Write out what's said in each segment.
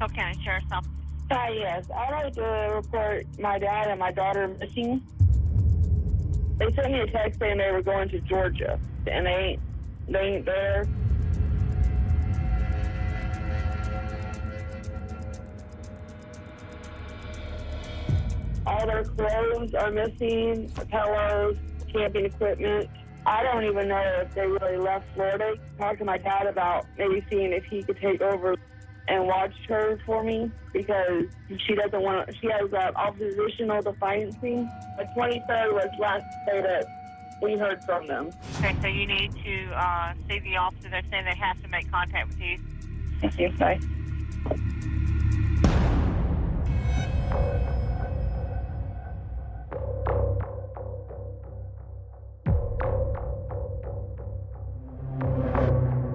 Polk County Sheriff's Office. Yes. I'd like to report my dad and my daughter missing. They sent me a text saying they were going to Georgia, and they ain't there. All their clothes are missing, pillows, camping equipment. I don't even know if they really left Florida. Talked to my dad about maybe seeing if he could take over and watch her for me, because she doesn't want to. She has oppositional defiancy. The 23rd was last day that we heard from them. Okay, so you need to see the officer. They're saying they have to make contact with you. Thank you. Bye.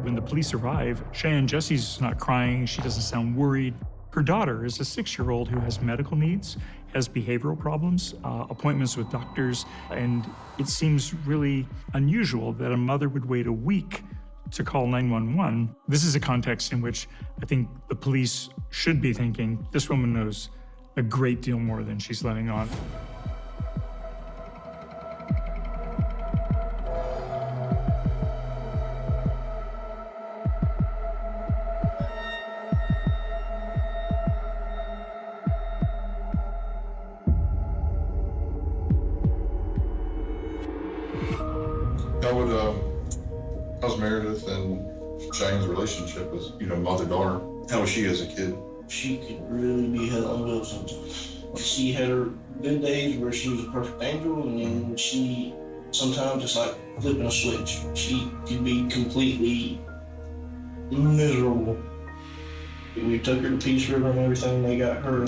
When the police arrive, Cheyenne Jessie's not crying, she doesn't sound worried. Her daughter is a 6-year-old who has medical needs, has behavioral problems, appointments with doctors, and it seems really unusual that a mother would wait a week to call 911. This is a context in which I think the police should be thinking, this woman knows a great deal more than she's letting on. How's Meredith and Cheyenne's relationship as, mother-daughter? How was she as a kid? She could really be held on wheels sometimes. She had her good days where she was a perfect angel, and then she sometimes just like flipping a switch. She could be completely miserable. We took her to Peace River and everything. They got her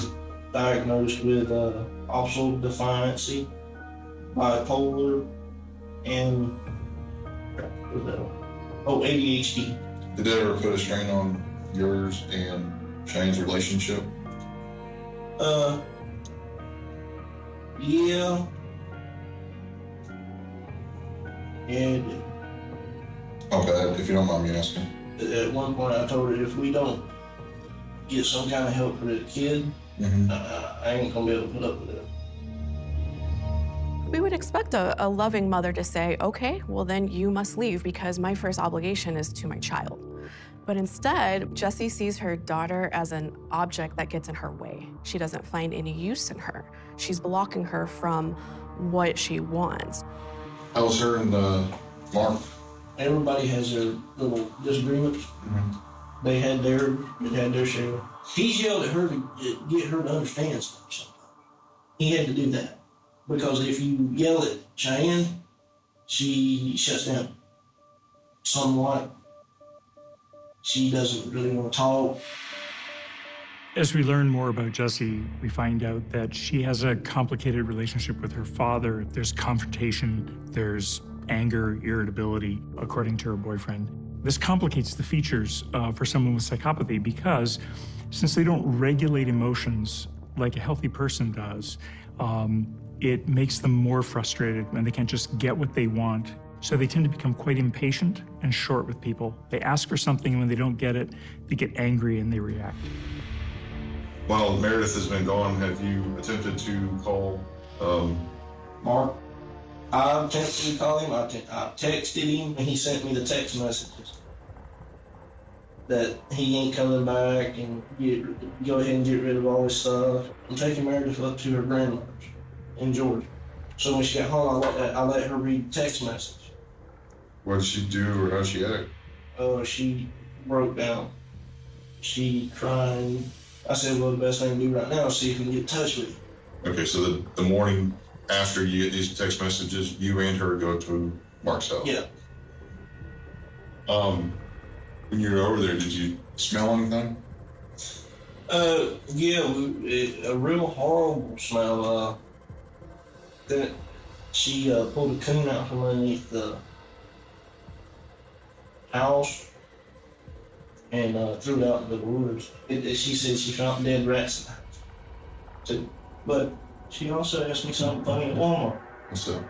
diagnosed with also defiancy, bipolar, and ADHD. Did that ever put a strain on yours and Cheyenne's relationship? Yeah. And How bad, if you don't mind me asking? At one point I told her if we don't get some kind of help for the kid, I ain't gonna be able to put up with it. We would expect a loving mother to say, okay, well then you must leave because my first obligation is to my child. But instead, Jessie sees her daughter as an object that gets in her way. She doesn't find any use in her. She's blocking her from what she wants. How's her and Mark? Everybody has their little disagreements. They had their share. He's yelled at her to get her to understand stuff. He had to do that. Because if you yell at Cheyenne, she shuts down. Somewhat. She doesn't really want to talk. As we learn more about Jessie, we find out that she has a complicated relationship with her father. There's confrontation, there's anger, irritability, according to her boyfriend. This complicates the features for someone with psychopathy because since they don't regulate emotions like a healthy person does, it makes them more frustrated when they can't just get what they want. So they tend to become quite impatient and short with people. They ask for something, and when they don't get it, they get angry and they react. While Meredith has been gone, have you attempted to call Mark? I attempted to call him. I texted him, and he sent me the text messages that he ain't coming back and go ahead and get rid of all this stuff. I'm taking Meredith up to her grandmother's in Georgia. So when she got home, I let her read the text message. What did she do, or how did she act? She broke down. She cried. I said, well, the best thing to do right now is see if we can get in touch with you. Okay, so the morning after you get these text messages, you and her go to Mark's house? Yeah. When you were over there, did you smell anything? Yeah, a real horrible smell. Then she pulled a coon out from underneath the house and threw it out into the woods. She said she found dead rats in the house too. But she also asked me something funny at Walmart. What's that?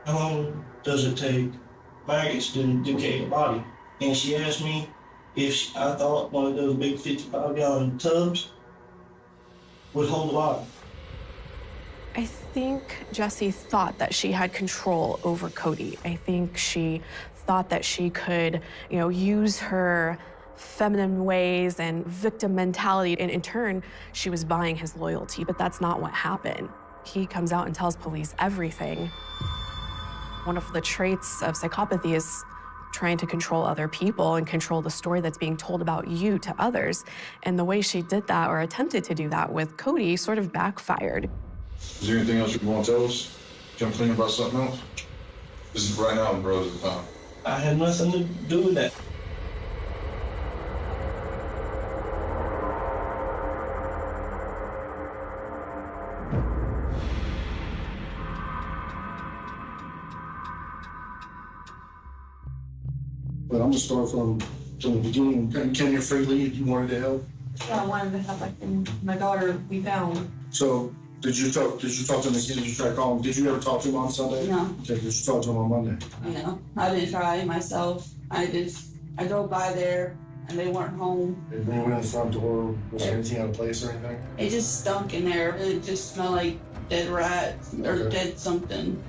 How long does it take maggots to decay a body? And she asked me I thought one of those big 55-gallon tubs would hold the body. I think Jessie thought that she had control over Cody. I think she thought that she could, use her feminine ways and victim mentality, and in turn, she was buying his loyalty, but that's not what happened. He comes out and tells police everything. One of the traits of psychopathy is trying to control other people and control the story that's being told about you to others. And the way she did that, or attempted to do that with Cody, sort of backfired. Is there anything else you want to tell us? Jump clean about something else? This is right now, bro, at the time. I had nothing to do with that. But I'm gonna start from the beginning. Can you freely if you wanted to help? Yeah, I wanted to have my daughter be found. So did you talk to him again? Did you try to call him? Did you ever talk to him on Sunday? No. Okay, did you talk to him on Monday? I didn't try myself. I drove by there and they weren't home. And when you went in the front door, was there anything out of place or anything? It just stunk in there. It just smelled like dead rats or dead something.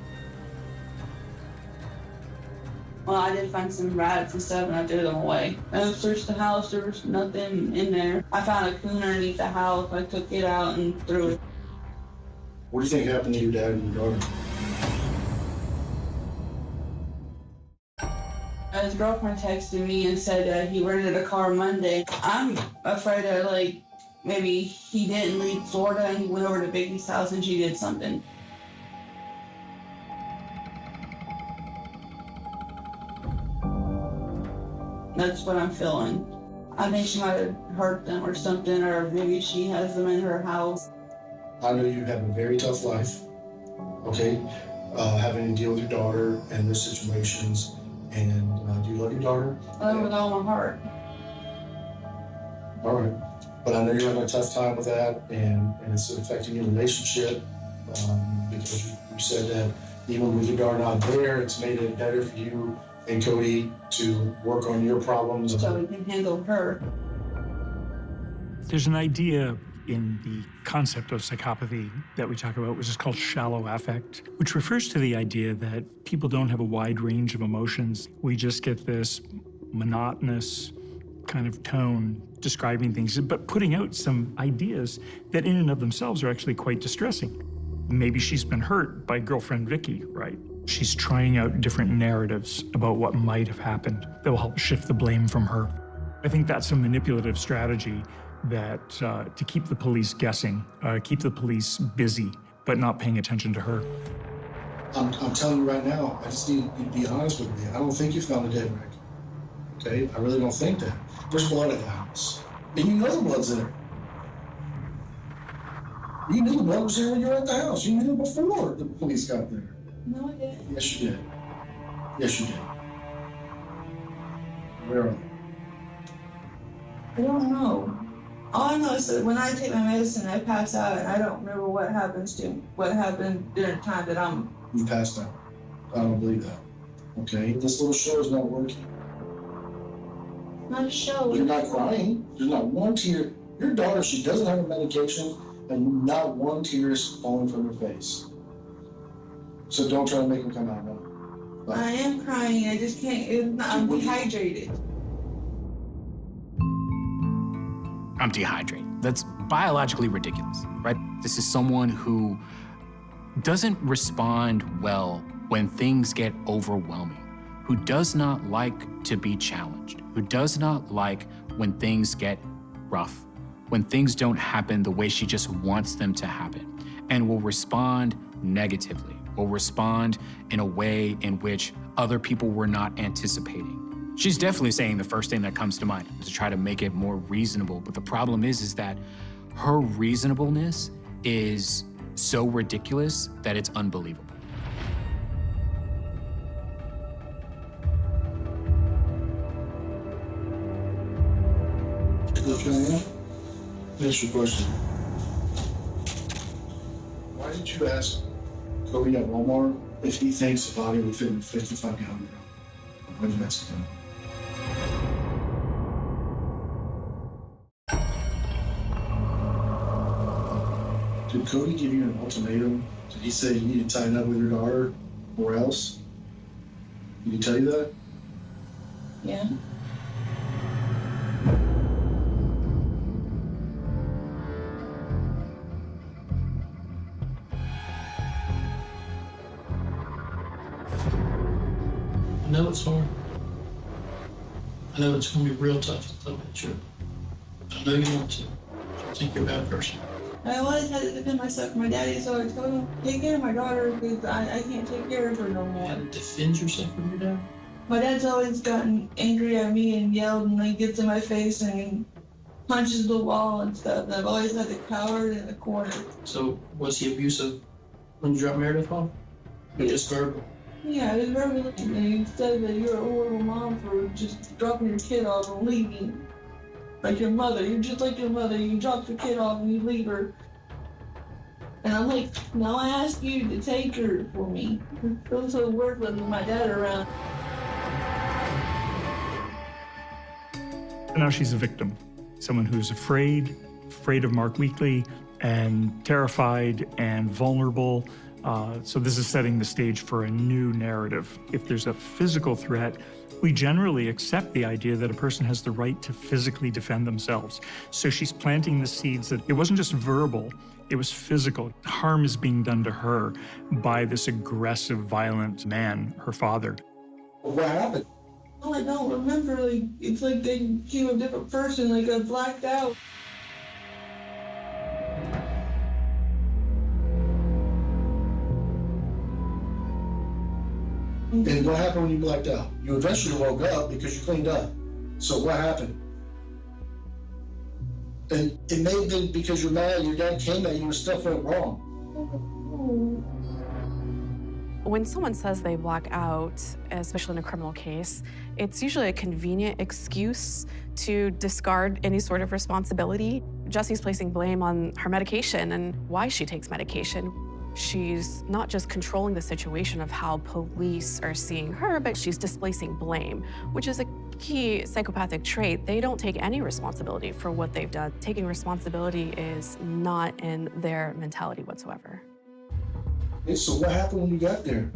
Well, I did find some rats and stuff, and I threw them away. I searched the house. There was nothing in there. I found a coon underneath the house. I took it out and threw it. What do you think happened to your dad and your daughter? His girlfriend texted me and said that he rented a car Monday. I'm afraid that, maybe he didn't leave Florida and he went over to Biggie's house and she did something. That's what I'm feeling. I think she might have hurt them or something, or maybe she has them in her house. I know you have a very tough life, okay? Having to deal with your daughter and those situations. And do you love your daughter? I love her with all my heart. All right. But I know you're having a tough time with that, and it's affecting your relationship because you said that even with your daughter not there, it's made it better for you and Cody to work on your problems. So we can handle her. There's an idea in the concept of psychopathy that we talk about, which is called shallow affect, which refers to the idea that people don't have a wide range of emotions. We just get this monotonous kind of tone describing things, but putting out some ideas that in and of themselves are actually quite distressing. Maybe she's been hurt by girlfriend Vicky, right? She's trying out different narratives about what might have happened that will help shift the blame from her. I think that's a manipulative strategy that to keep the police guessing, keep the police busy, but not paying attention to her. I'm telling you right now, I just need you to be honest with me. I don't think you found a dead wreck, okay? I really don't think that. There's blood at the house, and you know the blood's there. You knew the blood was there when you were at the house. You knew it before the police got there. No, I didn't. Yes, you did. Yes, you did. Where are they? I don't know. All I know is that when I take my medicine, I pass out, and I don't remember what happened during the time that I'm... You passed out. I don't believe that. Okay? This little show is not working. Not a show. You're not crying. There's not one tear. Your daughter, she doesn't have a medication, and not one tear is falling from her face. So don't try to make them come out now. I am crying. I just can't. I'm dehydrated. I'm dehydrated. That's biologically ridiculous, right? This is someone who doesn't respond well when things get overwhelming, who does not like to be challenged, who does not like when things get rough, when things don't happen the way she just wants them to happen, and will respond negatively, will respond in a way in which other people were not anticipating. She's definitely saying the first thing that comes to mind to try to make it more reasonable, but the problem is that her reasonableness is so ridiculous that it's unbelievable. Here's your question. Why did you ask Cody at Walmart if he thinks the body would fit in a 55-gallon drum? Why did you ask him? Did Cody give you an ultimatum? Did he say you need to tighten up with your daughter or else? Did he tell you that? Yeah. I know it's hard. I know it's going to be real tough to tell that truth. I know you want to. I think you're a bad person. I always had to defend myself from my daddy, so I told him, take care of my daughter because I can't take care of her no You more. had to defend yourself from your dad? My dad's always gotten angry at me and yelled and like gets in my face and punches the wall and stuff. And I've always had the coward in the corner. So was he abusive when you dropped Meredith off? Or just verbal? Yeah, I was very looking and he said that you're a horrible mom for just dropping your kid off and leaving. Like your mother, you're just like your mother. You drop your kid off and you leave her. And I'm like, now I ask you to take her for me. I feel so worthless with my dad around. Now she's a victim, someone who's afraid of Mark Weekly and terrified and vulnerable. So this is setting the stage for a new narrative. If there's a physical threat, we generally accept the idea that a person has the right to physically defend themselves. So she's planting the seeds that it wasn't just verbal, it was physical. Harm is being done to her by this aggressive, violent man, her father. What happened? Oh, I don't remember. Like, it's like they became a different person. Like, I blacked out. And what happened when you blacked out? You eventually woke up because you cleaned up. So what happened? And it may have been because you're mad, your dad came at you and stuff went wrong. When someone says they black out, especially in a criminal case, it's usually a convenient excuse to discard any sort of responsibility. Jesse's placing blame on her medication and why she takes medication. She's not just controlling the situation of how police are seeing her, but she's displacing blame, which is a key psychopathic trait. They don't take any responsibility for what they've done. Taking responsibility is not in their mentality whatsoever. So what happened when you got there?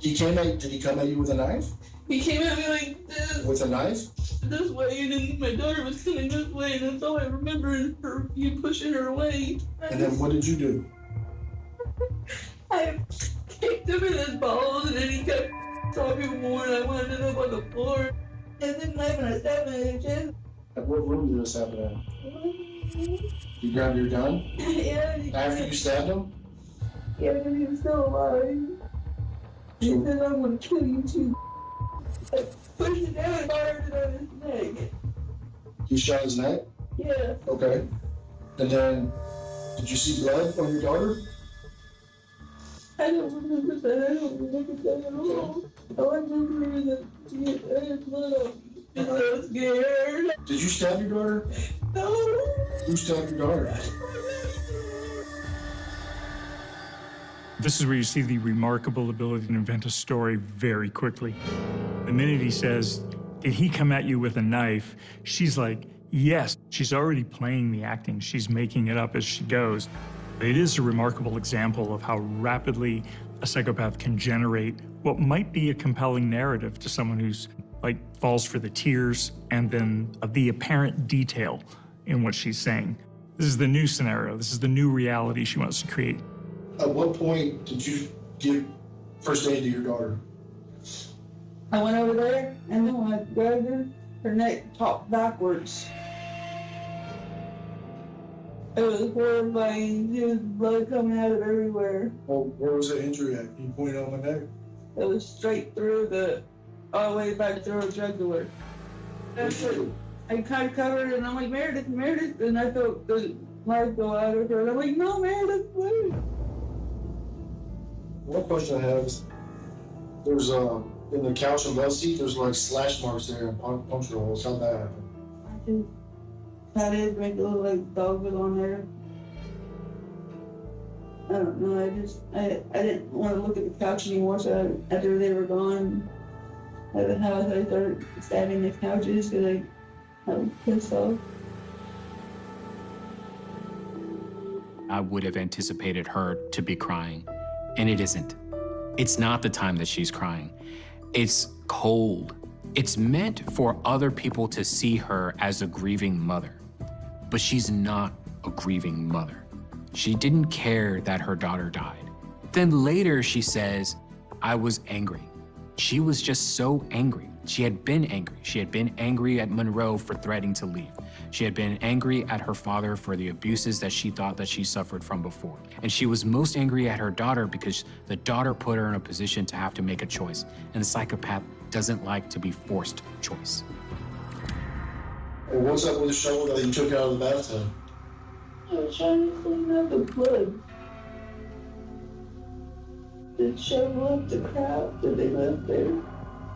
Did he come at you with a knife? He came at me like this. With a knife? This way, and then my daughter was coming this way, and that's all I remember is you pushing her away. And then what did you do? I kicked him in his balls, and then he kept talking more, and I wound up on the floor. And then I stabbed him in the chest. At what room did this happen at? You grabbed your gun? Yeah. After you stabbed him? Yeah, but he was still alive. He said, I'm gonna kill you too. I pushed it down and fired it on his neck. You shot his neck? Yeah. Okay. And then, did you see blood on your daughter? I don't remember that. I don't remember that at all. All I remember is that I had blood on me. And I was scared. Did you stab your daughter? No. Who stabbed your daughter? This is where you see the remarkable ability to invent a story very quickly. The minute he says, did he come at you with a knife? She's like, yes. She's already playing the acting. She's making it up as she goes. It is a remarkable example of how rapidly a psychopath can generate what might be a compelling narrative to someone who's like falls for the tears and then the apparent detail in what she's saying. This is the new scenario. This is the new reality she wants to create. At what point did you give first aid to your daughter? I went over there, and then when I grabbed her neck popped backwards. It was horrifying. There was blood coming out of everywhere. Well, where was the injury at? Can you point it on my neck? It was straight through all the way back through her jugular. I kind of covered it, and I'm like, Meredith, and I felt the life go out of her, and I'm like, no, Meredith, please. One question I have is, there's in the couch and bus seat, there's like slash marks there and puncture holes. How'd that happen? I just patted it, make it look like dog was on there. I don't know, I didn't want to look at the couch anymore, so after they were gone, I started stabbing the couches because I was pissed off. I would have anticipated her to be crying, and it isn't. It's not the time that she's crying. It's cold. It's meant for other people to see her as a grieving mother, but she's not a grieving mother. She didn't care that her daughter died. Then later she says, I was angry. She was just so angry. She had been angry. She had been angry at Monroe for threatening to leave. She had been angry at her father for the abuses that she thought that she suffered from before. And she was most angry at her daughter because the daughter put her in a position to have to make a choice. And the psychopath doesn't like to be forced choice. Well, what's up with the shovel that you took out of the bathtub? I was trying to clean up the blood. To shovel up the crap that they left there.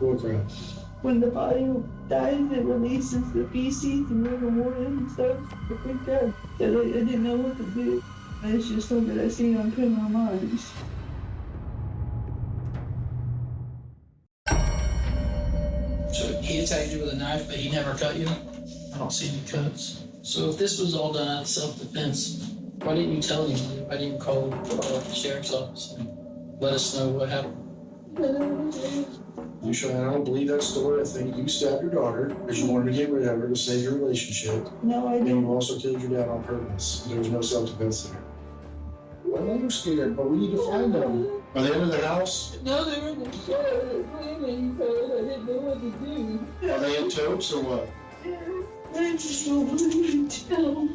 What crap? When the body dies, it releases the feces and rigor mortis and stuff. I think that I didn't know what to do. It's just something I seen on Criminal Minds. So he attacked you with a knife, but he never cut you? I don't see any cuts. So if this was all done out of self-defense, why didn't you tell anybody? Why didn't you call the sheriff's office and let us know what happened? You sure? I don't believe that story. I think you stabbed your daughter because you wanted to get rid of her to save your relationship. No, I And didn't. you also killed your dad on purpose. There was no self-defense there. Well, I know you're scared, but we need to find them. Are they in the house? No, they were in the shed cleaning because I didn't know what to do. Are they in totes or what? I just don't want to tell.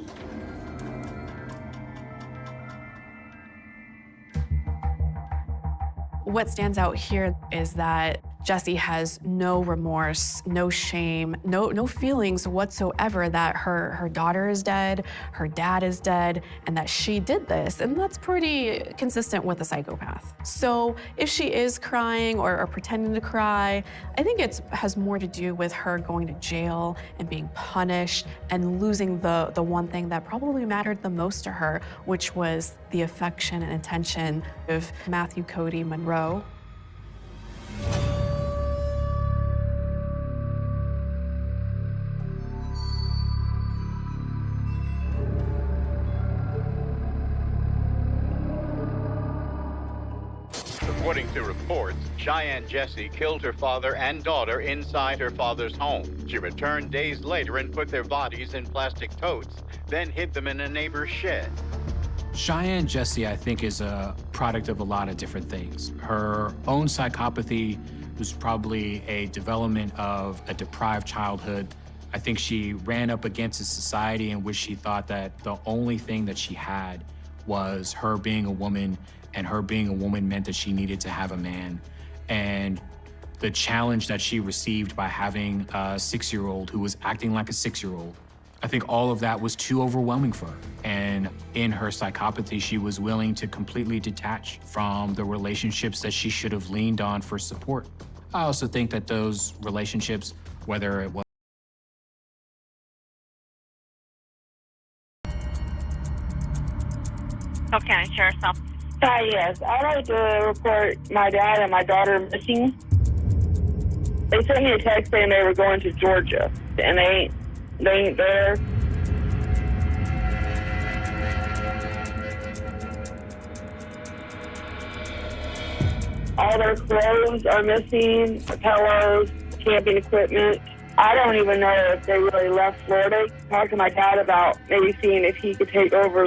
What stands out here is that Jessie has no remorse, no shame, no feelings whatsoever that her daughter is dead, her dad is dead, and that she did this. And that's pretty consistent with a psychopath. So if she is crying or pretending to cry, I think it has more to do with her going to jail and being punished and losing the one thing that probably mattered the most to her, which was the affection and attention of Matthew Cody Monroe. According to reports, Cheyenne Jessie killed her father and daughter inside her father's home. She returned days later and put their bodies in plastic totes, then hid them in a neighbor's shed. Cheyenne Jessie, I think, is a product of a lot of different things. Her own psychopathy was probably a development of a deprived childhood. I think she ran up against a society in which she thought that the only thing that she had was her being a woman, and her being a woman meant that she needed to have a man. And the challenge that she received by having a 6-year-old who was acting like a 6-year-old, I think all of that was too overwhelming for her. And in her psychopathy, she was willing to completely detach from the relationships that she should have leaned on for support. I also think that those relationships, whether it was Polk County Sheriff's Office. Hi, yes. I'd like to report my dad and my daughter missing. They sent me a text saying they were going to Georgia, and they ain't there. All their clothes are missing, pillows, camping equipment. I don't even know if they really left Florida. Talked to my dad about maybe seeing if he could take over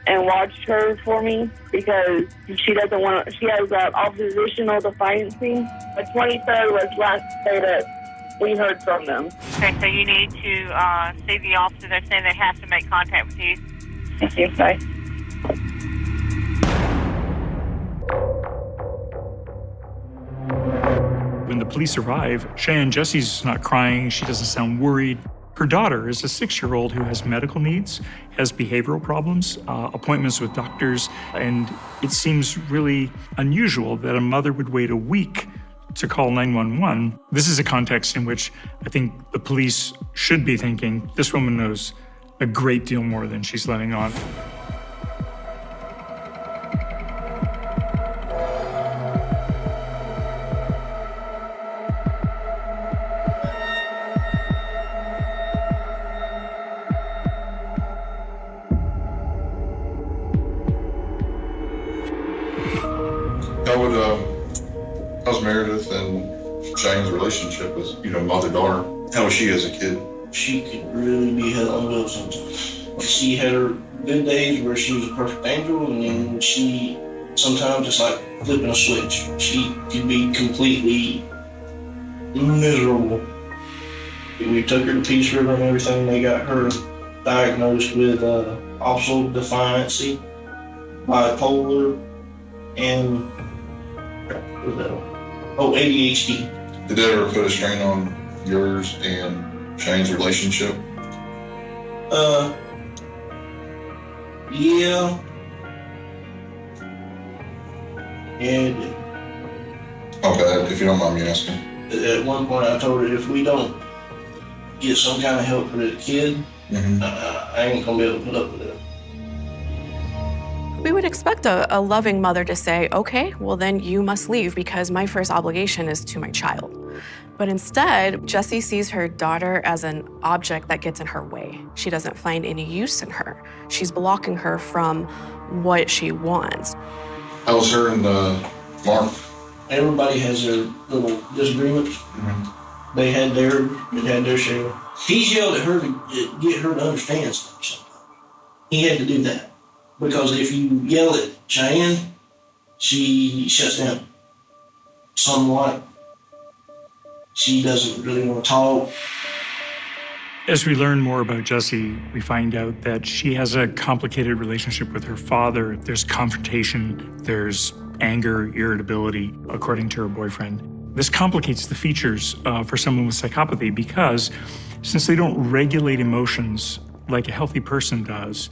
and watch her for me, because she doesn't want to, she has that oppositional defiance thing. The 23rd was last day that we heard from them. Okay, so you need to see the officer. They're saying they have to make contact with you. Thank you. Bye. When the police arrive, Cheyenne Jessie's not crying. She doesn't sound worried. Her daughter is a 6-year-old who has medical needs, has behavioral problems, appointments with doctors, and it seems really unusual that a mother would wait a week to call 911. This is a context in which I think the police should be thinking, this woman knows a great deal more than she's letting on. How's Meredith and Shane's relationship as, mother-daughter? How was she as a kid? She could really be head on wheels sometimes. She had her good days where she was a perfect angel, and then she sometimes just like flipping a switch. She could be completely miserable. We took her to Peace River and everything. They got her diagnosed with also defiancy, bipolar, and ADHD. Did that ever put a strain on yours and Shane's relationship? Yeah. And How bad, if you don't mind me asking? At one point I told her if we don't get some kind of help for the kid, I ain't gonna be able to put up with it. We would expect a loving mother to say, okay, well then you must leave because my first obligation is to my child. But instead, Jessie sees her daughter as an object that gets in her way. She doesn't find any use in her. She's blocking her from what she wants. How's her and Mark? Everybody has their little disagreements. They had their share. He's yelled at her to get her to understand something. He had to do that. Because if you yell at Cheyenne, she shuts down. Somewhat. She doesn't really want to talk. As we learn more about Jessie, we find out that she has a complicated relationship with her father. There's confrontation, there's anger, irritability, according to her boyfriend. This complicates the features for someone with psychopathy because since they don't regulate emotions like a healthy person does,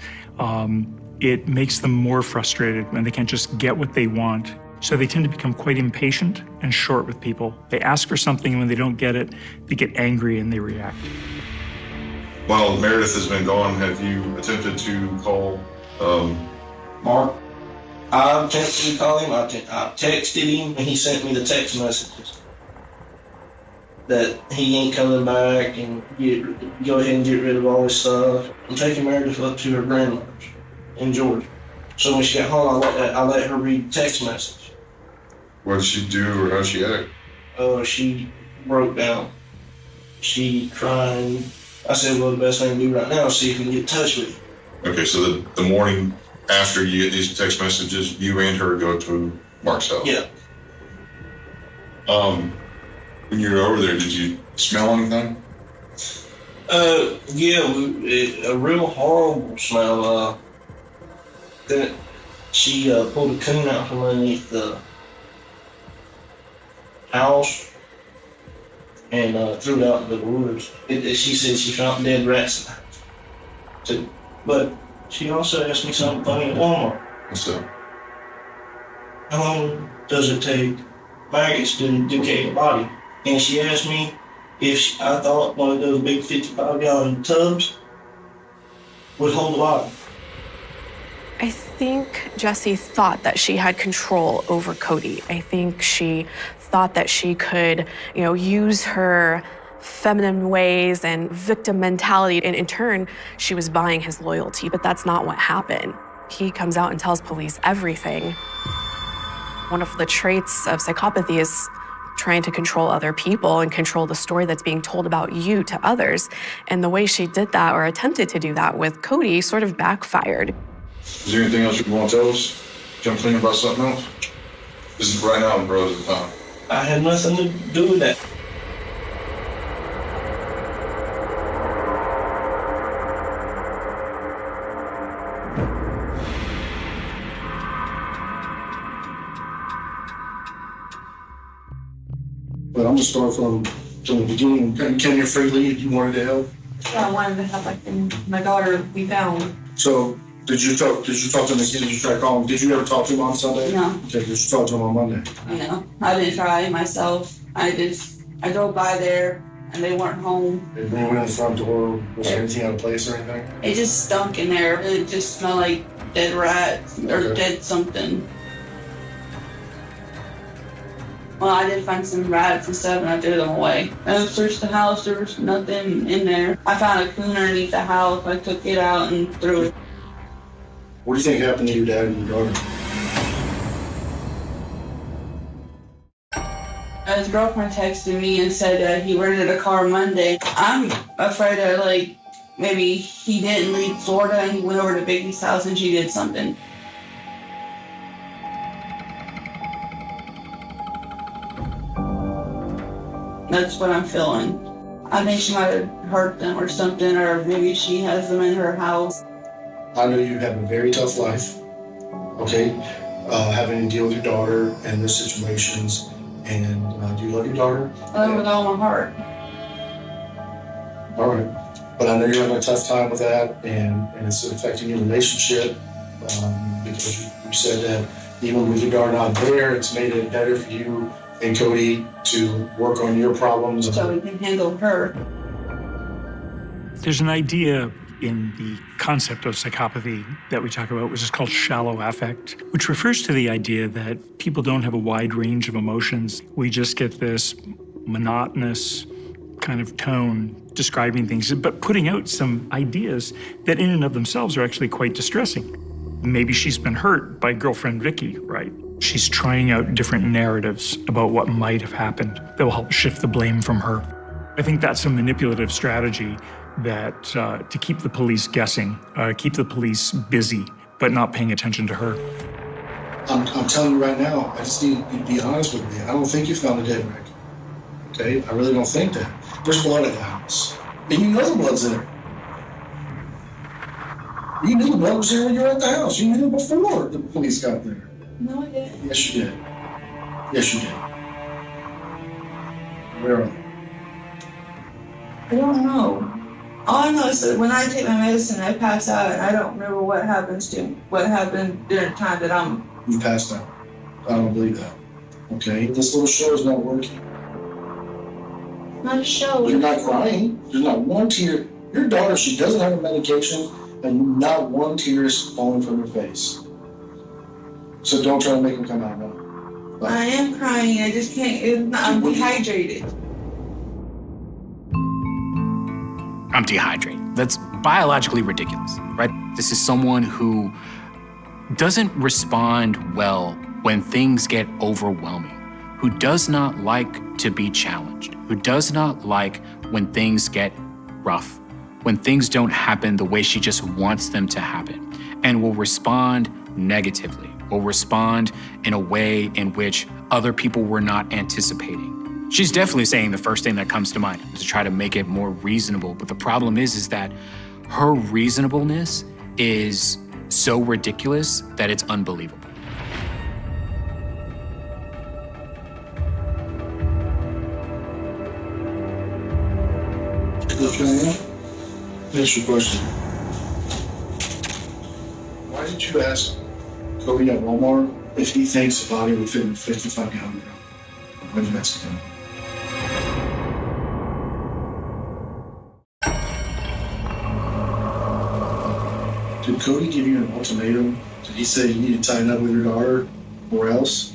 it makes them more frustrated when they can't just get what they want. So they tend to become quite impatient and short with people. They ask for something, and when they don't get it, they get angry and they react. While Meredith has been gone, have you attempted to call Mark? I attempted to call him. I texted him, and he sent me the text messages that he ain't coming back and go ahead and get rid of all this stuff. I'm taking Meredith up to her grandmother's in Georgia. So when she got home, I let her read the text message. What did she do or how did she act? She broke down. She cried. I said, well, the best thing to do right now is see if we can get in touch with you. Okay, so the morning after you get these text messages, you and her go to Mark's house? Yeah. When you were over there, did you smell anything? Yeah, a real horrible smell. Then she pulled a coon out from underneath the house and threw it out into the woods. She said she found dead rats in the house. But she also asked me something funny at Walmart. What's that? How long does it take maggots to decay a body? And she asked me if I thought one of those big 55-gallon tubs would hold the body. I think Jessie thought that she had control over Cody. I think she thought that she could, use her feminine ways and victim mentality, and in turn, she was buying his loyalty, but that's not what happened. He comes out and tells police everything. One of the traits of psychopathy is trying to control other people and control the story that's being told about you to others. And the way she did that, or attempted to do that with Cody, sort of backfired. Is there anything else you want to tell us? Jump thinking about something else? This is right now in Bros' time. I had nothing to do with that. But I'm gonna start from the beginning. Can you freely if you wanted to help? Yeah, I wanted to help, my daughter we found. So did you talk to him again? Did you try to call him? Did you ever talk to him on Sunday? No. Okay, did you talk to him on Monday? I didn't try myself. I drove by there and they weren't home. When you went in the front door, was there anything out of place or anything? It just stunk in there. It just smelled like dead rats or dead something. Well, I did find some rats and stuff and I threw them away. I searched the house, there was nothing in there. I found a coon underneath the house. I took it out and threw it. What do you think happened to your dad and your daughter? His girlfriend texted me and said that he rented a car Monday. I'm afraid that, like, maybe he didn't leave Florida and he went over to Vicky's house and she did something. That's what I'm feeling. I think she might have hurt them or something, or maybe she has them in her house. I know you have a very tough life, okay? Having to deal with your daughter and those situations. And do you love your daughter? I love her with all my heart. All right. But I know you're having a tough time with that, and it's affecting your relationship because you said that even with your daughter not there, it's made it better for you and Cody to work on your problems. So we can handle her. There's an idea in the concept of psychopathy that we talk about, which is called shallow affect, which refers to the idea that people don't have a wide range of emotions. We just get this monotonous kind of tone describing things, but putting out some ideas that in and of themselves are actually quite distressing. Maybe she's been hurt by girlfriend Vicky, right? She's trying out different narratives about what might have happened that will help shift the blame from her. I think that's a manipulative strategy that to keep the police guessing, keep the police busy, but not paying attention to her. I'm telling you right now, I just need you to be honest with me. I don't think you found a dead Rick. Okay? I really don't think that. There's blood at the house. And you know the blood's there. You knew the blood was there when you were at the house. You knew it before the police got there. No, I didn't. Yes, you did. Yes, you did. Where are they? I don't know. All I know is that when I take my medicine, I pass out, and I don't remember what happened during the time that I'm... You passed out. I don't believe that. Okay? This little show is not working. Not a show. You're not crying. There's not one tear. Your daughter, she doesn't have a medication, and not one tear is falling from her face. So don't try to make them come out now. I am crying. I just can't. I'm dehydrated. I'm dehydrated. That's biologically ridiculous, right? This is someone who doesn't respond well when things get overwhelming, who does not like to be challenged, who does not like when things get rough, when things don't happen the way she just wants them to happen, and will respond negatively, will respond in a way in which other people were not anticipating. She's definitely saying the first thing that comes to mind to try to make it more reasonable. But the problem is that her reasonableness is so ridiculous that it's unbelievable. Here's your question. Why did you ask Cody at Walmart if he thinks the body would fit in a 55-gallon drum? Why did you ask him? Did Cody give you an ultimatum? Did he say you need to tighten up with your daughter or else?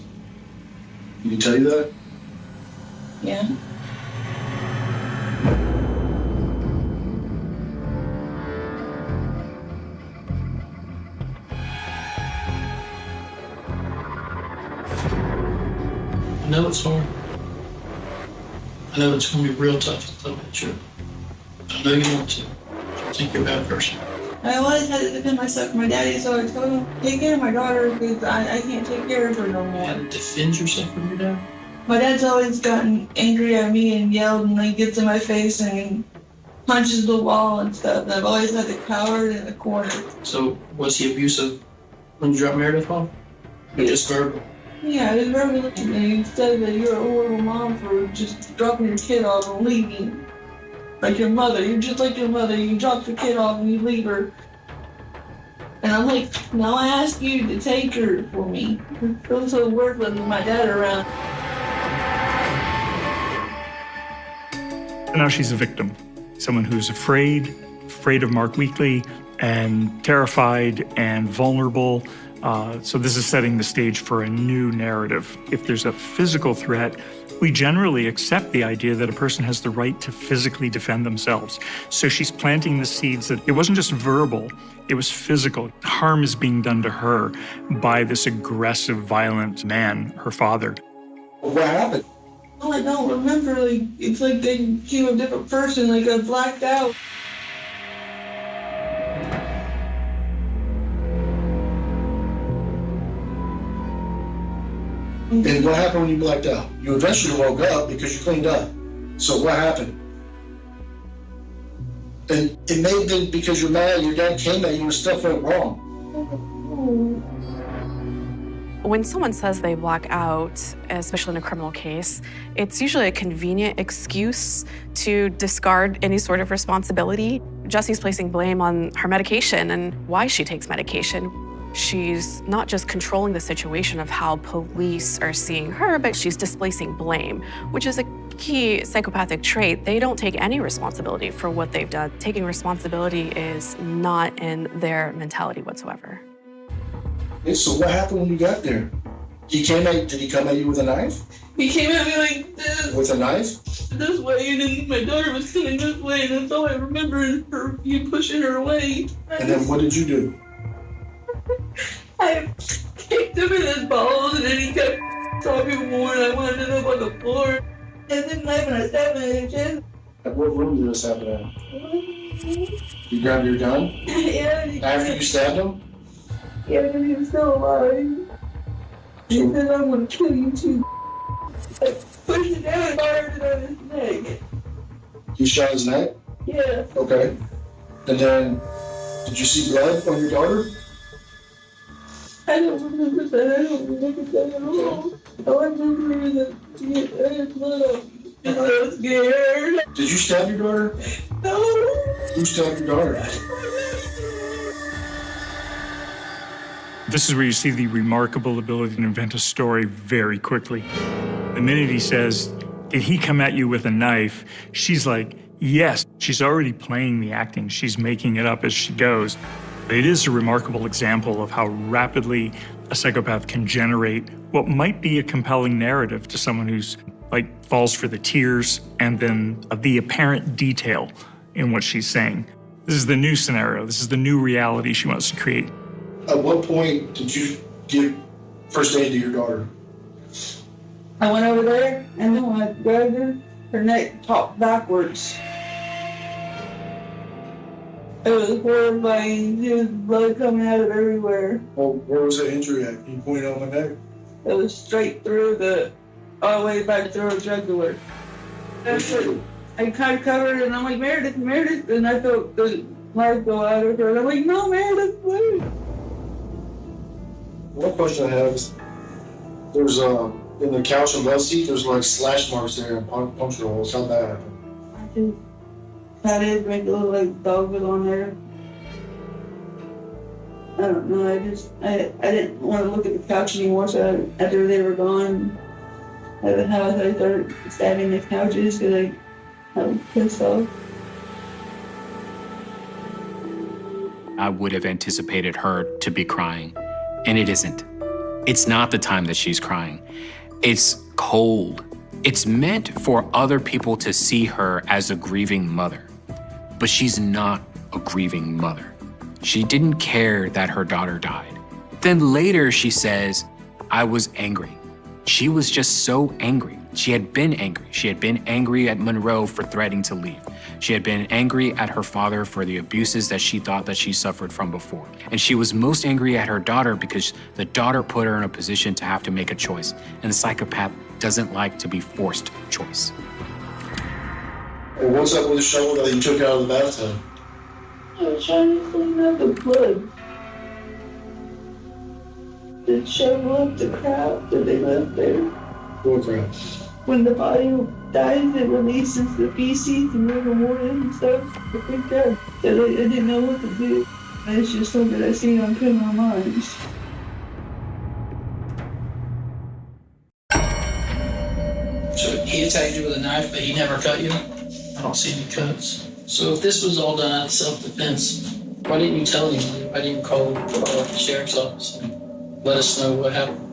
Did he tell you that? Yeah. I know it's hard. I know it's going to be real tough to tell that truth. I know you want to. I think you're a bad person. I always had to defend myself from my daddy, so I told him, take care of my daughter because I can't take care of her no more. You had to defend yourself from your dad? My dad's always gotten angry at me and yelled and like gets in my face and punches the wall and stuff. And I've always had the coward in the corner. So was he abusive when you dropped Meredith off? Or just verbal? Yeah, he verbally looked at me and said that you're a horrible mom for just dropping your kid off and leaving. Like your mother, you're just like your mother. You drop your kid off and you leave her. And I'm like, now I ask you to take her for me. I feel so worthless with my dad around. And now she's a victim, someone who's afraid of Mark Weekly and terrified and vulnerable. So this is setting the stage for a new narrative. If there's a physical threat, we generally accept the idea that a person has the right to physically defend themselves. So she's planting the seeds that it wasn't just verbal, it was physical. Harm is being done to her by this aggressive, violent man, her father. What happened? I don't remember. Like, it's like they became a different person. Like, I blacked out. And what happened when you blacked out? You eventually woke up because you cleaned up. So what happened? And it may have been because you're mad, your dad came at you and stuff went wrong. When someone says they black out, especially in a criminal case, it's usually a convenient excuse to discard any sort of responsibility. Jesse's placing blame on her medication and why she takes medication. She's not just controlling the situation of how police are seeing her, but she's displacing blame, which is a key psychopathic trait. They don't take any responsibility for what they've done. Taking responsibility is not in their mentality whatsoever. Okay, so what happened when you got there? Did he come at you with a knife? He came at me like this. With a knife? This way, and then my daughter was coming this way, and that's all I remember is you pushing her away. And then what did you do? I kicked him in his balls, and then he kept talking more, and I wanted up on the floor. And then I stabbed him in the chest. At what room did this happen at? You grabbed your gun? Yeah. After you stabbed him? Yeah, because he was still alive. He said, I'm going to kill you too. I pushed it down and fired it on his neck. You shot his neck? Yeah. Okay. And then, did you see blood on your daughter? I don't remember that. I don't remember that at all. All I remember is that I had blood on me. And I was scared. Did you stab your daughter? No. Who stabbed your daughter? This is where you see the remarkable ability to invent a story very quickly. The minute he says, did he come at you with a knife? She's like, yes. She's already playing the acting. She's making it up as she goes. It is a remarkable example of how rapidly a psychopath can generate what might be a compelling narrative to someone who's like falls for the tears and then the apparent detail in what she's saying. This is the new scenario. This is the new reality she wants to create. At what point did you give first aid to your daughter? I went over there, and then when I grabbed her neck popped backwards. It was horrifying. There was blood coming out of everywhere. Well, where was the injury at? Can you point it on my neck? It was straight through all the way back through her jugular. I kind of covered it, and I'm like, Meredith, and I felt the life go out of her. And I'm like, no, Meredith, please. One question I have is, there's in the couch and love seat, there's like slash marks there and puncture holes. How'd that happen? I just had it make it look like dog was on there. I don't know. I didn't want to look at the couch anymore. So after they were gone, I started stabbing the couches because I was pissed off. I would have anticipated her to be crying, and it isn't. It's not the time that she's crying. It's cold. It's meant for other people to see her as a grieving mother, but she's not a grieving mother. She didn't care that her daughter died. Then later she says, I was angry. She was just so angry. She had been angry. She had been angry at Monroe for threatening to leave. She had been angry at her father for the abuses that she thought that she suffered from before. And she was most angry at her daughter because the daughter put her in a position to have to make a choice. And the psychopath doesn't like to be forced choice. And what's up with the shovel that you took out of the bathtub? I was trying to clean up the blood. To shovel up the crap that they left there. What crap? When the body dies, it releases the feces and rigor mortis and stuff. I think that I didn't know what to do. It's just something I see on Criminal Minds. So he attacked you with a knife, but he never cut you? I don't see any cuts. So if this was all done out of self-defense, why didn't you tell anybody? Why didn't you call the sheriff's office and let us know what happened?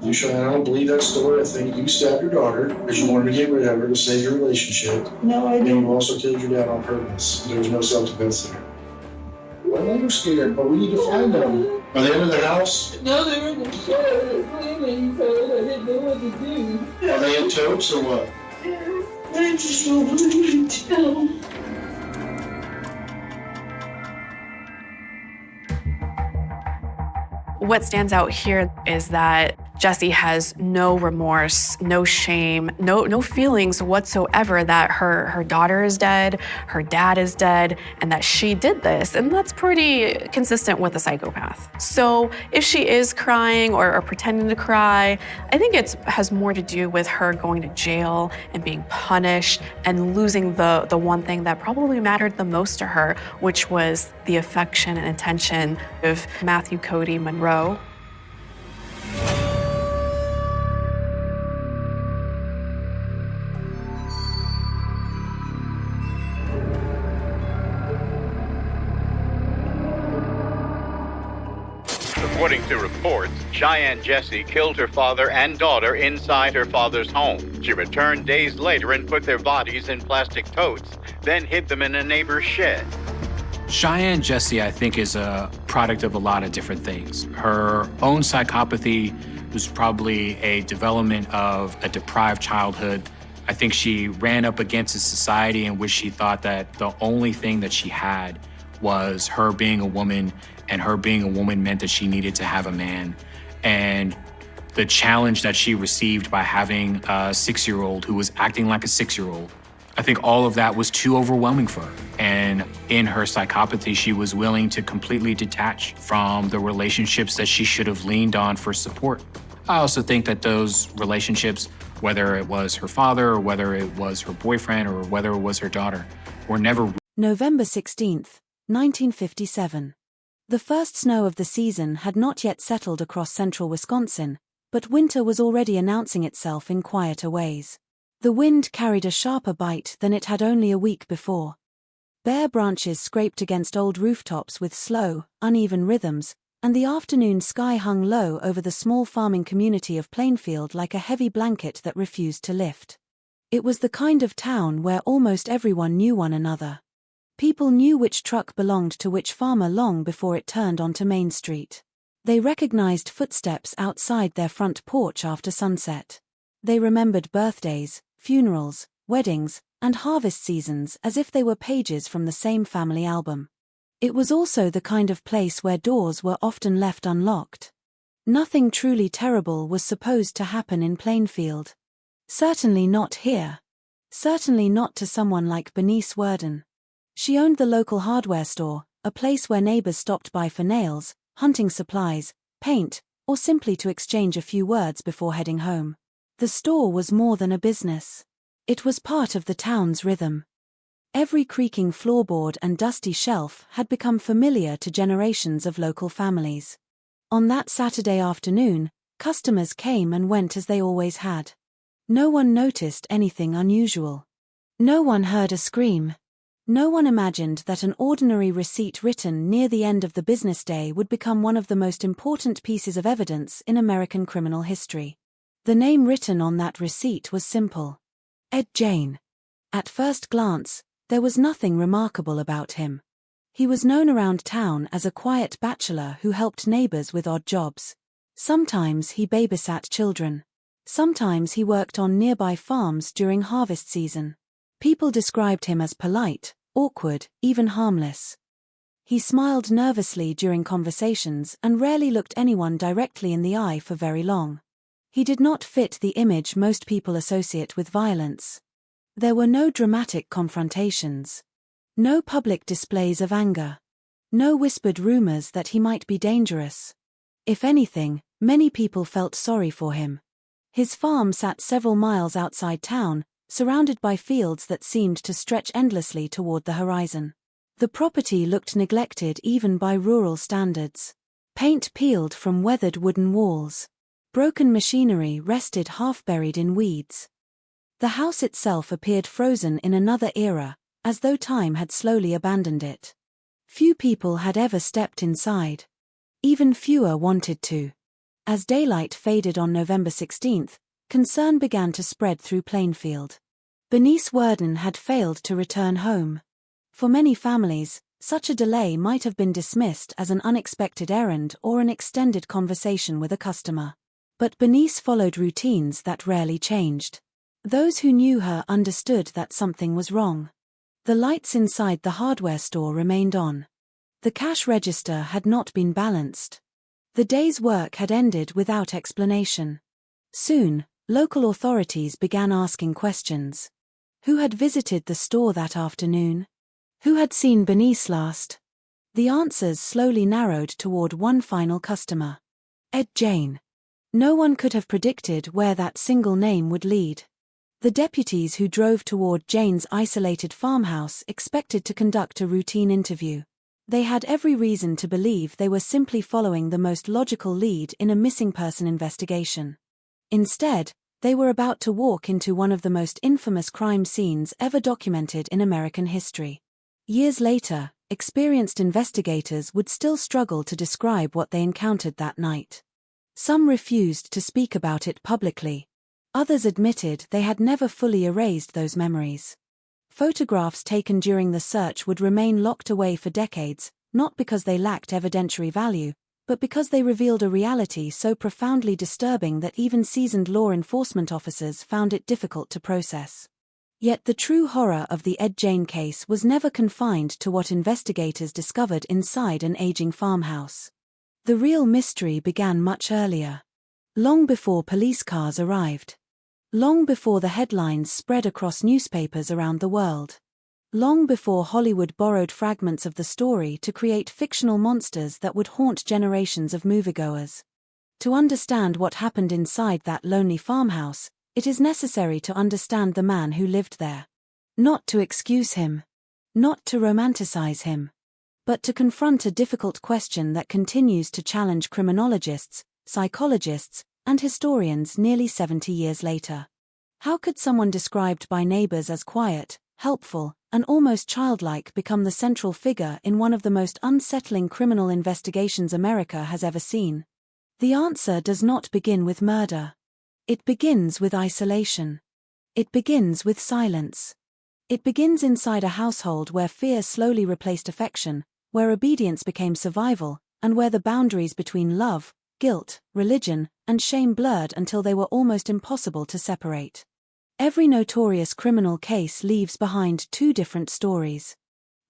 You sure? I don't believe that story. I think you stabbed your daughter because you wanted to get rid of her to save your relationship. No, I And didn't. you also killed your dad on purpose. There was no self-defense there. Well, they were scared, but we need to find them. Are they in the house? No, they were in the shed. They were cleaning because I didn't know what to do. Are they in totes or what? I just don't want to tell. What stands out here is that Jessie has no remorse, no shame, no feelings whatsoever that her daughter is dead, her dad is dead, and that she did this. And that's pretty consistent with a psychopath. So if she is crying or pretending to cry, I think it has more to do with her going to jail and being punished and losing the one thing that probably mattered the most to her, which was the affection and attention of Matthew Cody Monroe. According to reports, Cheyenne Jessie killed her father and daughter inside her father's home. She returned days later and put their bodies in plastic totes, then hid them in a neighbor's shed. Cheyenne Jessie, I think, is a product of a lot of different things. Her own psychopathy was probably a development of a deprived childhood. I think she ran up against a society in which she thought that the only thing that she had was her being a woman, and her being a woman meant that she needed to have a man. And the challenge that she received by having a 6-year-old who was acting like a 6-year-old, I think all of that was too overwhelming for her. And in her psychopathy, she was willing to completely detach from the relationships that she should have leaned on for support. I also think that those relationships, whether it was her father or whether it was her boyfriend or whether it was her daughter, were never. November 16th, 1957. The first snow of the season had not yet settled across central Wisconsin, but winter was already announcing itself in quieter ways. The wind carried a sharper bite than it had only a week before. Bare branches scraped against old rooftops with slow, uneven rhythms, and the afternoon sky hung low over the small farming community of Plainfield like a heavy blanket that refused to lift. It was the kind of town where almost everyone knew one another. People knew which truck belonged to which farmer long before it turned onto Main Street. They recognized footsteps outside their front porch after sunset. They remembered birthdays, funerals, weddings, and harvest seasons as if they were pages from the same family album. It was also the kind of place where doors were often left unlocked. Nothing truly terrible was supposed to happen in Plainfield. Certainly not here. Certainly not to someone like Bernice Worden. She owned the local hardware store, a place where neighbors stopped by for nails, hunting supplies, paint, or simply to exchange a few words before heading home. The store was more than a business. It was part of the town's rhythm. Every creaking floorboard and dusty shelf had become familiar to generations of local families. On that Saturday afternoon, customers came and went as they always had. No one noticed anything unusual. No one heard a scream. No one imagined that an ordinary receipt written near the end of the business day would become one of the most important pieces of evidence in American criminal history. The name written on that receipt was simple: Ed Jane. At first glance, there was nothing remarkable about him. He was known around town as a quiet bachelor who helped neighbors with odd jobs. Sometimes he babysat children. Sometimes he worked on nearby farms during harvest season. People described him as polite, awkward, even harmless. He smiled nervously during conversations and rarely looked anyone directly in the eye for very long. He did not fit the image most people associate with violence. There were no dramatic confrontations. No public displays of anger. No whispered rumors that he might be dangerous. If anything, many people felt sorry for him. His farm sat several miles outside town, surrounded by fields that seemed to stretch endlessly toward the horizon. The property looked neglected even by rural standards. Paint peeled from weathered wooden walls. Broken machinery rested half-buried in weeds. The house itself appeared frozen in another era, as though time had slowly abandoned it. Few people had ever stepped inside. Even fewer wanted to. As daylight faded on November 16th, concern began to spread through Plainfield. Bernice Worden had failed to return home. For many families, such a delay might have been dismissed as an unexpected errand or an extended conversation with a customer. But Bernice followed routines that rarely changed. Those who knew her understood that something was wrong. The lights inside the hardware store remained on. The cash register had not been balanced. The day's work had ended without explanation. Soon, local authorities began asking questions. Who had visited the store that afternoon? Who had seen Bernice last? The answers slowly narrowed toward one final customer. Ed Jane. No one could have predicted where that single name would lead. The deputies who drove toward Jane's isolated farmhouse expected to conduct a routine interview. They had every reason to believe they were simply following the most logical lead in a missing person investigation. Instead, they were about to walk into one of the most infamous crime scenes ever documented in American history. Years later, experienced investigators would still struggle to describe what they encountered that night. Some refused to speak about it publicly. Others admitted they had never fully erased those memories. Photographs taken during the search would remain locked away for decades, not because they lacked evidentiary value, but because they revealed a reality so profoundly disturbing that even seasoned law enforcement officers found it difficult to process. Yet the true horror of the Ed Jane case was never confined to what investigators discovered inside an aging farmhouse. The real mystery began much earlier. Long before police cars arrived. Long before the headlines spread across newspapers around the world. Long before Hollywood borrowed fragments of the story to create fictional monsters that would haunt generations of moviegoers. To understand what happened inside that lonely farmhouse, it is necessary to understand the man who lived there. Not to excuse him. Not to romanticize him. But to confront a difficult question that continues to challenge criminologists, psychologists, and historians nearly 70 years later. How could someone described by neighbors as quiet, helpful, and almost childlike become the central figure in one of the most unsettling criminal investigations America has ever seen? The answer does not begin with murder. It begins with isolation. It begins with silence. It begins inside a household where fear slowly replaced affection, where obedience became survival, and where the boundaries between love, guilt, religion, and shame blurred until they were almost impossible to separate. Every notorious criminal case leaves behind two different stories.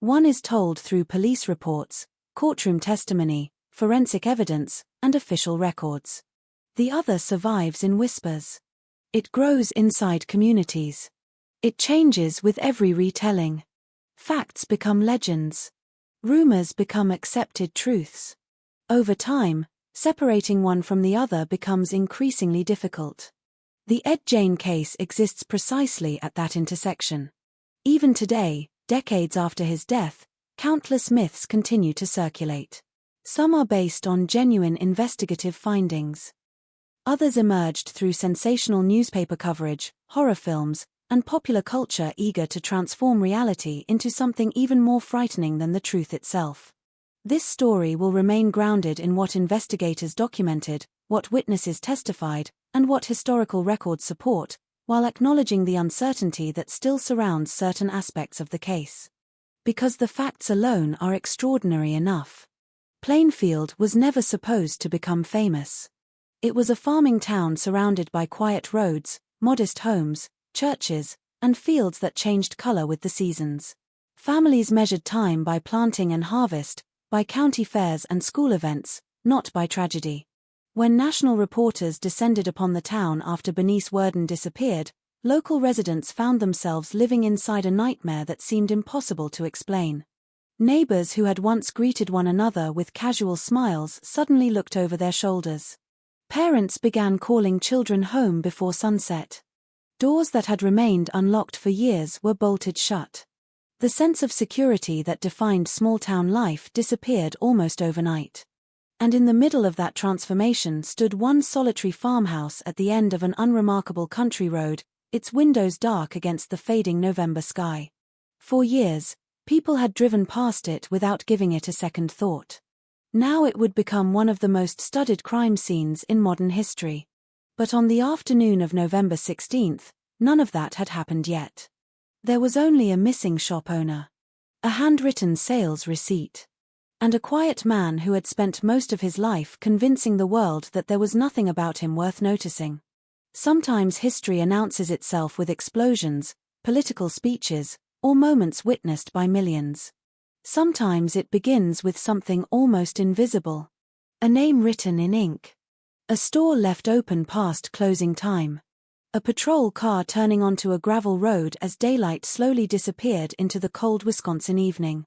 One is told through police reports, courtroom testimony, forensic evidence, and official records. The other survives in whispers. It grows inside communities. It changes with every retelling. Facts become legends. Rumors become accepted truths. Over time, separating one from the other becomes increasingly difficult. The Ed Jane case exists precisely at that intersection. Even today, decades after his death, countless myths continue to circulate. Some are based on genuine investigative findings. Others emerged through sensational newspaper coverage, horror films, and popular culture eager to transform reality into something even more frightening than the truth itself. This story will remain grounded in what investigators documented, what witnesses testified, and what historical records support, while acknowledging the uncertainty that still surrounds certain aspects of the case. Because the facts alone are extraordinary enough. Plainfield was never supposed to become famous. It was a farming town surrounded by quiet roads, modest homes, churches, and fields that changed color with the seasons. Families measured time by planting and harvest, by county fairs and school events, not by tragedy. When national reporters descended upon the town after Bernice Worden disappeared, local residents found themselves living inside a nightmare that seemed impossible to explain. Neighbors who had once greeted one another with casual smiles suddenly looked over their shoulders. Parents began calling children home before sunset. Doors that had remained unlocked for years were bolted shut. The sense of security that defined small-town life disappeared almost overnight. And in the middle of that transformation stood one solitary farmhouse at the end of an unremarkable country road, its windows dark against the fading November sky. For years, people had driven past it without giving it a second thought. Now it would become one of the most studied crime scenes in modern history. But on the afternoon of November 16th, none of that had happened yet. There was only a missing shop owner. A handwritten sales receipt. and a quiet man who had spent most of his life convincing the world that there was nothing about him worth noticing. Sometimes history announces itself with explosions, political speeches, or moments witnessed by millions. Sometimes it begins with something almost invisible. A name written in ink. A store left open past closing time. A patrol car turning onto a gravel road as daylight slowly disappeared into the cold Wisconsin evening.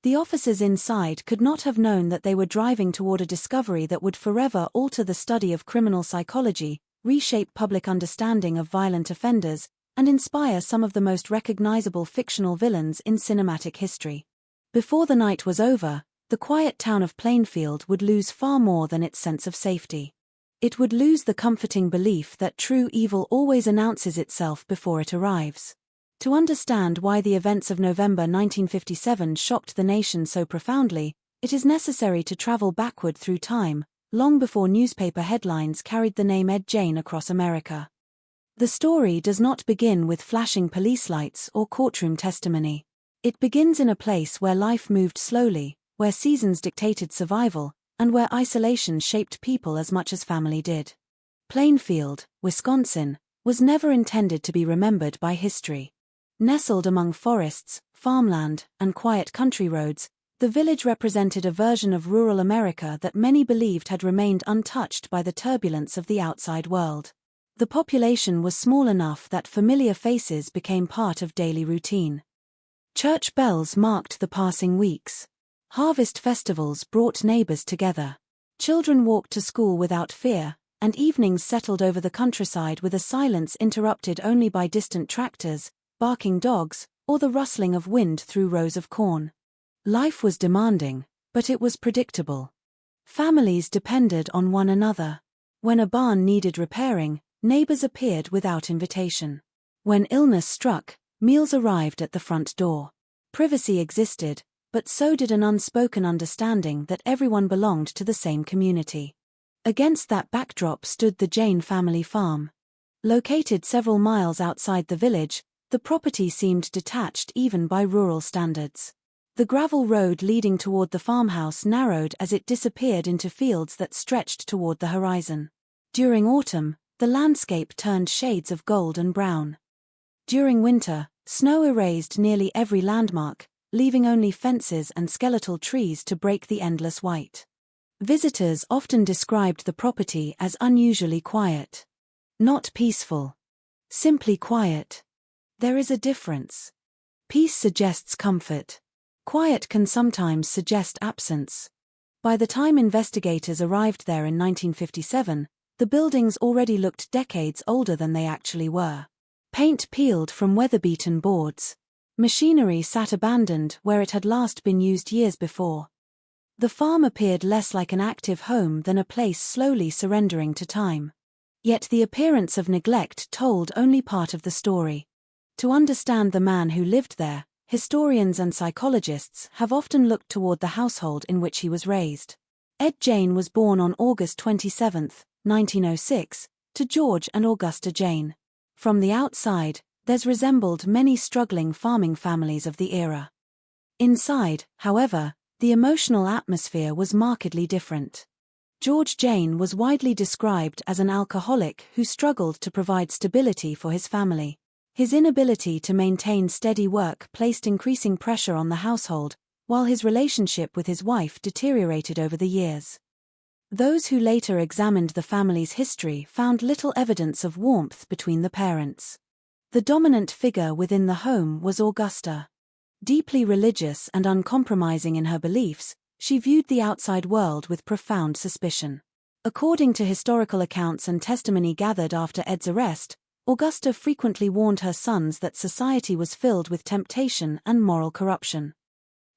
The officers inside could not have known that they were driving toward a discovery that would forever alter the study of criminal psychology, reshape public understanding of violent offenders, and inspire some of the most recognizable fictional villains in cinematic history. Before the night was over, the quiet town of Plainfield would lose far more than its sense of safety. It would lose the comforting belief that true evil always announces itself before it arrives. To understand why the events of November 1957 shocked the nation so profoundly, it is necessary to travel backward through time, long before newspaper headlines carried the name Ed Gein across America. The story does not begin with flashing police lights or courtroom testimony. It begins in a place where life moved slowly, where seasons dictated survival, and where isolation shaped people as much as family did. Plainfield, Wisconsin, was never intended to be remembered by history. Nestled among forests, farmland, and quiet country roads, the village represented a version of rural America that many believed had remained untouched by the turbulence of the outside world. The population was small enough that familiar faces became part of daily routine. Church bells marked the passing weeks. Harvest festivals brought neighbors together. Children walked to school without fear, and evenings settled over the countryside with a silence interrupted only by distant tractors, barking dogs, or the rustling of wind through rows of corn. Life was demanding, but it was predictable. Families depended on one another. When a barn needed repairing, neighbors appeared without invitation. When illness struck, meals arrived at the front door. Privacy existed, but so did an unspoken understanding that everyone belonged to the same community. Against that backdrop stood the Gein family farm. Located several miles outside the village, the property seemed detached even by rural standards. The gravel road leading toward the farmhouse narrowed as it disappeared into fields that stretched toward the horizon. During autumn, the landscape turned shades of gold and brown. During winter, snow erased nearly every landmark, leaving only fences and skeletal trees to break the endless white. Visitors often described the property as unusually quiet. Not peaceful. Simply quiet. There is a difference. Peace suggests comfort. Quiet can sometimes suggest absence. By the time investigators arrived there in 1957, the buildings already looked decades older than they actually were. Paint peeled from weather-beaten boards. Machinery sat abandoned where it had last been used years before. The farm appeared less like an active home than a place slowly surrendering to time. Yet the appearance of neglect told only part of the story. To understand the man who lived there, historians and psychologists have often looked toward the household in which he was raised. Ed Gein was born on August 27, 1906, to George and Augusta Gein. From the outside, there's resembled many struggling farming families of the era. Inside, however, the emotional atmosphere was markedly different. George Gein was widely described as an alcoholic who struggled to provide stability for his family. His inability to maintain steady work placed increasing pressure on the household, while his relationship with his wife deteriorated over the years. Those who later examined the family's history found little evidence of warmth between the parents. The dominant figure within the home was Augusta. Deeply religious and uncompromising in her beliefs, she viewed the outside world with profound suspicion. According to historical accounts and testimony gathered after Ed's arrest, Augusta frequently warned her sons that society was filled with temptation and moral corruption.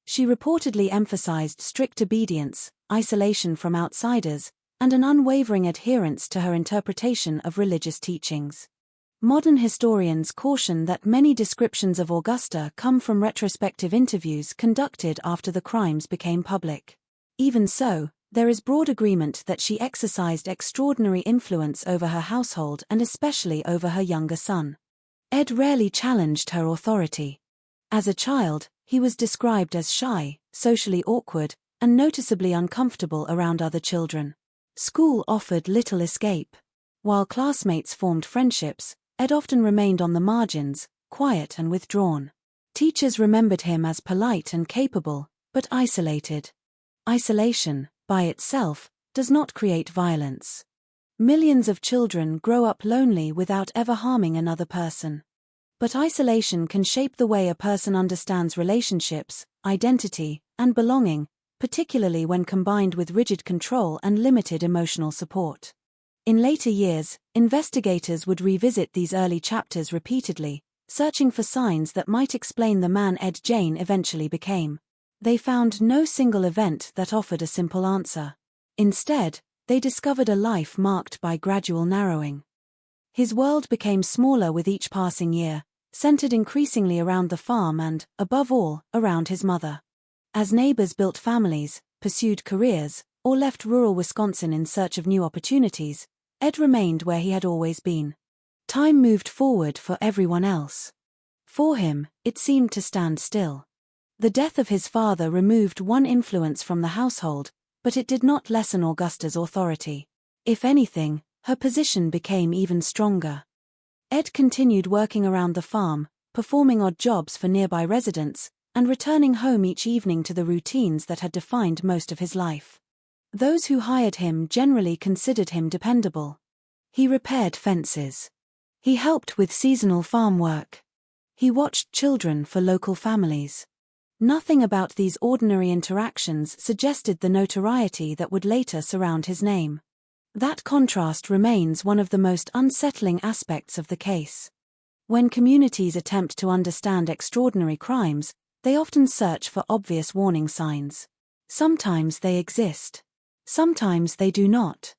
She reportedly emphasized strict obedience, isolation from outsiders, and an unwavering adherence to her interpretation of religious teachings. Modern historians caution that many descriptions of Augusta come from retrospective interviews conducted after the crimes became public. Even so, there is broad agreement that she exercised extraordinary influence over her household and especially over her younger son. Ed rarely challenged her authority. As a child, he was described as shy, socially awkward, and noticeably uncomfortable around other children. School offered little escape. While classmates formed friendships, Ed often remained on the margins, quiet and withdrawn. Teachers remembered him as polite and capable, but isolated. Isolation, by itself, does not create violence. Millions of children grow up lonely without ever harming another person. But isolation can shape the way a person understands relationships, identity, and belonging, particularly when combined with rigid control and limited emotional support. In later years, investigators would revisit these early chapters repeatedly, searching for signs that might explain the man Ed Jane eventually became. They found no single event that offered a simple answer. Instead, they discovered a life marked by gradual narrowing. His world became smaller with each passing year, centered increasingly around the farm and, above all, around his mother. As neighbors built families, pursued careers, or left rural Wisconsin in search of new opportunities, Ed remained where he had always been. Time moved forward for everyone else. For him, it seemed to stand still. The death of his father removed one influence from the household, but it did not lessen Augusta's authority. If anything, her position became even stronger. Ed continued working around the farm, performing odd jobs for nearby residents, and returning home each evening to the routines that had defined most of his life. Those who hired him generally considered him dependable. He repaired fences. He helped with seasonal farm work. He watched children for local families. Nothing about these ordinary interactions suggested the notoriety that would later surround his name. That contrast remains one of the most unsettling aspects of the case. When communities attempt to understand extraordinary crimes, they often search for obvious warning signs. Sometimes they exist. Sometimes they do not.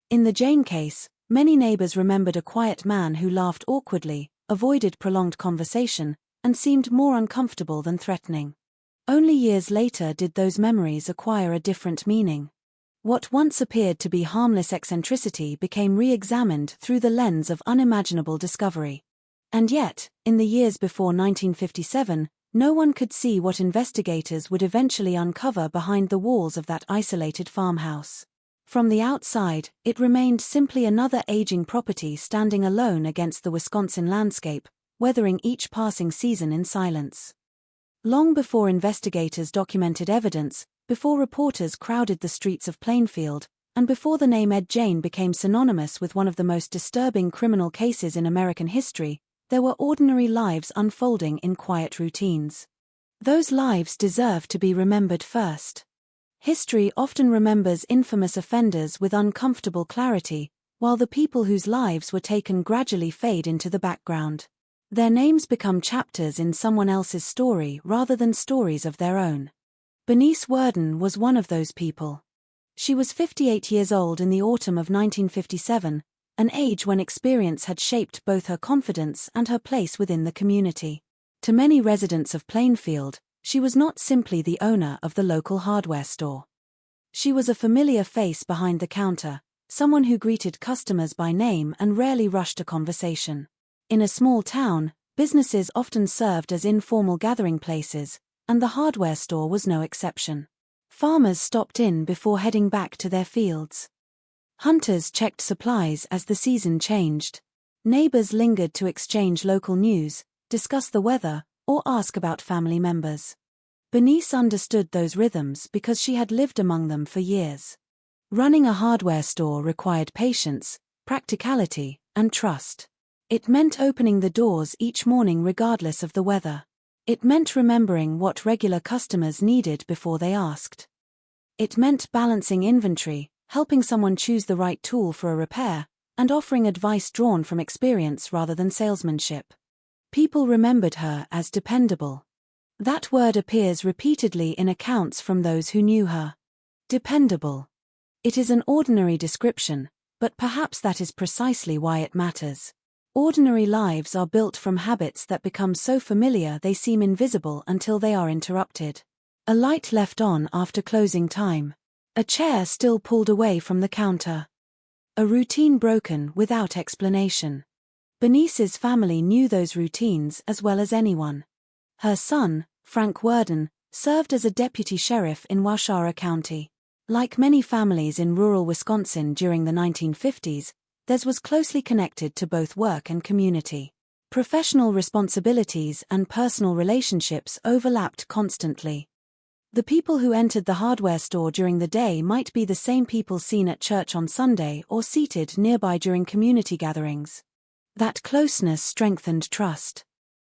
In the Jane case, many neighbors remembered a quiet man who laughed awkwardly, avoided prolonged conversation, and seemed more uncomfortable than threatening. Only years later did those memories acquire a different meaning. What once appeared to be harmless eccentricity became re-examined through the lens of unimaginable discovery. And yet, in the years before 1957, no one could see what investigators would eventually uncover behind the walls of that isolated farmhouse. From the outside, it remained simply another aging property standing alone against the Wisconsin landscape, weathering each passing season in silence. Long before investigators documented evidence, before reporters crowded the streets of Plainfield, and before the name Ed Jane became synonymous with one of the most disturbing criminal cases in American history, there were ordinary lives unfolding in quiet routines. Those lives deserve to be remembered first. History often remembers infamous offenders with uncomfortable clarity, while the people whose lives were taken gradually fade into the background. Their names become chapters in someone else's story rather than stories of their own. Bernice Worden was one of those people. She was 58 years old in the autumn of 1957, an age when experience had shaped both her confidence and her place within the community. To many residents of Plainfield, she was not simply the owner of the local hardware store. She was a familiar face behind the counter, someone who greeted customers by name and rarely rushed a conversation. In a small town, businesses often served as informal gathering places, and the hardware store was no exception. Farmers stopped in before heading back to their fields. Hunters checked supplies as the season changed. Neighbors lingered to exchange local news, discuss the weather, or ask about family members. Bernice understood those rhythms because she had lived among them for years. Running a hardware store required patience, practicality, and trust. It meant opening the doors each morning regardless of the weather. It meant remembering what regular customers needed before they asked. It meant balancing inventory, helping someone choose the right tool for a repair, and offering advice drawn from experience rather than salesmanship. People remembered her as dependable. That word appears repeatedly in accounts from those who knew her. Dependable. It is an ordinary description, but perhaps that is precisely why it matters. Ordinary lives are built from habits that become so familiar they seem invisible until they are interrupted. A light left on after closing time. A chair still pulled away from the counter. A routine broken without explanation. Bernice's family knew those routines as well as anyone. Her son, Frank Worden, served as a deputy sheriff in Waushara County. Like many families in rural Wisconsin during the 1950s, theirs was closely connected to both work and community. Professional responsibilities and personal relationships overlapped constantly. The people who entered the hardware store during the day might be the same people seen at church on Sunday or seated nearby during community gatherings. That closeness strengthened trust.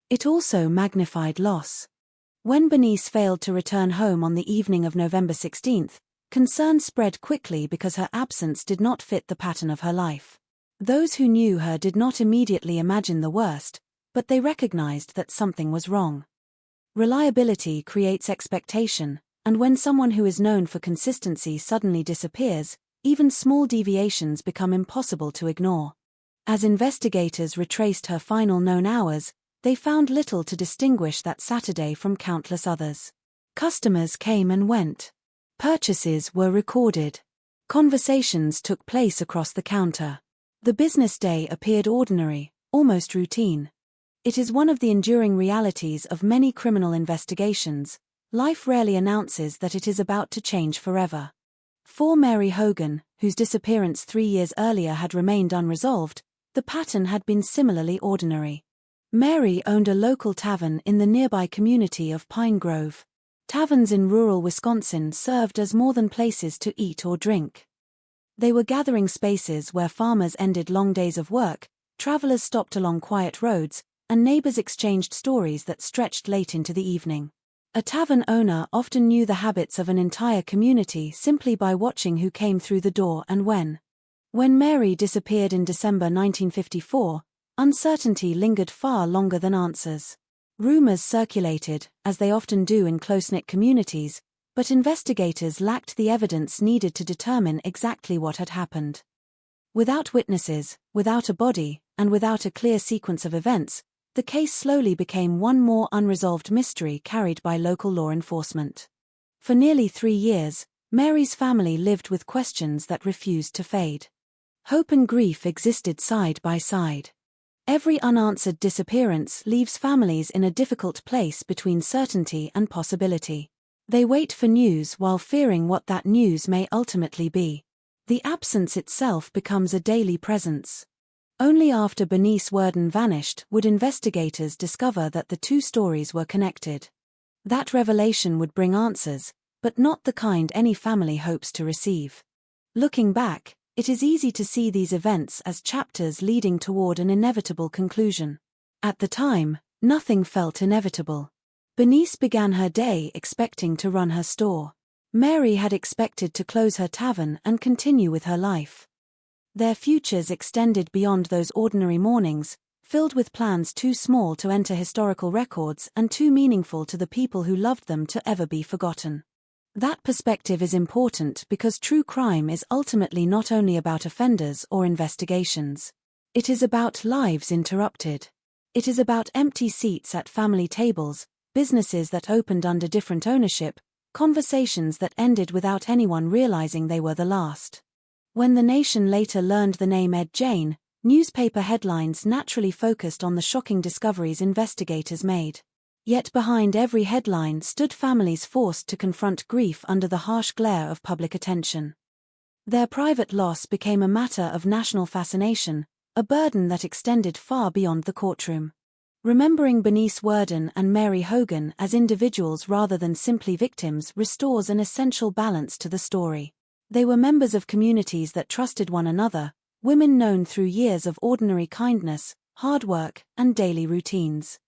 It also magnified loss. When Bernice failed to return home on the evening of November 16th, concern spread quickly because her absence did not fit the pattern of her life. Those who knew her did not immediately imagine the worst, but they recognized that something was wrong. Reliability creates expectation, and when someone who is known for consistency suddenly disappears, even small deviations become impossible to ignore. As investigators retraced her final known hours, they found little to distinguish that Saturday from countless others. Customers came and went. Purchases were recorded. Conversations took place across the counter. The business day appeared ordinary, almost routine. It is one of the enduring realities of many criminal investigations. Life rarely announces that it is about to change forever. For Mary Hogan, whose disappearance 3 years earlier had remained unresolved, the pattern had been similarly ordinary. Mary owned a local tavern in the nearby community of Pine Grove. Taverns in rural Wisconsin served as more than places to eat or drink. They were gathering spaces where farmers ended long days of work, travelers stopped along quiet roads, and neighbors exchanged stories that stretched late into the evening. A tavern owner often knew the habits of an entire community simply by watching who came through the door and when. When Mary disappeared in December 1954, uncertainty lingered far longer than answers. Rumors circulated, as they often do in close-knit communities, but investigators lacked the evidence needed to determine exactly what had happened. Without witnesses, without a body, and without a clear sequence of events, the case slowly became one more unresolved mystery carried by local law enforcement. For nearly 3 years, Mary's family lived with questions that refused to fade. Hope and grief existed side by side. Every unanswered disappearance leaves families in a difficult place between certainty and possibility. They wait for news while fearing what that news may ultimately be. The absence itself becomes a daily presence. Only after Bernice Worden vanished would investigators discover that the two stories were connected. That revelation would bring answers, but not the kind any family hopes to receive. Looking back, it is easy to see these events as chapters leading toward an inevitable conclusion. At the time, nothing felt inevitable. Bernice began her day expecting to run her store. Mary had expected to close her tavern and continue with her life. Their futures extended beyond those ordinary mornings, filled with plans too small to enter historical records and too meaningful to the people who loved them to ever be forgotten. That perspective is important because true crime is ultimately not only about offenders or investigations. It is about lives interrupted. It is about empty seats at family tables, businesses that opened under different ownership, conversations that ended without anyone realizing they were the last. When the nation later learned the name Ed Jane, newspaper headlines naturally focused on the shocking discoveries investigators made. Yet behind every headline stood families forced to confront grief under the harsh glare of public attention. Their private loss became a matter of national fascination, a burden that extended far beyond the courtroom. Remembering Bernice Worden and Mary Hogan as individuals rather than simply victims restores an essential balance to the story. They were members of communities that trusted one another, women known through years of ordinary kindness, hard work, and daily routines.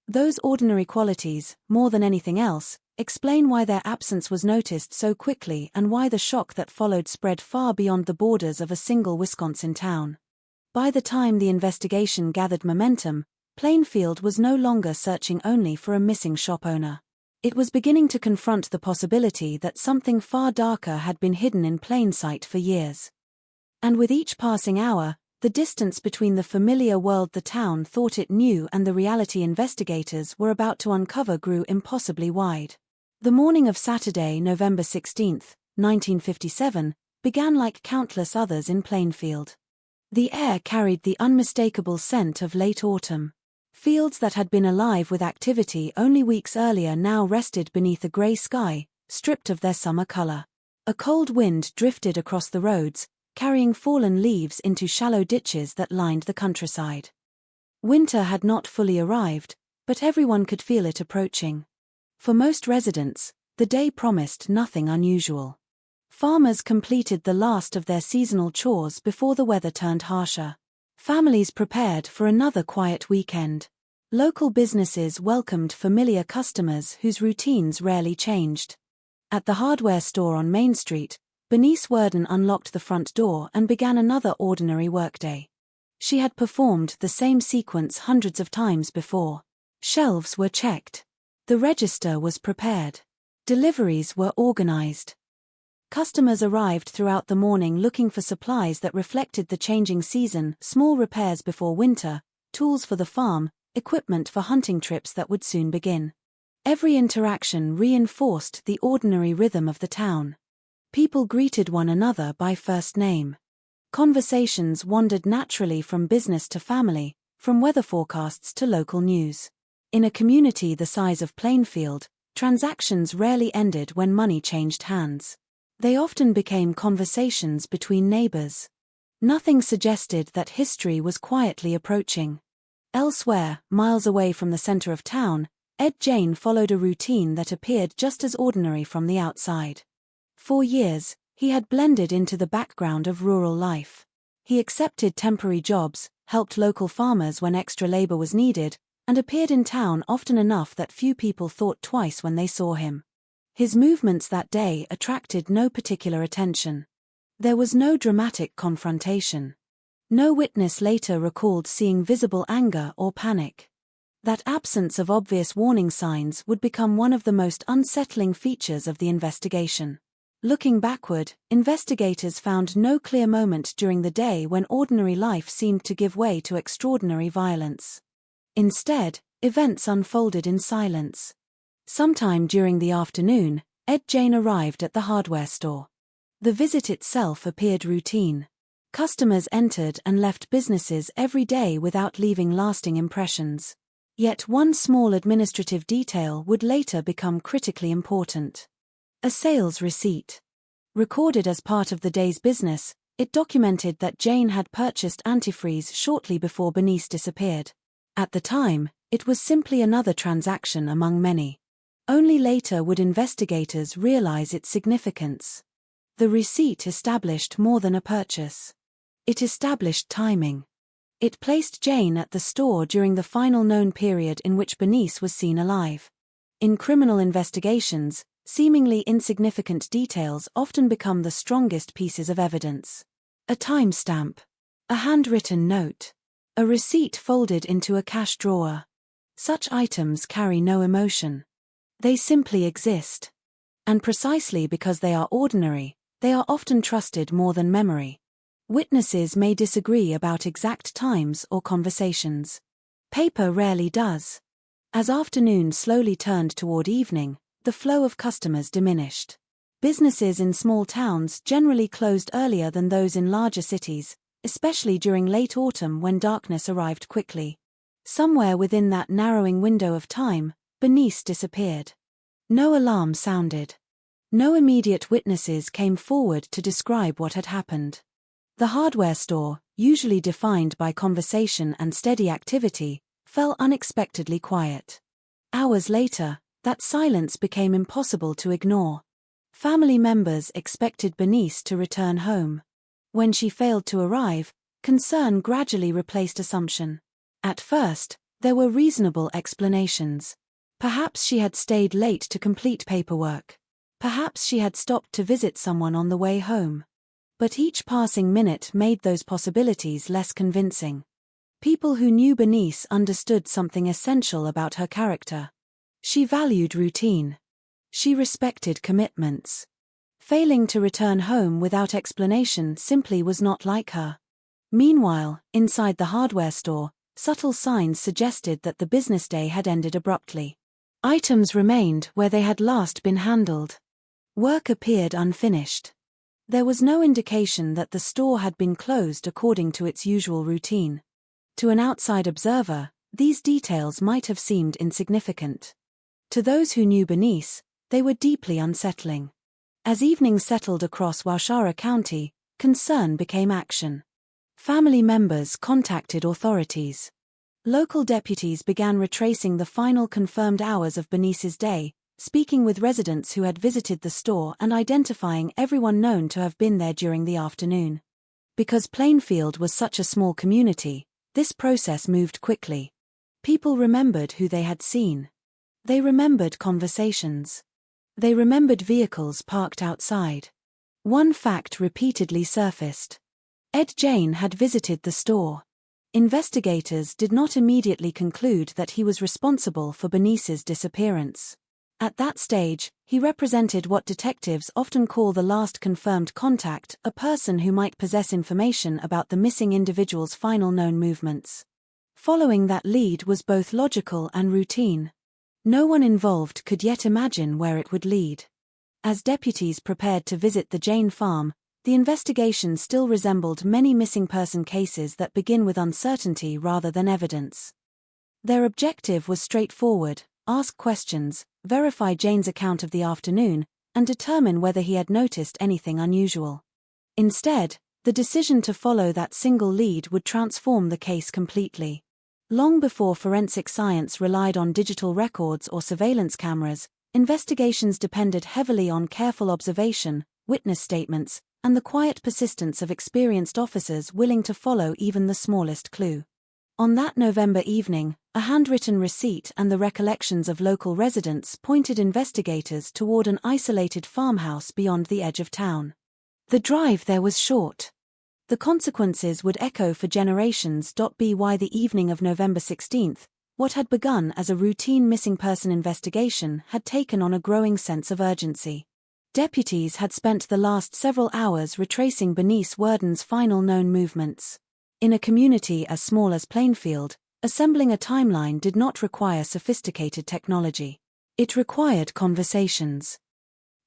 Those ordinary qualities, more than anything else, explain why their absence was noticed so quickly and why the shock that followed spread far beyond the borders of a single Wisconsin town. By the time the investigation gathered momentum, Plainfield was no longer searching only for a missing shop owner. It was beginning to confront the possibility that something far darker had been hidden in plain sight for years. And with each passing hour, the distance between the familiar world the town thought it knew and the reality investigators were about to uncover grew impossibly wide. The morning of Saturday, November 16, 1957, began like countless others in Plainfield. The air carried the unmistakable scent of late autumn. Fields that had been alive with activity only weeks earlier now rested beneath a grey sky, stripped of their summer color. A cold wind drifted across the roads, carrying fallen leaves into shallow ditches that lined the countryside. Winter had not fully arrived, but everyone could feel it approaching. For most residents, the day promised nothing unusual. Farmers completed the last of their seasonal chores before the weather turned harsher. Families prepared for another quiet weekend. Local businesses welcomed familiar customers whose routines rarely changed. At the hardware store on Main Street, Bernice Worden unlocked the front door and began another ordinary workday. She had performed the same sequence hundreds of times before. Shelves were checked. The register was prepared. Deliveries were organized. Customers arrived throughout the morning looking for supplies that reflected the changing season, small repairs before winter, tools for the farm, equipment for hunting trips that would soon begin. Every interaction reinforced the ordinary rhythm of the town. People greeted one another by first name. Conversations wandered naturally from business to family, from weather forecasts to local news. In a community the size of Plainfield, transactions rarely ended when money changed hands. They often became conversations between neighbors. Nothing suggested that history was quietly approaching. Elsewhere, miles away from the center of town, Ed Jane followed a routine that appeared just as ordinary from the outside. For years, he had blended into the background of rural life. He accepted temporary jobs, helped local farmers when extra labor was needed, and appeared in town often enough that few people thought twice when they saw him. His movements that day attracted no particular attention. There was no dramatic confrontation. No witness later recalled seeing visible anger or panic. That absence of obvious warning signs would become one of the most unsettling features of the investigation. Looking backward, investigators found no clear moment during the day when ordinary life seemed to give way to extraordinary violence. Instead, events unfolded in silence. Sometime during the afternoon, Ed Jane arrived at the hardware store. The visit itself appeared routine. Customers entered and left businesses every day without leaving lasting impressions. Yet one small administrative detail would later become critically important. A sales receipt. Recorded as part of the day's business, it documented that Jane had purchased antifreeze shortly before Bernice disappeared. At the time, it was simply another transaction among many. Only later would investigators realize its significance. The receipt established more than a purchase. It established timing. It placed Jane at the store during the final known period in which Bernice was seen alive. In criminal investigations, seemingly insignificant details often become the strongest pieces of evidence. A timestamp. A handwritten note. A receipt folded into a cash drawer. Such items carry no emotion. They simply exist. And precisely because they are ordinary, they are often trusted more than memory. Witnesses may disagree about exact times or conversations. Paper rarely does. As afternoon slowly turned toward evening, the flow of customers diminished. Businesses in small towns generally closed earlier than those in larger cities, especially during late autumn when darkness arrived quickly. Somewhere within that narrowing window of time, Bernice disappeared. No alarm sounded. No immediate witnesses came forward to describe what had happened. The hardware store, usually defined by conversation and steady activity, fell unexpectedly quiet. Hours later, that silence became impossible to ignore. Family members expected Bernice to return home. When she failed to arrive, concern gradually replaced assumption. At first, there were reasonable explanations. Perhaps she had stayed late to complete paperwork. Perhaps she had stopped to visit someone on the way home. But each passing minute made those possibilities less convincing. People who knew Bernice understood something essential about her character. She valued routine. She respected commitments. Failing to return home without explanation simply was not like her. Meanwhile, inside the hardware store, subtle signs suggested that the business day had ended abruptly. Items remained where they had last been handled. Work appeared unfinished. There was no indication that the store had been closed according to its usual routine. To an outside observer, These details might have seemed insignificant. To those who knew Bernice, they were deeply unsettling. As evening settled across Waukesha County, concern became action. Family members contacted authorities. Local deputies began retracing the final confirmed hours of Bernice's day, speaking with residents who had visited the store and identifying everyone known to have been there during the afternoon. Because Plainfield was such a small community, this process moved quickly. People remembered who they had seen. They remembered conversations. They remembered vehicles parked outside. One fact repeatedly surfaced. Ed Jane had visited the store. Investigators did not immediately conclude that he was responsible for Bernice's disappearance. At that stage, he represented what detectives often call the last confirmed contact, a person who might possess information about the missing individual's final known movements. Following that lead was both logical and routine. No one involved could yet imagine where it would lead. As deputies prepared to visit the Jane farm, the investigation still resembled many missing person cases that begin with uncertainty rather than evidence. Their objective was straightforward: ask questions, verify Jane's account of the afternoon, and determine whether he had noticed anything unusual. Instead, the decision to follow that single lead would transform the case completely. Long before forensic science relied on digital records or surveillance cameras, investigations depended heavily on careful observation, witness statements, and the quiet persistence of experienced officers willing to follow even the smallest clue. On that November evening, a handwritten receipt and the recollections of local residents pointed investigators toward an isolated farmhouse beyond the edge of town. The drive there was short. The consequences would echo for generations. By the evening of November 16th, what had begun as a routine missing person investigation had taken on a growing sense of urgency. Deputies had spent the last several hours retracing Bernice Worden's final known movements. In a community as small as Plainfield, assembling a timeline did not require sophisticated technology. It required conversations.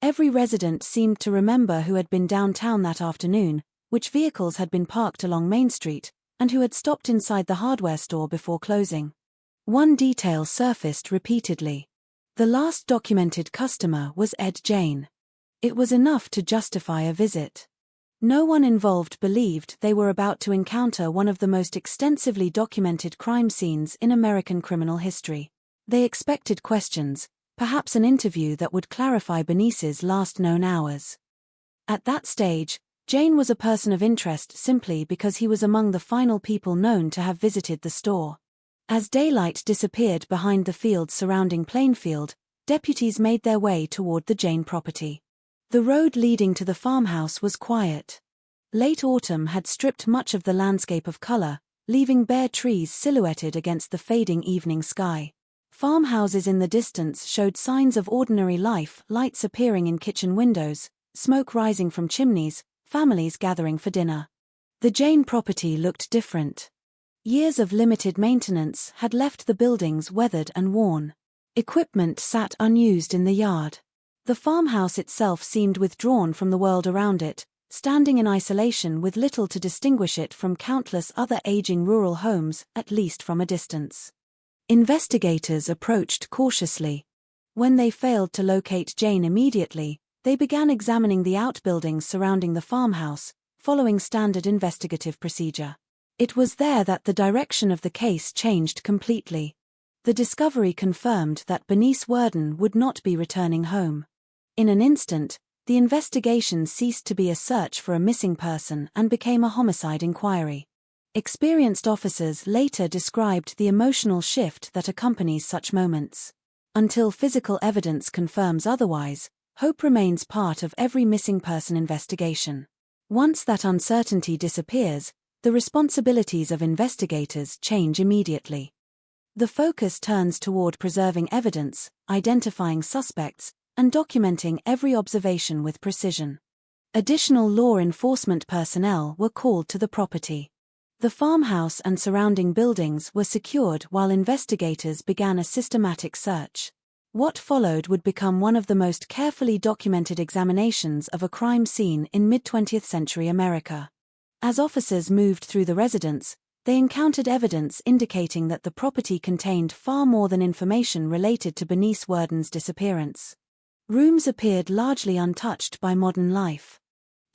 Every resident seemed to remember who had been downtown that afternoon, which vehicles had been parked along Main Street, and who had stopped inside the hardware store before closing. One detail surfaced repeatedly. The last documented customer was Ed Jane. It was enough to justify a visit. No one involved believed they were about to encounter one of the most extensively documented crime scenes in American criminal history. They expected questions, perhaps an interview that would clarify Bernice's last known hours. At that stage, Jane was a person of interest simply because he was among the final people known to have visited the store. As daylight disappeared behind the fields surrounding Plainfield, deputies made their way toward the Jane property. The road leading to the farmhouse was quiet. Late autumn had stripped much of the landscape of color, leaving bare trees silhouetted against the fading evening sky. Farmhouses in the distance showed signs of ordinary life, lights appearing in kitchen windows, smoke rising from chimneys, families gathering for dinner. The Jane property looked different. Years of limited maintenance had left the buildings weathered and worn. Equipment sat unused in the yard. The farmhouse itself seemed withdrawn from the world around it, standing in isolation with little to distinguish it from countless other aging rural homes, at least from a distance. Investigators approached cautiously. When they failed to locate Jane immediately, they began examining the outbuildings surrounding the farmhouse, following standard investigative procedure. It was there that the direction of the case changed completely. The discovery confirmed that Bernice Worden would not be returning home. In an instant, the investigation ceased to be a search for a missing person and became a homicide inquiry. Experienced officers later described the emotional shift that accompanies such moments. Until physical evidence confirms otherwise, hope remains part of every missing person investigation. Once that uncertainty disappears, the responsibilities of investigators change immediately. The focus turns toward preserving evidence, identifying suspects, and documenting every observation with precision. Additional law enforcement personnel were called to the property. The farmhouse and surrounding buildings were secured while investigators began a systematic search. What followed would become one of the most carefully documented examinations of a crime scene in mid-20th century America. As officers moved through the residence, they encountered evidence indicating that the property contained far more than information related to Bernice Worden's disappearance. Rooms appeared largely untouched by modern life.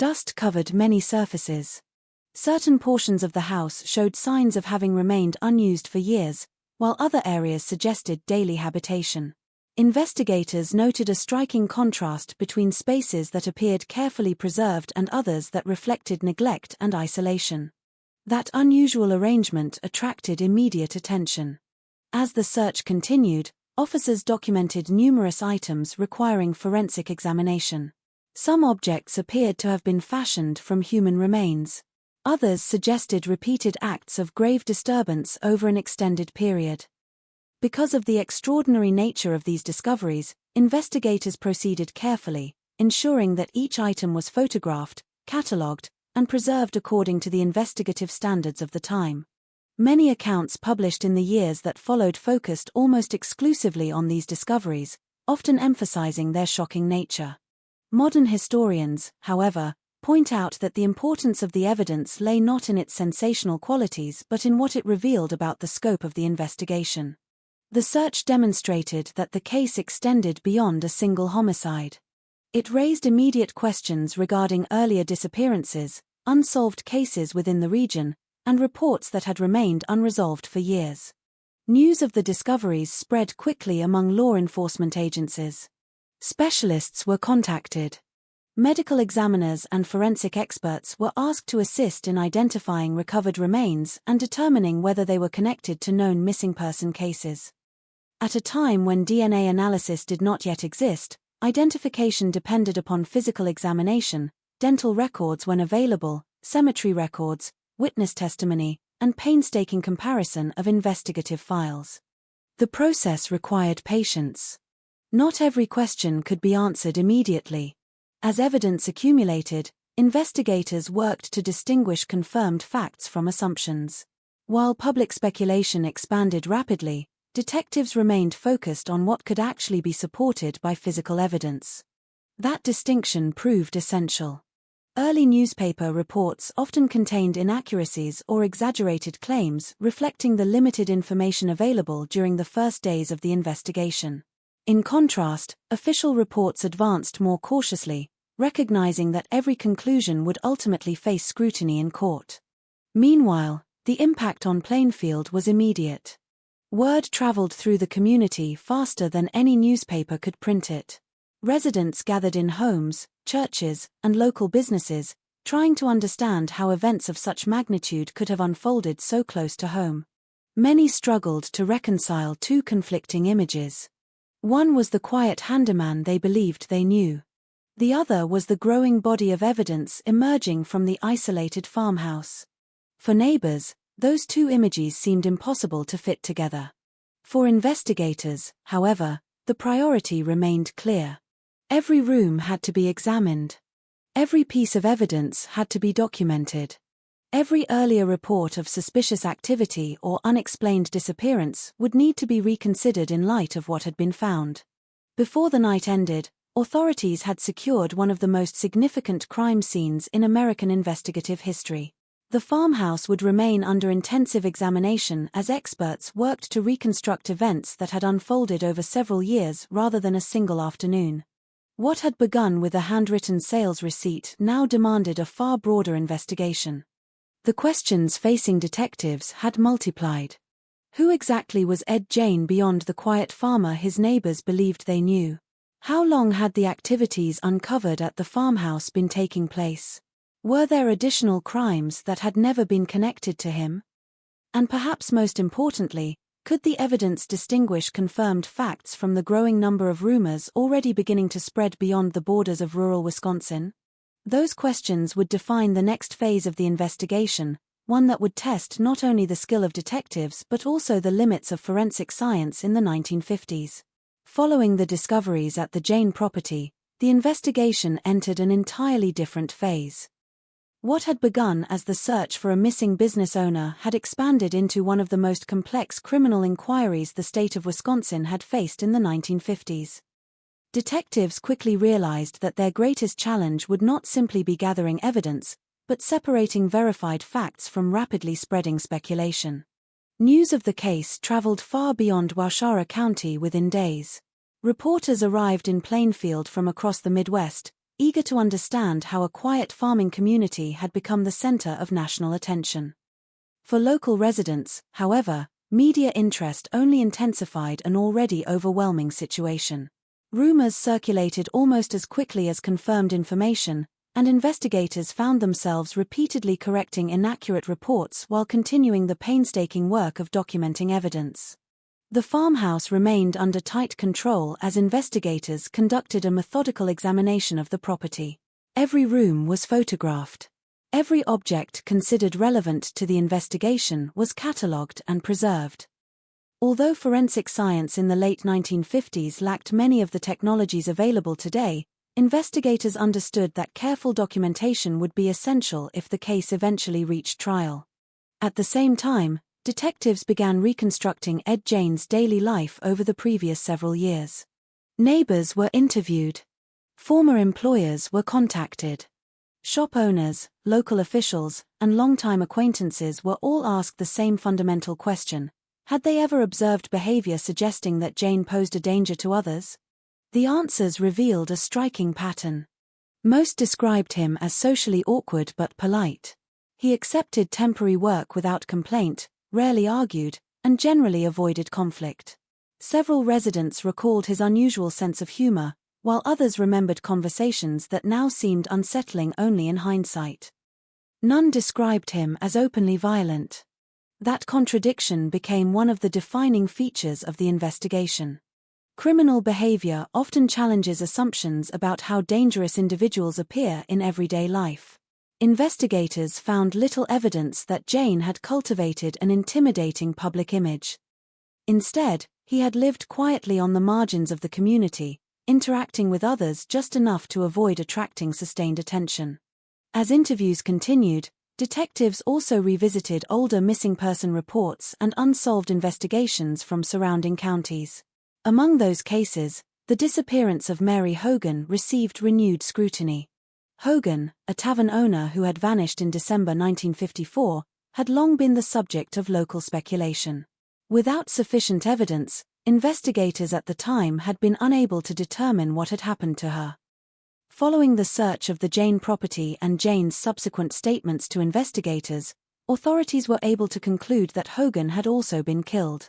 Dust covered many surfaces. Certain portions of the house showed signs of having remained unused for years, while other areas suggested daily habitation. Investigators noted a striking contrast between spaces that appeared carefully preserved and others that reflected neglect and isolation. That unusual arrangement attracted immediate attention. As the search continued, officers documented numerous items requiring forensic examination. Some objects appeared to have been fashioned from human remains. Others suggested repeated acts of grave disturbance over an extended period. Because of the extraordinary nature of these discoveries, investigators proceeded carefully, ensuring that each item was photographed, catalogued, and preserved according to the investigative standards of the time. Many accounts published in the years that followed focused almost exclusively on these discoveries, often emphasizing their shocking nature. Modern historians, however, point out that the importance of the evidence lay not in its sensational qualities but in what it revealed about the scope of the investigation. The search demonstrated that the case extended beyond a single homicide. It raised immediate questions regarding earlier disappearances, unsolved cases within the region, and reports that had remained unresolved for years. News of the discoveries spread quickly among law enforcement agencies. Specialists were contacted. Medical examiners and forensic experts were asked to assist in identifying recovered remains and determining whether they were connected to known missing person cases. At a time when DNA analysis did not yet exist, identification depended upon physical examination, dental records when available, cemetery records, witness testimony, and painstaking comparison of investigative files. The process required patience. Not every question could be answered immediately. As evidence accumulated, investigators worked to distinguish confirmed facts from assumptions. While public speculation expanded rapidly, detectives remained focused on what could actually be supported by physical evidence. That distinction proved essential. Early newspaper reports often contained inaccuracies or exaggerated claims reflecting the limited information available during the first days of the investigation. In contrast, official reports advanced more cautiously, recognizing that every conclusion would ultimately face scrutiny in court. Meanwhile, the impact on Plainfield was immediate. Word traveled through the community faster than any newspaper could print it. Residents gathered in homes, churches, and local businesses, trying to understand how events of such magnitude could have unfolded so close to home. Many struggled to reconcile two conflicting images. One was the quiet handyman they believed they knew. The other was the growing body of evidence emerging from the isolated farmhouse. For neighbors, those two images seemed impossible to fit together. For investigators, however, the priority remained clear. Every room had to be examined. Every piece of evidence had to be documented. Every earlier report of suspicious activity or unexplained disappearance would need to be reconsidered in light of what had been found. Before the night ended, authorities had secured one of the most significant crime scenes in American investigative history. The farmhouse would remain under intensive examination as experts worked to reconstruct events that had unfolded over several years rather than a single afternoon. What had begun with a handwritten sales receipt now demanded a far broader investigation. The questions facing detectives had multiplied. Who exactly was Ed Jane beyond the quiet farmer his neighbors believed they knew? How long had the activities uncovered at the farmhouse been taking place? Were there additional crimes that had never been connected to him? And perhaps most importantly, could the evidence distinguish confirmed facts from the growing number of rumors already beginning to spread beyond the borders of rural Wisconsin? Those questions would define the next phase of the investigation, one that would test not only the skill of detectives but also the limits of forensic science in the 1950s. Following the discoveries at the Jane property, the investigation entered an entirely different phase. What had begun as the search for a missing business owner had expanded into one of the most complex criminal inquiries the state of Wisconsin had faced in the 1950s. Detectives quickly realized that their greatest challenge would not simply be gathering evidence, but separating verified facts from rapidly spreading speculation. News of the case traveled far beyond Waukesha County within days. Reporters arrived in Plainfield from across the Midwest, eager to understand how a quiet farming community had become the center of national attention. For local residents, however, media interest only intensified an already overwhelming situation. Rumors circulated almost as quickly as confirmed information, and investigators found themselves repeatedly correcting inaccurate reports while continuing the painstaking work of documenting evidence. The farmhouse remained under tight control as investigators conducted a methodical examination of the property. Every room was photographed. Every object considered relevant to the investigation was catalogued and preserved. Although forensic science in the late 1950s lacked many of the technologies available today, investigators understood that careful documentation would be essential if the case eventually reached trial. At the same time, detectives began reconstructing Ed Jane's daily life over the previous several years. Neighbors were interviewed. Former employers were contacted. Shop owners, local officials, and longtime acquaintances were all asked the same fundamental question: had they ever observed behavior suggesting that Jane posed a danger to others? The answers revealed a striking pattern. Most described him as socially awkward but polite. He accepted temporary work without complaint, rarely argued, and generally avoided conflict. Several residents recalled his unusual sense of humor, while others remembered conversations that now seemed unsettling only in hindsight. None described him as openly violent. That contradiction became one of the defining features of the investigation. Criminal behavior often challenges assumptions about how dangerous individuals appear in everyday life. Investigators found little evidence that Jane had cultivated an intimidating public image. Instead, he had lived quietly on the margins of the community, interacting with others just enough to avoid attracting sustained attention. As interviews continued, detectives also revisited older missing person reports and unsolved investigations from surrounding counties. Among those cases, the disappearance of Mary Hogan received renewed scrutiny. Hogan, a tavern owner who had vanished in December 1954, had long been the subject of local speculation. Without sufficient evidence, investigators at the time had been unable to determine what had happened to her. Following the search of the Jane property and Jane's subsequent statements to investigators, authorities were able to conclude that Hogan had also been killed.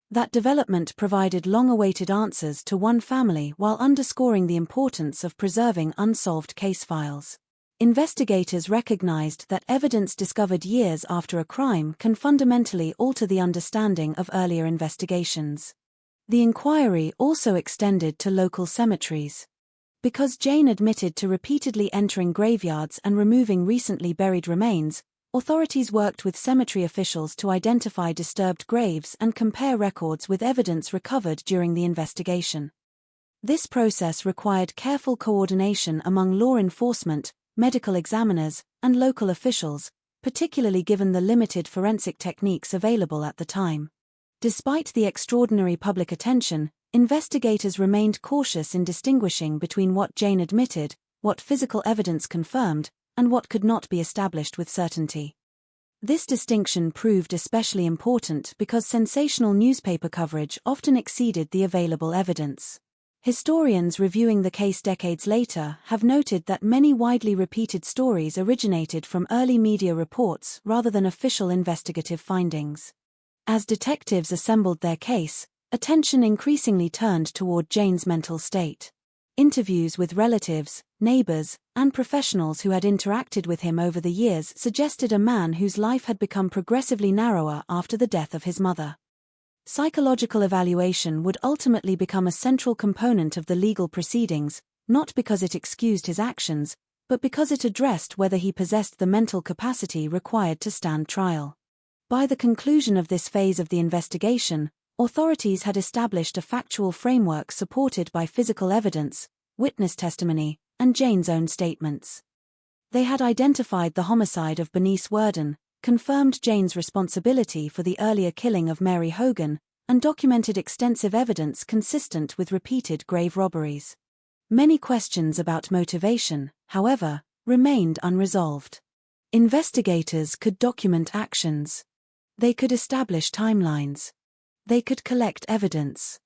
That development provided long-awaited answers to one family while underscoring the importance of preserving unsolved case files. Investigators recognized that evidence discovered years after a crime can fundamentally alter the understanding of earlier investigations. The inquiry also extended to local cemeteries. Because Jane admitted to repeatedly entering graveyards and removing recently buried remains, authorities worked with cemetery officials to identify disturbed graves and compare records with evidence recovered during the investigation. This process required careful coordination among law enforcement, medical examiners, and local officials, particularly given the limited forensic techniques available at the time. Despite the extraordinary public attention, investigators remained cautious in distinguishing between what Jane admitted, what physical evidence confirmed, and what could not be established with certainty. This distinction proved especially important because sensational newspaper coverage often exceeded the available evidence. Historians reviewing the case decades later have noted that many widely repeated stories originated from early media reports rather than official investigative findings. As detectives assembled their case, attention increasingly turned toward Jane's mental state. Interviews with relatives, neighbors, and professionals who had interacted with him over the years suggested a man whose life had become progressively narrower after the death of his mother. Psychological evaluation would ultimately become a central component of the legal proceedings, not because it excused his actions, but because it addressed whether he possessed the mental capacity required to stand trial. By the conclusion of this phase of the investigation, authorities had established a factual framework supported by physical evidence, witness testimony, and Jane's own statements. They had identified the homicide of Bernice Worden, confirmed Jane's responsibility for the earlier killing of Mary Hogan, and documented extensive evidence consistent with repeated grave robberies. Many questions about motivation, however, remained unresolved. Investigators could document actions. They could establish timelines. They could collect evidence.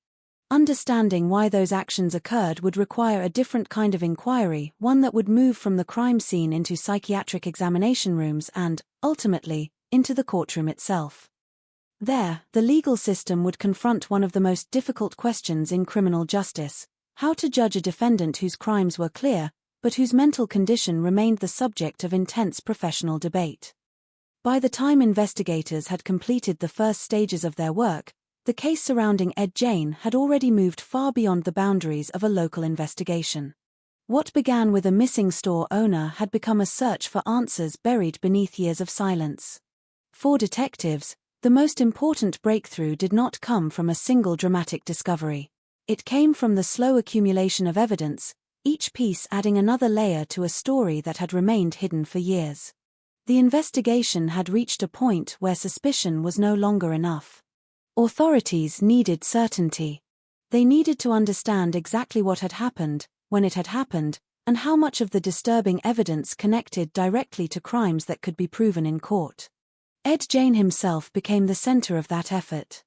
Understanding why those actions occurred would require a different kind of inquiry, one that would move from the crime scene into psychiatric examination rooms and, ultimately, into the courtroom itself. There, the legal system would confront one of the most difficult questions in criminal justice: how to judge a defendant whose crimes were clear, but whose mental condition remained the subject of intense professional debate. By the time investigators had completed the first stages of their work, the case surrounding Ed Jane had already moved far beyond the boundaries of a local investigation. What began with a missing store owner had become a search for answers buried beneath years of silence. For detectives, the most important breakthrough did not come from a single dramatic discovery. It came from the slow accumulation of evidence, each piece adding another layer to a story that had remained hidden for years. The investigation had reached a point where suspicion was no longer enough. Authorities needed certainty. They needed to understand exactly what had happened, when it had happened, and how much of the disturbing evidence connected directly to crimes that could be proven in court. Ed Jane himself became the center of that effort.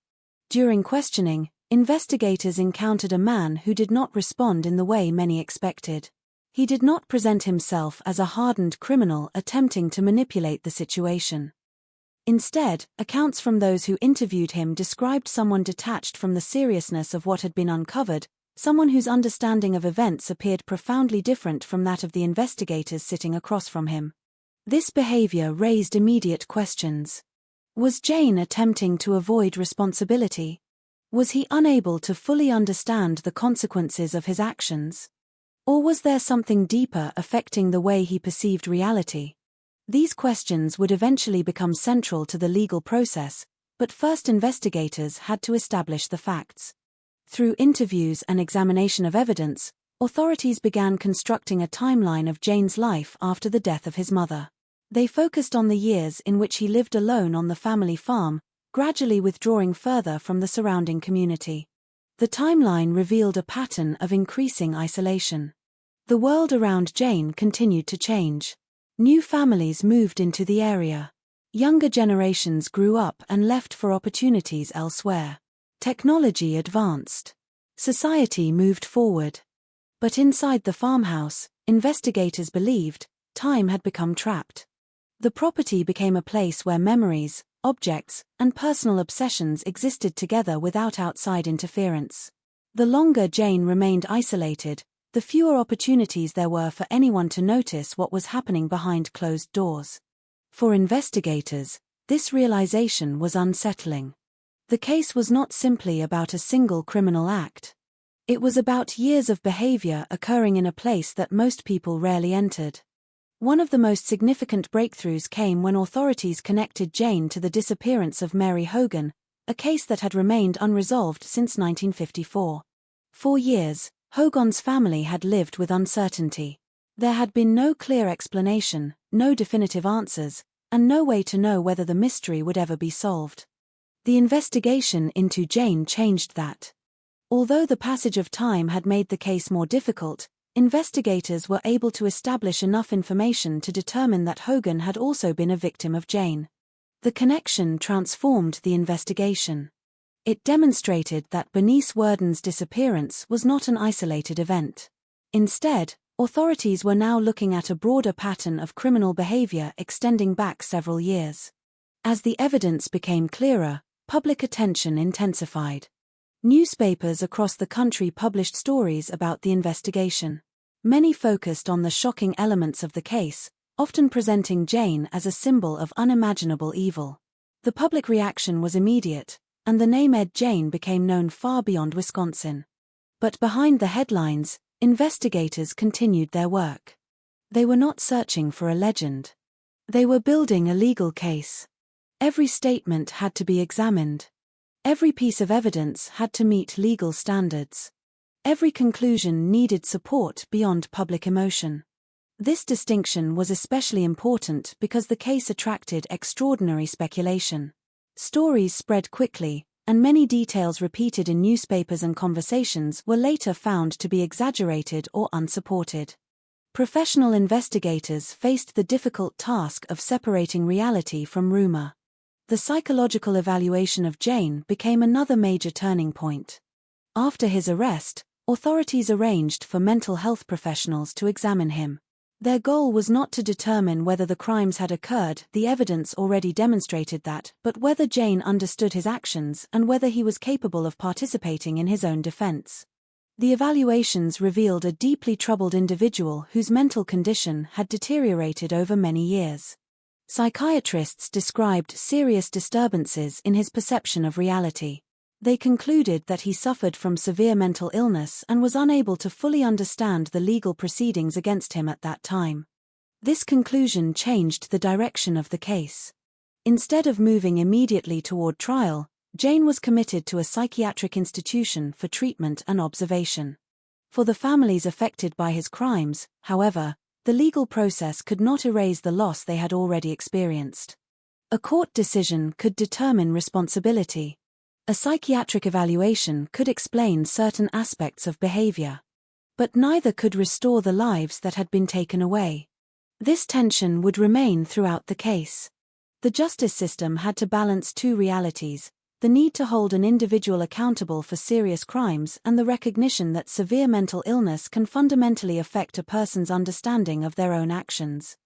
During questioning, investigators encountered a man who did not respond in the way many expected. He did not present himself as a hardened criminal attempting to manipulate the situation. Instead, accounts from those who interviewed him described someone detached from the seriousness of what had been uncovered, someone whose understanding of events appeared profoundly different from that of the investigators sitting across from him. This behavior raised immediate questions. Was Jane attempting to avoid responsibility? Was he unable to fully understand the consequences of his actions? Or was there something deeper affecting the way he perceived reality? These questions would eventually become central to the legal process, but first investigators had to establish the facts. Through interviews and examination of evidence, authorities began constructing a timeline of Jane's life after the death of his mother. They focused on the years in which he lived alone on the family farm, gradually withdrawing further from the surrounding community. The timeline revealed a pattern of increasing isolation. The world around Jane continued to change. New families moved into the area. Younger generations grew up and left for opportunities elsewhere. Technology advanced. Society moved forward. But inside the farmhouse, investigators believed, time had become trapped. The property became a place where memories, objects, and personal obsessions existed together without outside interference. The longer Jane remained isolated, the fewer opportunities there were for anyone to notice what was happening behind closed doors. For investigators, this realization was unsettling. The case was not simply about a single criminal act. It was about years of behavior occurring in a place that most people rarely entered. One of the most significant breakthroughs came when authorities connected Jane to the disappearance of Mary Hogan, a case that had remained unresolved since 1954. For years, Hogan's family had lived with uncertainty. There had been no clear explanation, no definitive answers, and no way to know whether the mystery would ever be solved. The investigation into Jane changed that. Although the passage of time had made the case more difficult, investigators were able to establish enough information to determine that Hogan had also been a victim of Jane. The connection transformed the investigation. It demonstrated that Bernice Worden's disappearance was not an isolated event. Instead, authorities were now looking at a broader pattern of criminal behavior extending back several years. As the evidence became clearer, public attention intensified. Newspapers across the country published stories about the investigation. Many focused on the shocking elements of the case, often presenting Jane as a symbol of unimaginable evil. The public reaction was immediate, and the name Ed Jane became known far beyond Wisconsin. But behind the headlines, investigators continued their work. They were not searching for a legend. They were building a legal case. Every statement had to be examined. Every piece of evidence had to meet legal standards. Every conclusion needed support beyond public emotion. This distinction was especially important because the case attracted extraordinary speculation. Stories spread quickly, and many details repeated in newspapers and conversations were later found to be exaggerated or unsupported. Professional investigators faced the difficult task of separating reality from rumor. The psychological evaluation of Jane became another major turning point. After his arrest, authorities arranged for mental health professionals to examine him. Their goal was not to determine whether the crimes had occurred, the evidence already demonstrated that, but whether Jane understood his actions and whether he was capable of participating in his own defense. The evaluations revealed a deeply troubled individual whose mental condition had deteriorated over many years. Psychiatrists described serious disturbances in his perception of reality. They concluded that he suffered from severe mental illness and was unable to fully understand the legal proceedings against him at that time. This conclusion changed the direction of the case. Instead of moving immediately toward trial, Jane was committed to a psychiatric institution for treatment and observation. For the families affected by his crimes, however, the legal process could not erase the loss they had already experienced. A court decision could determine responsibility. A psychiatric evaluation could explain certain aspects of behavior. But neither could restore the lives that had been taken away. This tension would remain throughout the case. The justice system had to balance two realities: the need to hold an individual accountable for serious crimes and the recognition that severe mental illness can fundamentally affect a person's understanding of their own actions.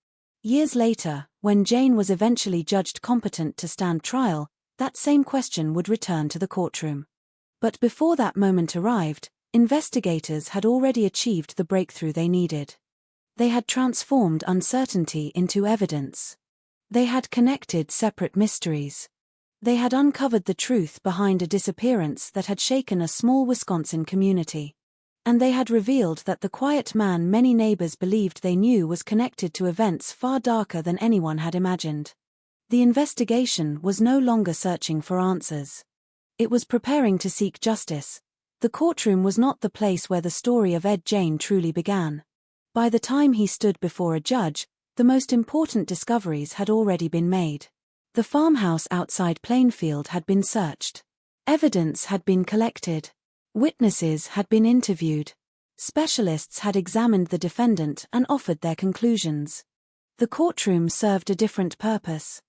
Years later, when Jane was eventually judged competent to stand trial, that same question would return to the courtroom. But before that moment arrived, investigators had already achieved the breakthrough they needed. They had transformed uncertainty into evidence. They had connected separate mysteries. They had uncovered the truth behind a disappearance that had shaken a small Wisconsin community. And they had revealed that the quiet man many neighbors believed they knew was connected to events far darker than anyone had imagined. The investigation was no longer searching for answers. It was preparing to seek justice. The courtroom was not the place where the story of Ed Jane truly began. By the time he stood before a judge, the most important discoveries had already been made. The farmhouse outside Plainfield had been searched. Evidence had been collected. Witnesses had been interviewed. Specialists had examined the defendant and offered their conclusions. The courtroom served a different purpose.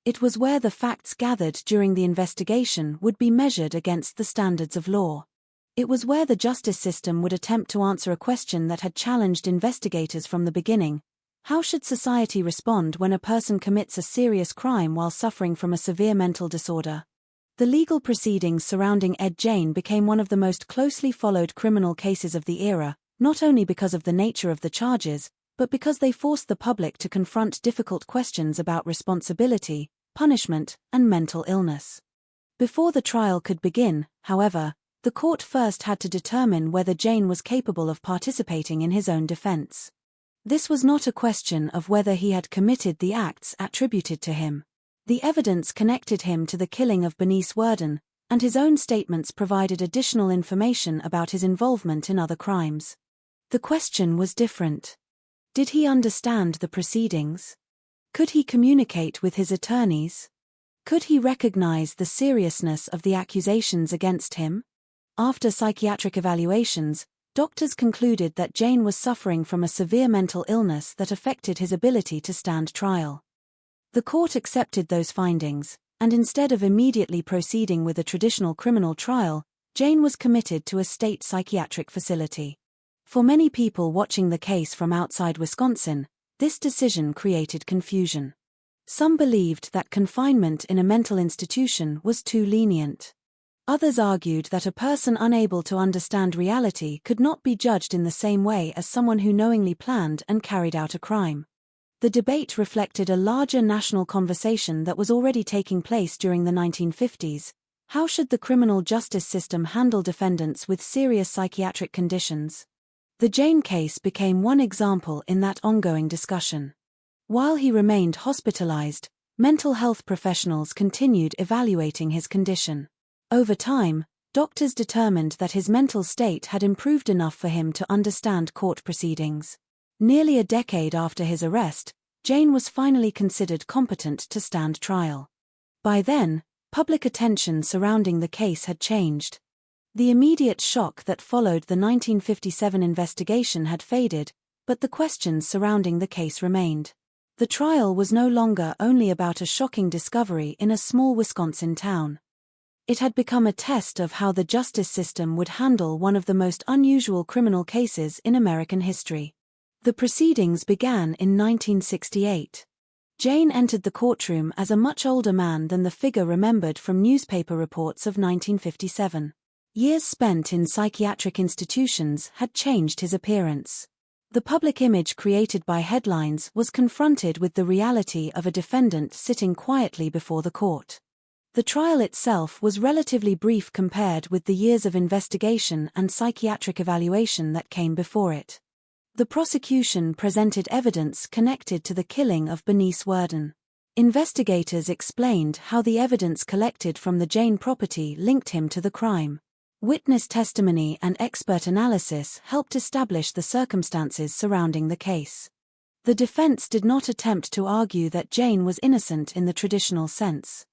It was where the facts gathered during the investigation would be measured against the standards of law. It was where the justice system would attempt to answer a question that had challenged investigators from the beginning: how should society respond when a person commits a serious crime while suffering from a severe mental disorder? The legal proceedings surrounding Ed Jane became one of the most closely followed criminal cases of the era, not only because of the nature of the charges, but because they forced the public to confront difficult questions about responsibility, punishment, and mental illness. Before the trial could begin, however, the court first had to determine whether Jane was capable of participating in his own defense. This was not a question of whether he had committed the acts attributed to him. The evidence connected him to the killing of Bernice Worden, and his own statements provided additional information about his involvement in other crimes. The question was different. Did he understand the proceedings? Could he communicate with his attorneys? Could he recognize the seriousness of the accusations against him? After psychiatric evaluations, doctors concluded that Jane was suffering from a severe mental illness that affected his ability to stand trial. The court accepted those findings, and instead of immediately proceeding with a traditional criminal trial, Jane was committed to a state psychiatric facility. For many people watching the case from outside Wisconsin, this decision created confusion. Some believed that confinement in a mental institution was too lenient. Others argued that a person unable to understand reality could not be judged in the same way as someone who knowingly planned and carried out a crime. The debate reflected a larger national conversation that was already taking place during the 1950s. How should the criminal justice system handle defendants with serious psychiatric conditions? The Jane case became one example in that ongoing discussion. While he remained hospitalized, mental health professionals continued evaluating his condition. Over time, doctors determined that his mental state had improved enough for him to understand court proceedings. Nearly a decade after his arrest, Jane was finally considered competent to stand trial. By then, public attention surrounding the case had changed. The immediate shock that followed the 1957 investigation had faded, but the questions surrounding the case remained. The trial was no longer only about a shocking discovery in a small Wisconsin town. It had become a test of how the justice system would handle one of the most unusual criminal cases in American history. The proceedings began in 1968. Jane entered the courtroom as a much older man than the figure remembered from newspaper reports of 1957. Years spent in psychiatric institutions had changed his appearance. The public image created by headlines was confronted with the reality of a defendant sitting quietly before the court. The trial itself was relatively brief compared with the years of investigation and psychiatric evaluation that came before it. The prosecution presented evidence connected to the killing of Bernice Worden. Investigators explained how the evidence collected from the Jane property linked him to the crime. Witness testimony and expert analysis helped establish the circumstances surrounding the case. The defense did not attempt to argue that Jane was innocent in the traditional sense.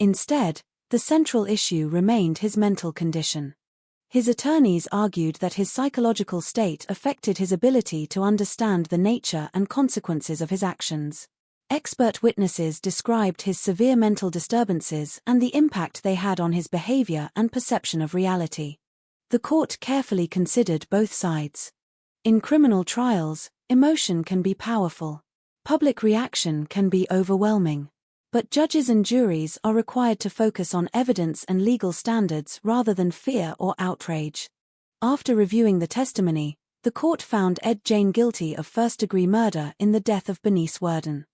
Instead, the central issue remained his mental condition. His attorneys argued that his psychological state affected his ability to understand the nature and consequences of his actions. Expert witnesses described his severe mental disturbances and the impact they had on his behavior and perception of reality. The court carefully considered both sides. In criminal trials, emotion can be powerful. Public reaction can be overwhelming. But judges and juries are required to focus on evidence and legal standards rather than fear or outrage. After reviewing the testimony, the court found Ed Jane guilty of first-degree murder in the death of Bernice Worden.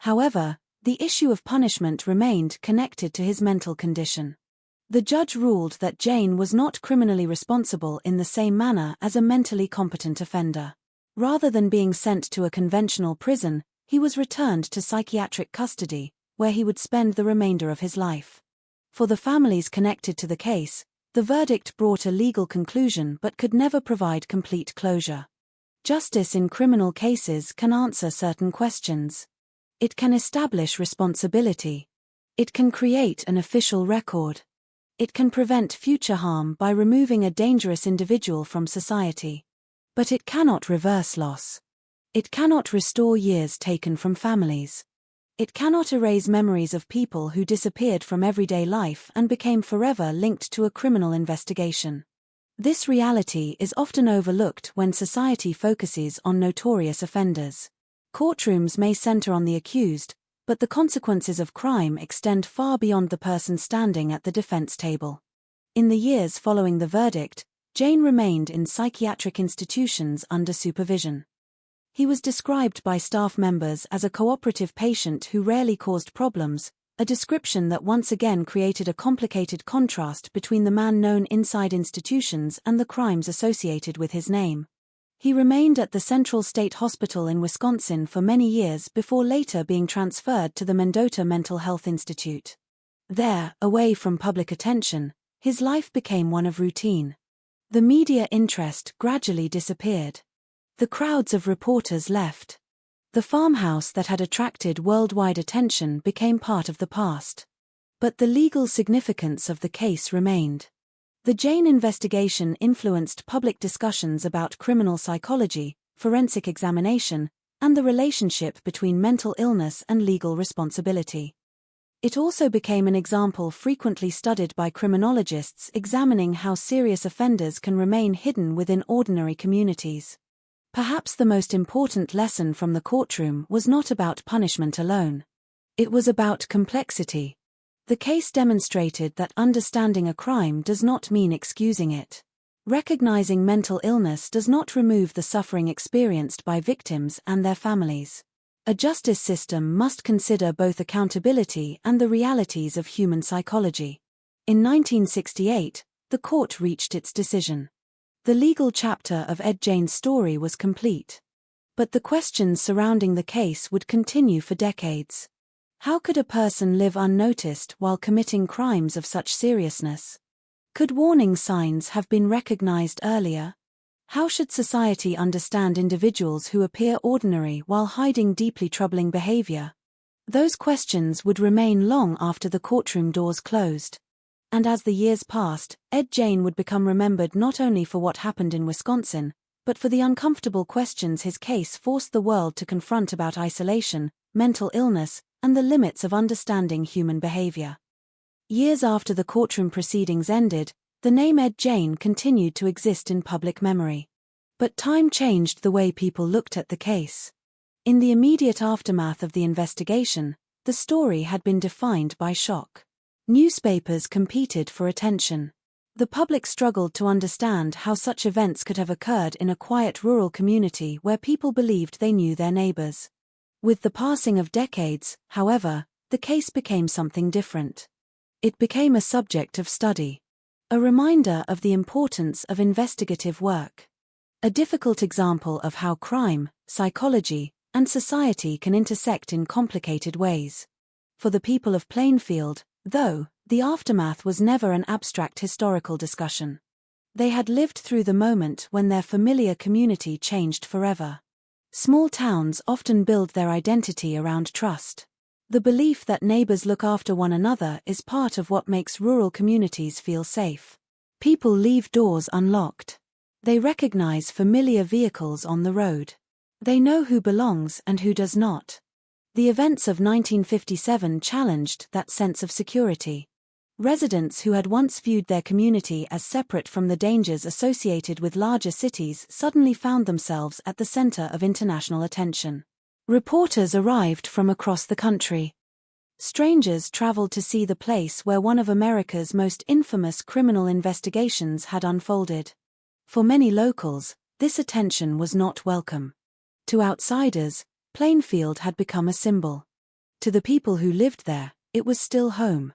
However, the issue of punishment remained connected to his mental condition. The judge ruled that Jane was not criminally responsible in the same manner as a mentally competent offender. Rather than being sent to a conventional prison, he was returned to psychiatric custody, where he would spend the remainder of his life. For the families connected to the case, the verdict brought a legal conclusion but could never provide complete closure. Justice in criminal cases can answer certain questions. It can establish responsibility. It can create an official record. It can prevent future harm by removing a dangerous individual from society. But it cannot reverse loss. It cannot restore years taken from families. It cannot erase memories of people who disappeared from everyday life and became forever linked to a criminal investigation. This reality is often overlooked when society focuses on notorious offenders. Courtrooms may center on the accused, but the consequences of crime extend far beyond the person standing at the defense table. In the years following the verdict, Jane remained in psychiatric institutions under supervision. He was described by staff members as a cooperative patient who rarely caused problems, a description that once again created a complicated contrast between the man known inside institutions and the crimes associated with his name. He remained at the Central State Hospital in Wisconsin for many years before later being transferred to the Mendota Mental Health Institute. There, away from public attention, his life became one of routine. The media interest gradually disappeared. The crowds of reporters left. The farmhouse that had attracted worldwide attention became part of the past. But the legal significance of the case remained. The Jane investigation influenced public discussions about criminal psychology, forensic examination, and the relationship between mental illness and legal responsibility. It also became an example frequently studied by criminologists examining how serious offenders can remain hidden within ordinary communities. Perhaps the most important lesson from the courtroom was not about punishment alone. It was about complexity. The case demonstrated that understanding a crime does not mean excusing it. Recognizing mental illness does not remove the suffering experienced by victims and their families. A justice system must consider both accountability and the realities of human psychology. In 1968, the court reached its decision. The legal chapter of Ed Jane's story was complete. But the questions surrounding the case would continue for decades. How could a person live unnoticed while committing crimes of such seriousness? Could warning signs have been recognized earlier? How should society understand individuals who appear ordinary while hiding deeply troubling behavior? Those questions would remain long after the courtroom doors closed. And as the years passed, Ed Jane would become remembered not only for what happened in Wisconsin, but for the uncomfortable questions his case forced the world to confront about isolation, mental illness, and the limits of understanding human behavior. Years after the courtroom proceedings ended, the name Ed Jane continued to exist in public memory. But time changed the way people looked at the case. In the immediate aftermath of the investigation, the story had been defined by shock. Newspapers competed for attention. The public struggled to understand how such events could have occurred in a quiet rural community where people believed they knew their neighbors. With the passing of decades, however, the case became something different. It became a subject of study. A reminder of the importance of investigative work. A difficult example of how crime, psychology, and society can intersect in complicated ways. For the people of Plainfield, though, the aftermath was never an abstract historical discussion. They had lived through the moment when their familiar community changed forever. Small towns often build their identity around trust. The belief that neighbors look after one another is part of what makes rural communities feel safe. People leave doors unlocked. They recognize familiar vehicles on the road. They know who belongs and who does not. The events of 1957 challenged that sense of security. Residents who had once viewed their community as separate from the dangers associated with larger cities suddenly found themselves at the center of international attention. Reporters arrived from across the country. Strangers traveled to see the place where one of America's most infamous criminal investigations had unfolded. For many locals, this attention was not welcome. To outsiders, Plainfield had become a symbol. To the people who lived there, it was still home.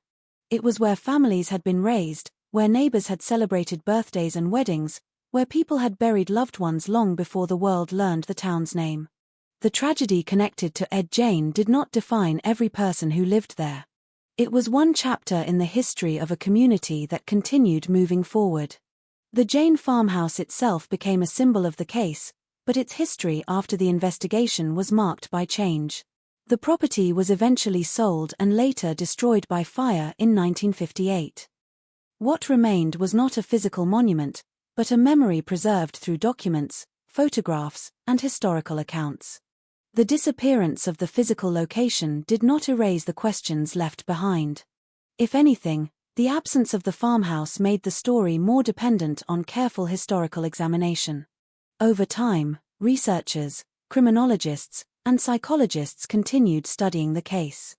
It was where families had been raised, where neighbors had celebrated birthdays and weddings, where people had buried loved ones long before the world learned the town's name. The tragedy connected to Ed Jane did not define every person who lived there. It was one chapter in the history of a community that continued moving forward. The Jane farmhouse itself became a symbol of the case, but its history after the investigation was marked by change. The property was eventually sold and later destroyed by fire in 1958. What remained was not a physical monument, but a memory preserved through documents, photographs, and historical accounts. The disappearance of the physical location did not erase the questions left behind. If anything, the absence of the farmhouse made the story more dependent on careful historical examination. Over time, researchers, criminologists, and psychologists continued studying the case.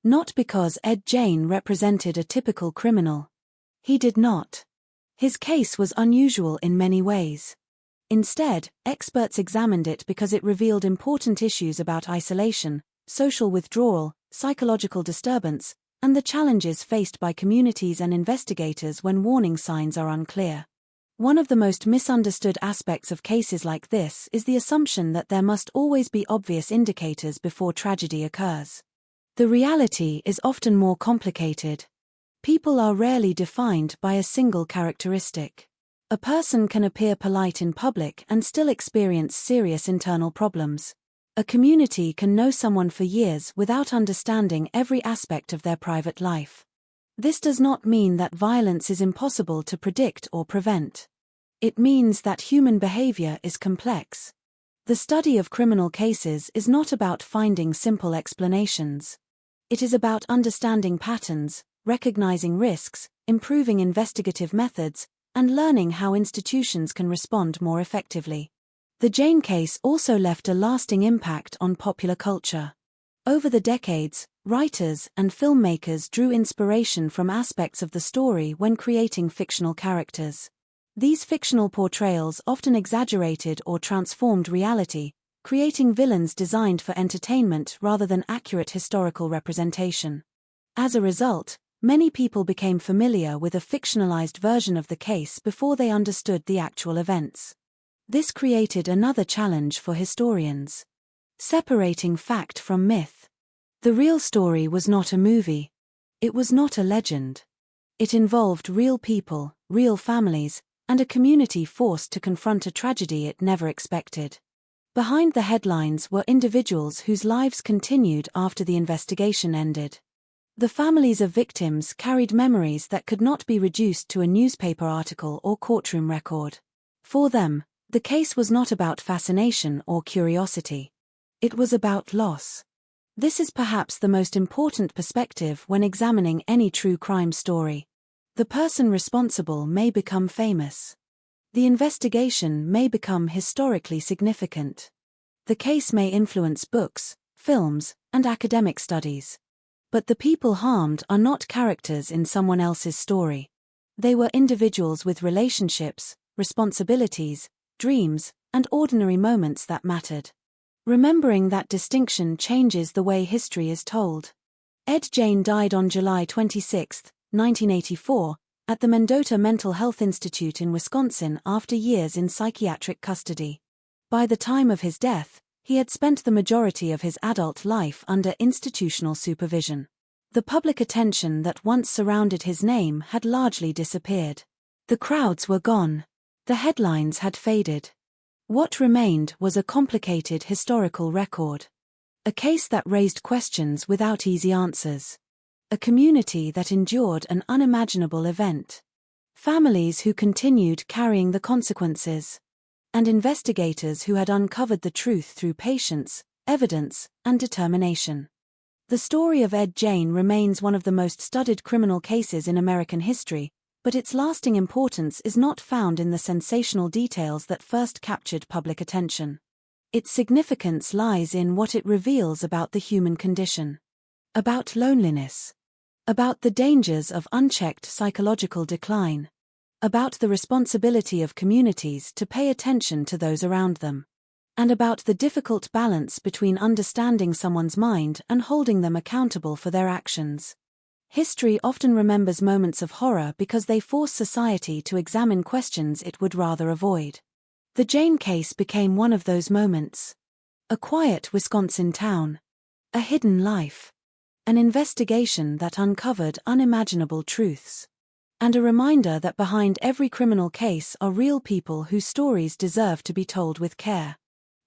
Not because Ed Jane represented a typical criminal. He did not. His case was unusual in many ways. Instead, experts examined it because it revealed important issues about isolation, social withdrawal, psychological disturbance, and the challenges faced by communities and investigators when warning signs are unclear. One of the most misunderstood aspects of cases like this is the assumption that there must always be obvious indicators before tragedy occurs. The reality is often more complicated. People are rarely defined by a single characteristic. A person can appear polite in public and still experience serious internal problems. A community can know someone for years without understanding every aspect of their private life. This does not mean that violence is impossible to predict or prevent. It means that human behavior is complex. The study of criminal cases is not about finding simple explanations. It is about understanding patterns, recognizing risks, improving investigative methods, and learning how institutions can respond more effectively. The Jane case also left a lasting impact on popular culture. Over the decades, writers and filmmakers drew inspiration from aspects of the story when creating fictional characters. These fictional portrayals often exaggerated or transformed reality, creating villains designed for entertainment rather than accurate historical representation. As a result, many people became familiar with a fictionalized version of the case before they understood the actual events. This created another challenge for historians: separating fact from myth. The real story was not a movie. It was not a legend. It involved real people, real families, and a community forced to confront a tragedy it never expected. Behind the headlines were individuals whose lives continued after the investigation ended. The families of victims carried memories that could not be reduced to a newspaper article or courtroom record. For them, The case was not about fascination or curiosity. It was about loss. This is perhaps the most important perspective when examining any true crime story. The person responsible may become famous. The investigation may become historically significant. The case may influence books, films, and academic studies. But the people harmed are not characters in someone else's story. They were individuals with relationships, responsibilities, dreams, and ordinary moments that mattered. Remembering that distinction changes the way history is told. Ed Jane died on July 26, 1984, at the Mendota Mental Health Institute in Wisconsin after years in psychiatric custody. By the time of his death, he had spent the majority of his adult life under institutional supervision. The public attention that once surrounded his name had largely disappeared. The crowds were gone. The headlines had faded. What remained was a complicated historical record. A case that raised questions without easy answers. A community that endured an unimaginable event. Families who continued carrying the consequences. And investigators who had uncovered the truth through patience, evidence, and determination. The story of Ed Jane remains one of the most studied criminal cases in American history, but its lasting importance is not found in the sensational details that first captured public attention. Its significance lies in what it reveals about the human condition. About loneliness. About the dangers of unchecked psychological decline. About the responsibility of communities to pay attention to those around them. And about the difficult balance between understanding someone's mind and holding them accountable for their actions. History often remembers moments of horror because they force society to examine questions it would rather avoid. The Jane case became one of those moments. A quiet Wisconsin town. A hidden life. An investigation that uncovered unimaginable truths. And a reminder that behind every criminal case are real people whose stories deserve to be told with care.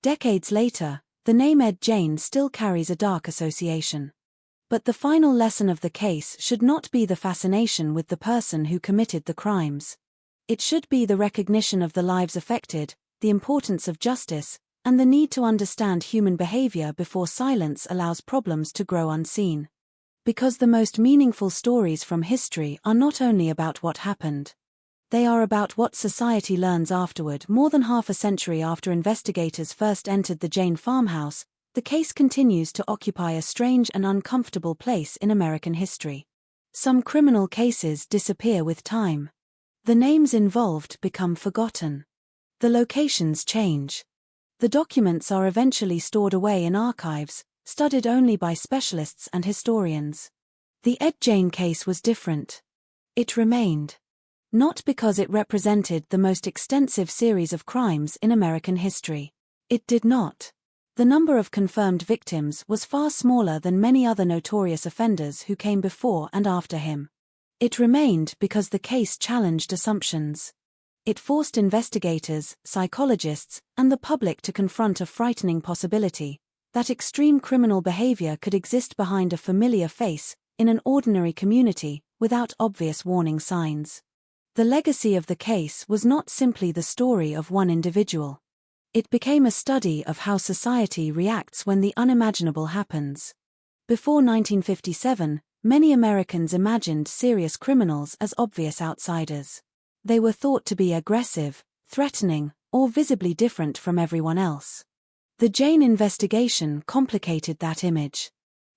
Decades later, the name Ed Jane still carries a dark association. But the final lesson of the case should not be the fascination with the person who committed the crimes. It should be the recognition of the lives affected, the importance of justice, and the need to understand human behavior before silence allows problems to grow unseen. Because the most meaningful stories from history are not only about what happened. They are about what society learns afterward. More than half a century after investigators first entered the Jane farmhouse, the case continues to occupy a strange and uncomfortable place in American history. Some criminal cases disappear with time. The names involved become forgotten. The locations change. The documents are eventually stored away in archives, studied only by specialists and historians. The Ed Jane case was different. It remained. Not because it represented the most extensive series of crimes in American history. It did not. The number of confirmed victims was far smaller than many other notorious offenders who came before and after him. It remained because the case challenged assumptions. It forced investigators, psychologists, and the public to confront a frightening possibility: that extreme criminal behavior could exist behind a familiar face, in an ordinary community, without obvious warning signs. The legacy of the case was not simply the story of one individual. It became a study of how society reacts when the unimaginable happens. Before 1957, many Americans imagined serious criminals as obvious outsiders. They were thought to be aggressive, threatening, or visibly different from everyone else. The Jane investigation complicated that image.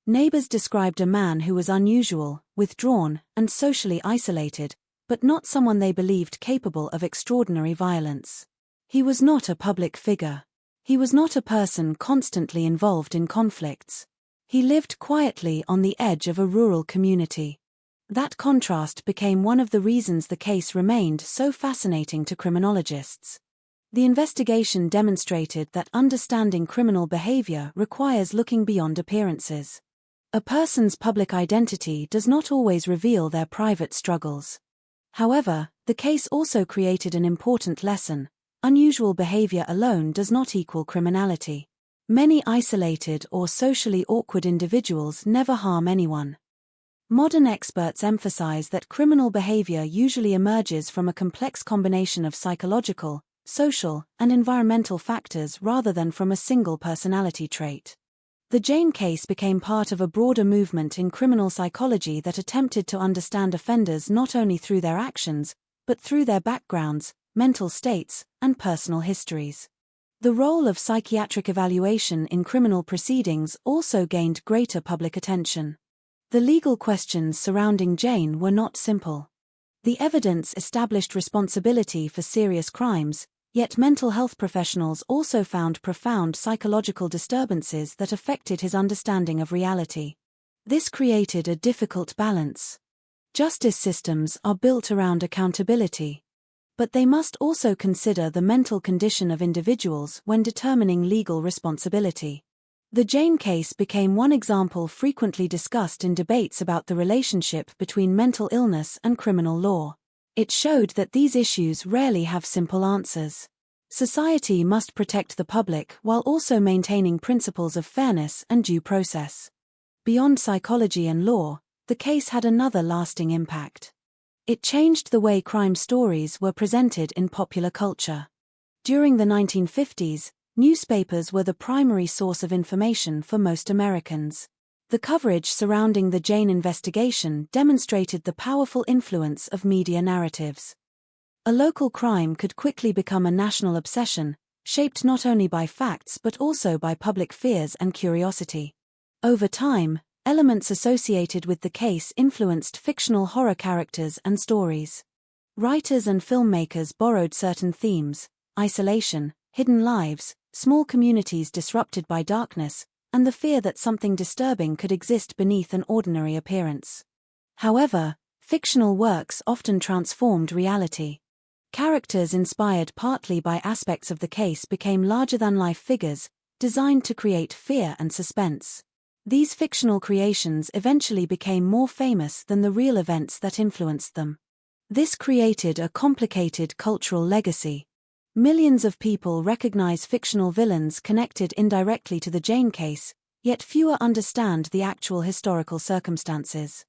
Neighbors described a man who was unusual, withdrawn, and socially isolated, but not someone they believed capable of extraordinary violence. He was not a public figure. He was not a person constantly involved in conflicts. He lived quietly on the edge of a rural community. That contrast became one of the reasons the case remained so fascinating to criminologists. The investigation demonstrated that understanding criminal behavior requires looking beyond appearances. A person's public identity does not always reveal their private struggles. However, the case also created an important lesson: unusual behavior alone does not equal criminality. Many isolated or socially awkward individuals never harm anyone. Modern experts emphasize that criminal behavior usually emerges from a complex combination of psychological, social, and environmental factors rather than from a single personality trait. The Jane case became part of a broader movement in criminal psychology that attempted to understand offenders not only through their actions, but through their backgrounds, mental states, and personal histories. The role of psychiatric evaluation in criminal proceedings also gained greater public attention. The legal questions surrounding Jane were not simple. The evidence established responsibility for serious crimes, yet mental health professionals also found profound psychological disturbances that affected his understanding of reality. This created a difficult balance. Justice systems are built around accountability, but they must also consider the mental condition of individuals when determining legal responsibility. The Jane case became one example frequently discussed in debates about the relationship between mental illness and criminal law. It showed that these issues rarely have simple answers. Society must protect the public while also maintaining principles of fairness and due process. Beyond psychology and law, the case had another lasting impact. It changed the way crime stories were presented in popular culture. During the 1950s, newspapers were the primary source of information for most Americans. The coverage surrounding the Jane investigation demonstrated the powerful influence of media narratives. A local crime could quickly become a national obsession, shaped not only by facts but also by public fears and curiosity. Over time, elements associated with the case influenced fictional horror characters and stories. Writers and filmmakers borrowed certain themes: isolation, hidden lives, small communities disrupted by darkness, and the fear that something disturbing could exist beneath an ordinary appearance. However, fictional works often transformed reality. Characters inspired partly by aspects of the case became larger-than-life figures, designed to create fear and suspense. These fictional creations eventually became more famous than the real events that influenced them. This created a complicated cultural legacy. Millions of people recognize fictional villains connected indirectly to the Jane case, yet fewer understand the actual historical circumstances.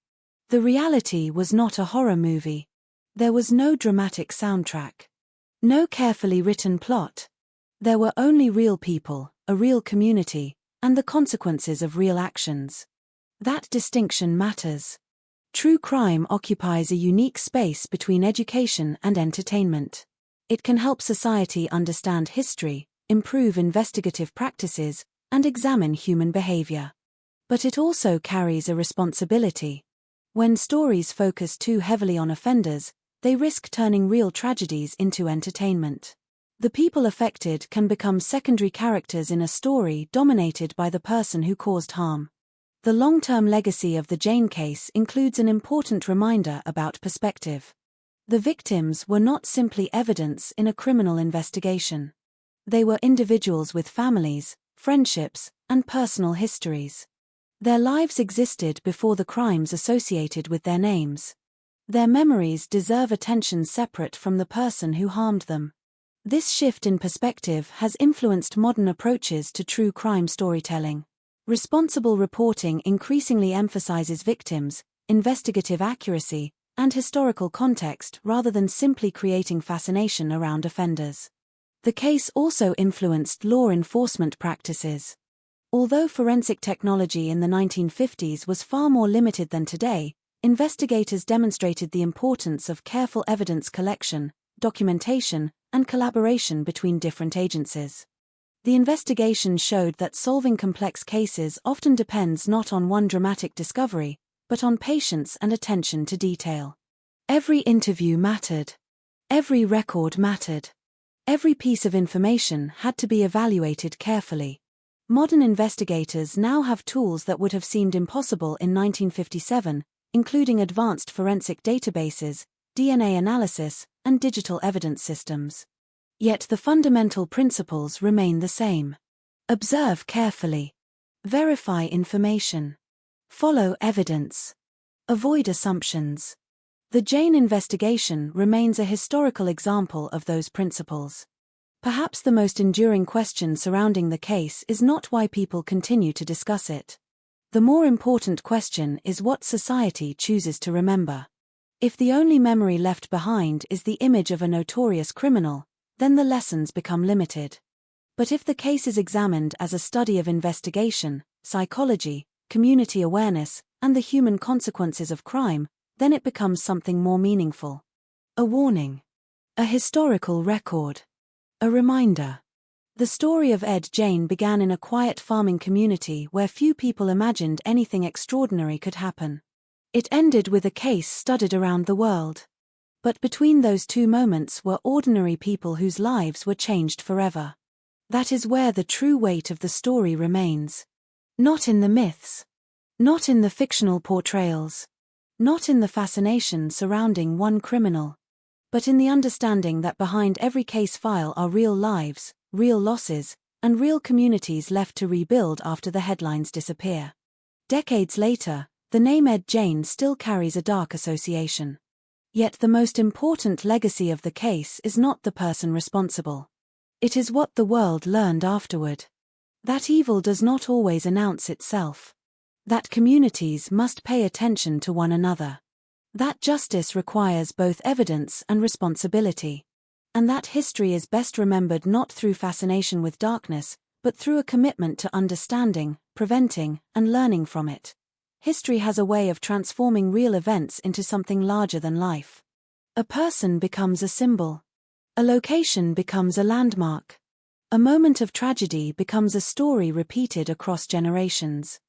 The reality was not a horror movie. There was no dramatic soundtrack. No carefully written plot. There were only real people, a real community, and the consequences of real actions. That distinction matters. True crime occupies a unique space between education and entertainment. It can help society understand history, improve investigative practices, and examine human behavior. But it also carries a responsibility. When stories focus too heavily on offenders, they risk turning real tragedies into entertainment. The people affected can become secondary characters in a story dominated by the person who caused harm. The long-term legacy of the Jane case includes an important reminder about perspective. The victims were not simply evidence in a criminal investigation. They were individuals with families, friendships, and personal histories. Their lives existed before the crimes associated with their names. Their memories deserve attention separate from the person who harmed them. This shift in perspective has influenced modern approaches to true crime storytelling. Responsible reporting increasingly emphasizes victims, investigative accuracy, and historical context rather than simply creating fascination around offenders. The case also influenced law enforcement practices. Although forensic technology in the 1950s was far more limited than today, investigators demonstrated the importance of careful evidence collection, documentation, and collaboration between different agencies. The investigation showed that solving complex cases often depends not on one dramatic discovery, but on patience and attention to detail. Every interview mattered. Every record mattered. Every piece of information had to be evaluated carefully. Modern investigators now have tools that would have seemed impossible in 1957, including advanced forensic databases, DNA analysis, and digital evidence systems. Yet the fundamental principles remain the same. Observe carefully. Verify information. Follow evidence. Avoid assumptions. The Jane investigation remains a historical example of those principles. Perhaps the most enduring question surrounding the case is not why people continue to discuss it. The more important question is what society chooses to remember. If the only memory left behind is the image of a notorious criminal, then the lessons become limited. But if the case is examined as a study of investigation, psychology, community awareness, and the human consequences of crime, then it becomes something more meaningful. A warning. A historical record. A reminder. The story of Ed Jane began in a quiet farming community where few people imagined anything extraordinary could happen. It ended with a case studied around the world. But between those two moments were ordinary people whose lives were changed forever. That is where the true weight of the story remains. Not in the myths. Not in the fictional portrayals. Not in the fascination surrounding one criminal. But in the understanding that behind every case file are real lives, real losses, and real communities left to rebuild after the headlines disappear. Decades later, the name Ed Jane still carries a dark association. Yet the most important legacy of the case is not the person responsible. It is what the world learned afterward. That evil does not always announce itself. That communities must pay attention to one another. That justice requires both evidence and responsibility. And that history is best remembered not through fascination with darkness, but through a commitment to understanding, preventing, and learning from it. History has a way of transforming real events into something larger than life. A person becomes a symbol. A location becomes a landmark. A moment of tragedy becomes a story repeated across generations.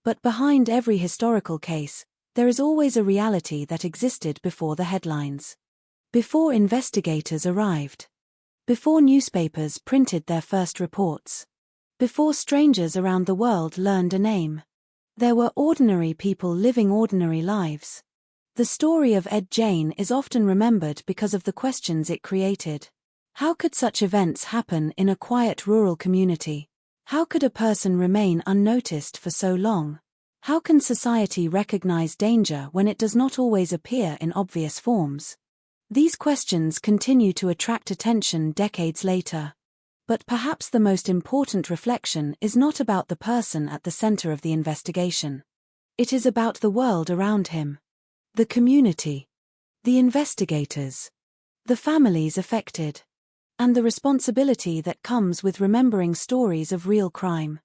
But behind every historical case, there is always a reality that existed before the headlines. Before investigators arrived. Before newspapers printed their first reports. Before strangers around the world learned a name. There were ordinary people living ordinary lives. The story of Ed Jane is often remembered because of the questions it created. How could such events happen in a quiet rural community? How could a person remain unnoticed for so long? How can society recognize danger when it does not always appear in obvious forms? These questions continue to attract attention decades later. But perhaps the most important reflection is not about the person at the center of the investigation. It is about the world around him. The community. The investigators. The families affected. And the responsibility that comes with remembering stories of real crime.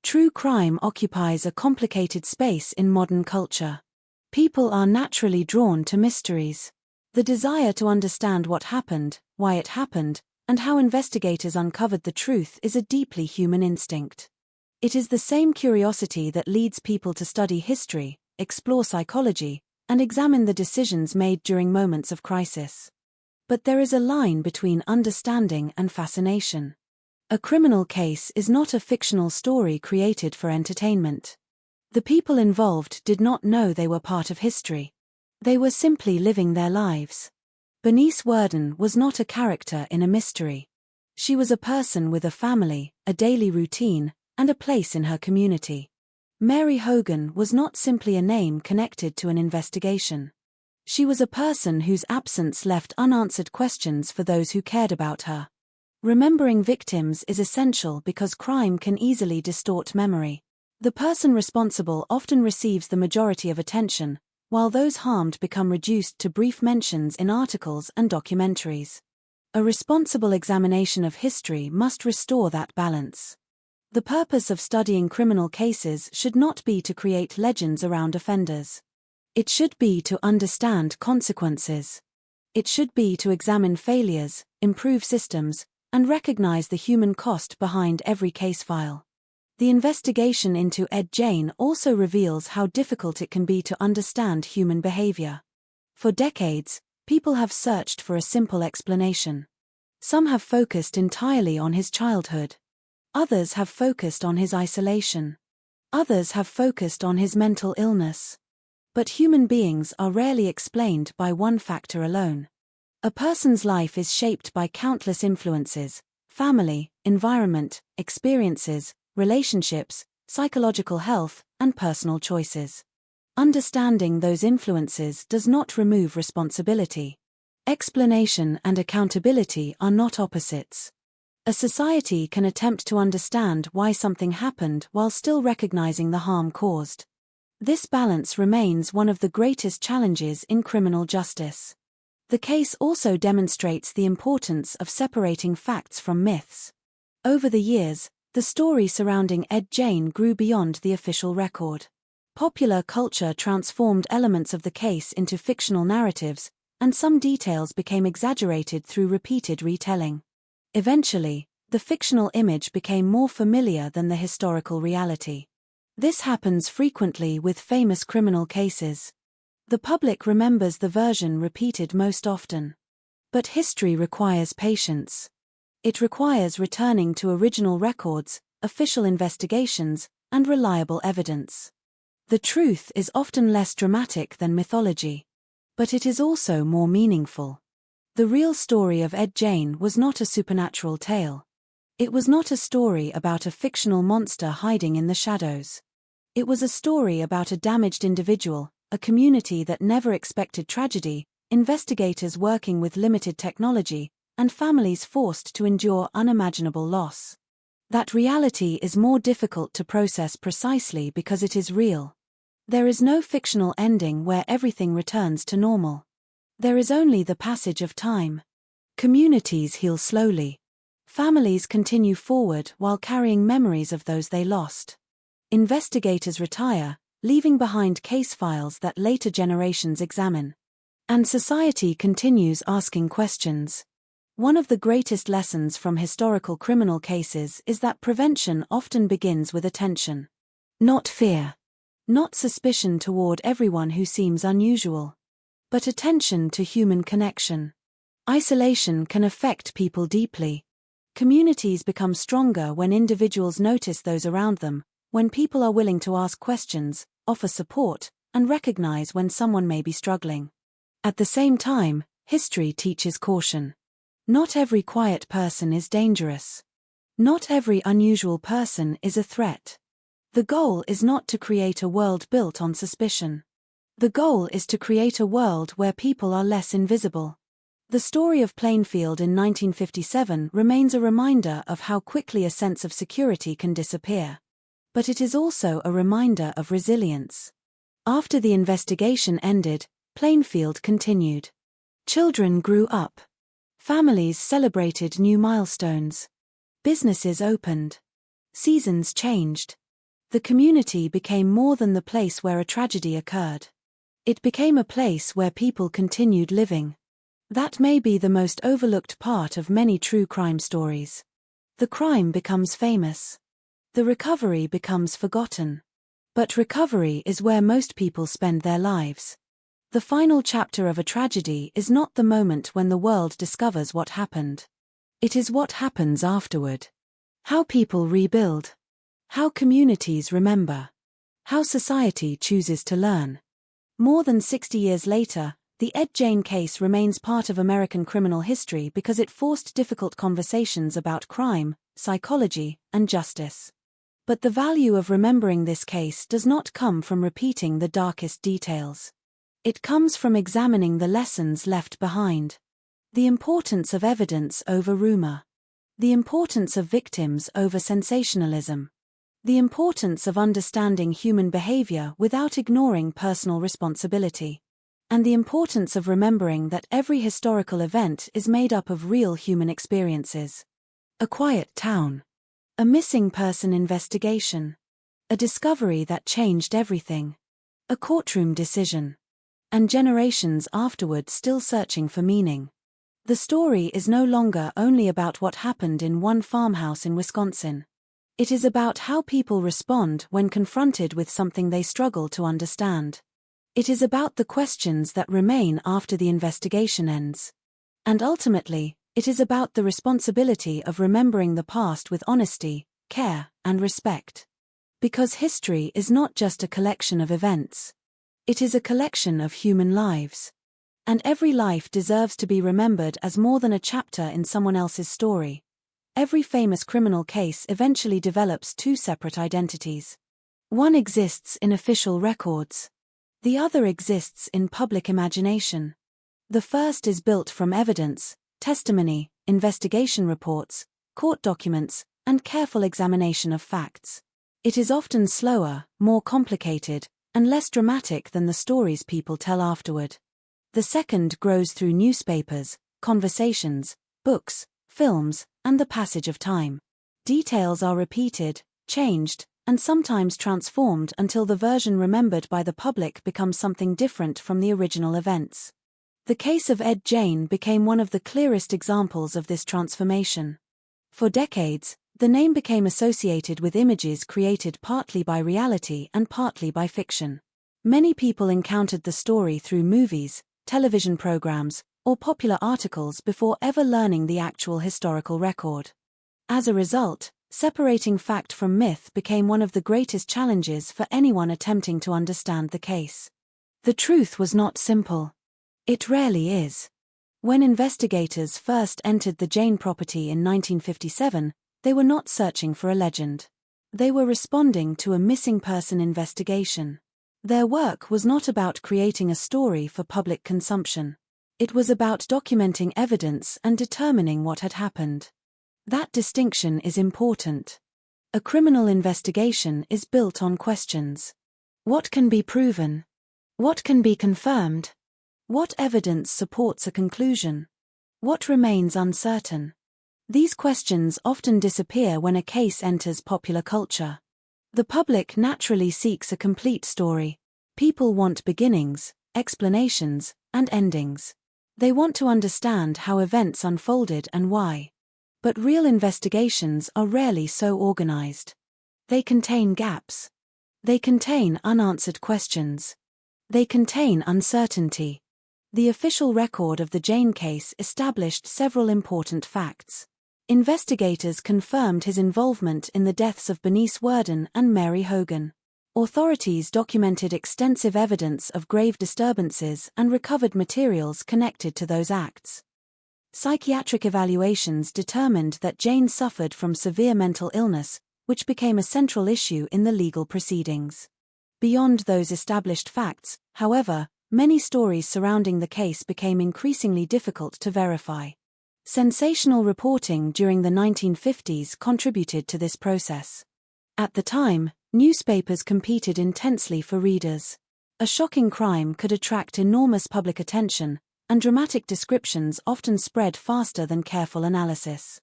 True crime occupies a complicated space in modern culture. People are naturally drawn to mysteries. The desire to understand what happened, why it happened, and how investigators uncovered the truth is a deeply human instinct. It is the same curiosity that leads people to study history, explore psychology, and examine the decisions made during moments of crisis. But there is a line between understanding and fascination. A criminal case is not a fictional story created for entertainment. The people involved did not know they were part of history. They were simply living their lives. Bernice Worden was not a character in a mystery. She was a person with a family, a daily routine, and a place in her community. Mary Hogan was not simply a name connected to an investigation. She was a person whose absence left unanswered questions for those who cared about her. Remembering victims is essential because crime can easily distort memory. The person responsible often receives the majority of attention, while those harmed become reduced to brief mentions in articles and documentaries. A responsible examination of history must restore that balance. The purpose of studying criminal cases should not be to create legends around offenders. It should be to understand consequences. It should be to examine failures, improve systems, and recognize the human cost behind every case file. The investigation into Ed Jane also reveals how difficult it can be to understand human behavior. For decades, people have searched for a simple explanation. Some have focused entirely on his childhood. Others have focused on his isolation. Others have focused on his mental illness. But human beings are rarely explained by one factor alone. A person's life is shaped by countless influences: family, environment, experiences, relationships, psychological health, and personal choices. Understanding those influences does not remove responsibility. Explanation and accountability are not opposites. A society can attempt to understand why something happened while still recognizing the harm caused. This balance remains one of the greatest challenges in criminal justice. The case also demonstrates the importance of separating facts from myths. Over the years, the story surrounding Ed Jane grew beyond the official record. Popular culture transformed elements of the case into fictional narratives, and some details became exaggerated through repeated retelling. Eventually, the fictional image became more familiar than the historical reality. This happens frequently with famous criminal cases. The public remembers the version repeated most often. But history requires patience. It requires returning to original records, official investigations, and reliable evidence. The truth is often less dramatic than mythology. But it is also more meaningful. The real story of Ed Jane was not a supernatural tale. It was not a story about a fictional monster hiding in the shadows. It was a story about a damaged individual, a community that never expected tragedy, investigators working with limited technology, and families forced to endure unimaginable loss. That reality is more difficult to process precisely because it is real. There is no fictional ending where everything returns to normal. There is only the passage of time. Communities heal slowly. Families continue forward while carrying memories of those they lost. Investigators retire, leaving behind case files that later generations examine. And society continues asking questions. One of the greatest lessons from historical criminal cases is that prevention often begins with attention. Not fear. Not suspicion toward everyone who seems unusual. But attention to human connection. Isolation can affect people deeply. Communities become stronger when individuals notice those around them, when people are willing to ask questions, offer support, and recognize when someone may be struggling. At the same time, history teaches caution. Not every quiet person is dangerous. Not every unusual person is a threat. The goal is not to create a world built on suspicion. The goal is to create a world where people are less invisible. The story of Plainfield in 1957 remains a reminder of how quickly a sense of security can disappear. But it is also a reminder of resilience. After the investigation ended, Plainfield continued. Children grew up. Families celebrated new milestones. Businesses opened. Seasons changed. The community became more than the place where a tragedy occurred. It became a place where people continued living. That may be the most overlooked part of many true crime stories. The crime becomes famous. The recovery becomes forgotten. But recovery is where most people spend their lives. The final chapter of a tragedy is not the moment when the world discovers what happened. It is what happens afterward. How people rebuild. How communities remember. How society chooses to learn. More than 60 years later, the Ed Jane case remains part of American criminal history because it forced difficult conversations about crime, psychology, and justice. But the value of remembering this case does not come from repeating the darkest details. It comes from examining the lessons left behind. The importance of evidence over rumor. The importance of victims over sensationalism. The importance of understanding human behavior without ignoring personal responsibility. And the importance of remembering that every historical event is made up of real human experiences. A quiet town. A missing person investigation. A discovery that changed everything. A courtroom decision. And generations afterward still searching for meaning. The story is no longer only about what happened in one farmhouse in Wisconsin. It is about how people respond when confronted with something they struggle to understand. It is about the questions that remain after the investigation ends. And ultimately, it is about the responsibility of remembering the past with honesty, care, and respect. Because history is not just a collection of events. It is a collection of human lives. And every life deserves to be remembered as more than a chapter in someone else's story. Every famous criminal case eventually develops two separate identities. One exists in official records. The other exists in public imagination. The first is built from evidence, testimony, investigation reports, court documents, and careful examination of facts. It is often slower, more complicated, and less dramatic than the stories people tell afterward. The second grows through newspapers, conversations, books, films, and the passage of time. Details are repeated, changed, and sometimes transformed until the version remembered by the public becomes something different from the original events. The case of Ed Jane became one of the clearest examples of this transformation. For decades, the name became associated with images created partly by reality and partly by fiction. Many people encountered the story through movies, television programs, or popular articles before ever learning the actual historical record. As a result, separating fact from myth became one of the greatest challenges for anyone attempting to understand the case. The truth was not simple. It rarely is. When investigators first entered the Jane property in 1957, they were not searching for a legend. They were responding to a missing person investigation. Their work was not about creating a story for public consumption. It was about documenting evidence and determining what had happened. That distinction is important. A criminal investigation is built on questions. What can be proven? What can be confirmed? What evidence supports a conclusion? What remains uncertain? These questions often disappear when a case enters popular culture. The public naturally seeks a complete story. People want beginnings, explanations, and endings. They want to understand how events unfolded and why. But real investigations are rarely so organized. They contain gaps. They contain unanswered questions. They contain uncertainty. The official record of the Jane case established several important facts. Investigators confirmed his involvement in the deaths of Bernice Worden and Mary Hogan. Authorities documented extensive evidence of grave disturbances and recovered materials connected to those acts. Psychiatric evaluations determined that Jane suffered from severe mental illness, which became a central issue in the legal proceedings. Beyond those established facts, however, many stories surrounding the case became increasingly difficult to verify. Sensational reporting during the 1950s contributed to this process. At the time, newspapers competed intensely for readers. A shocking crime could attract enormous public attention, and dramatic descriptions often spread faster than careful analysis.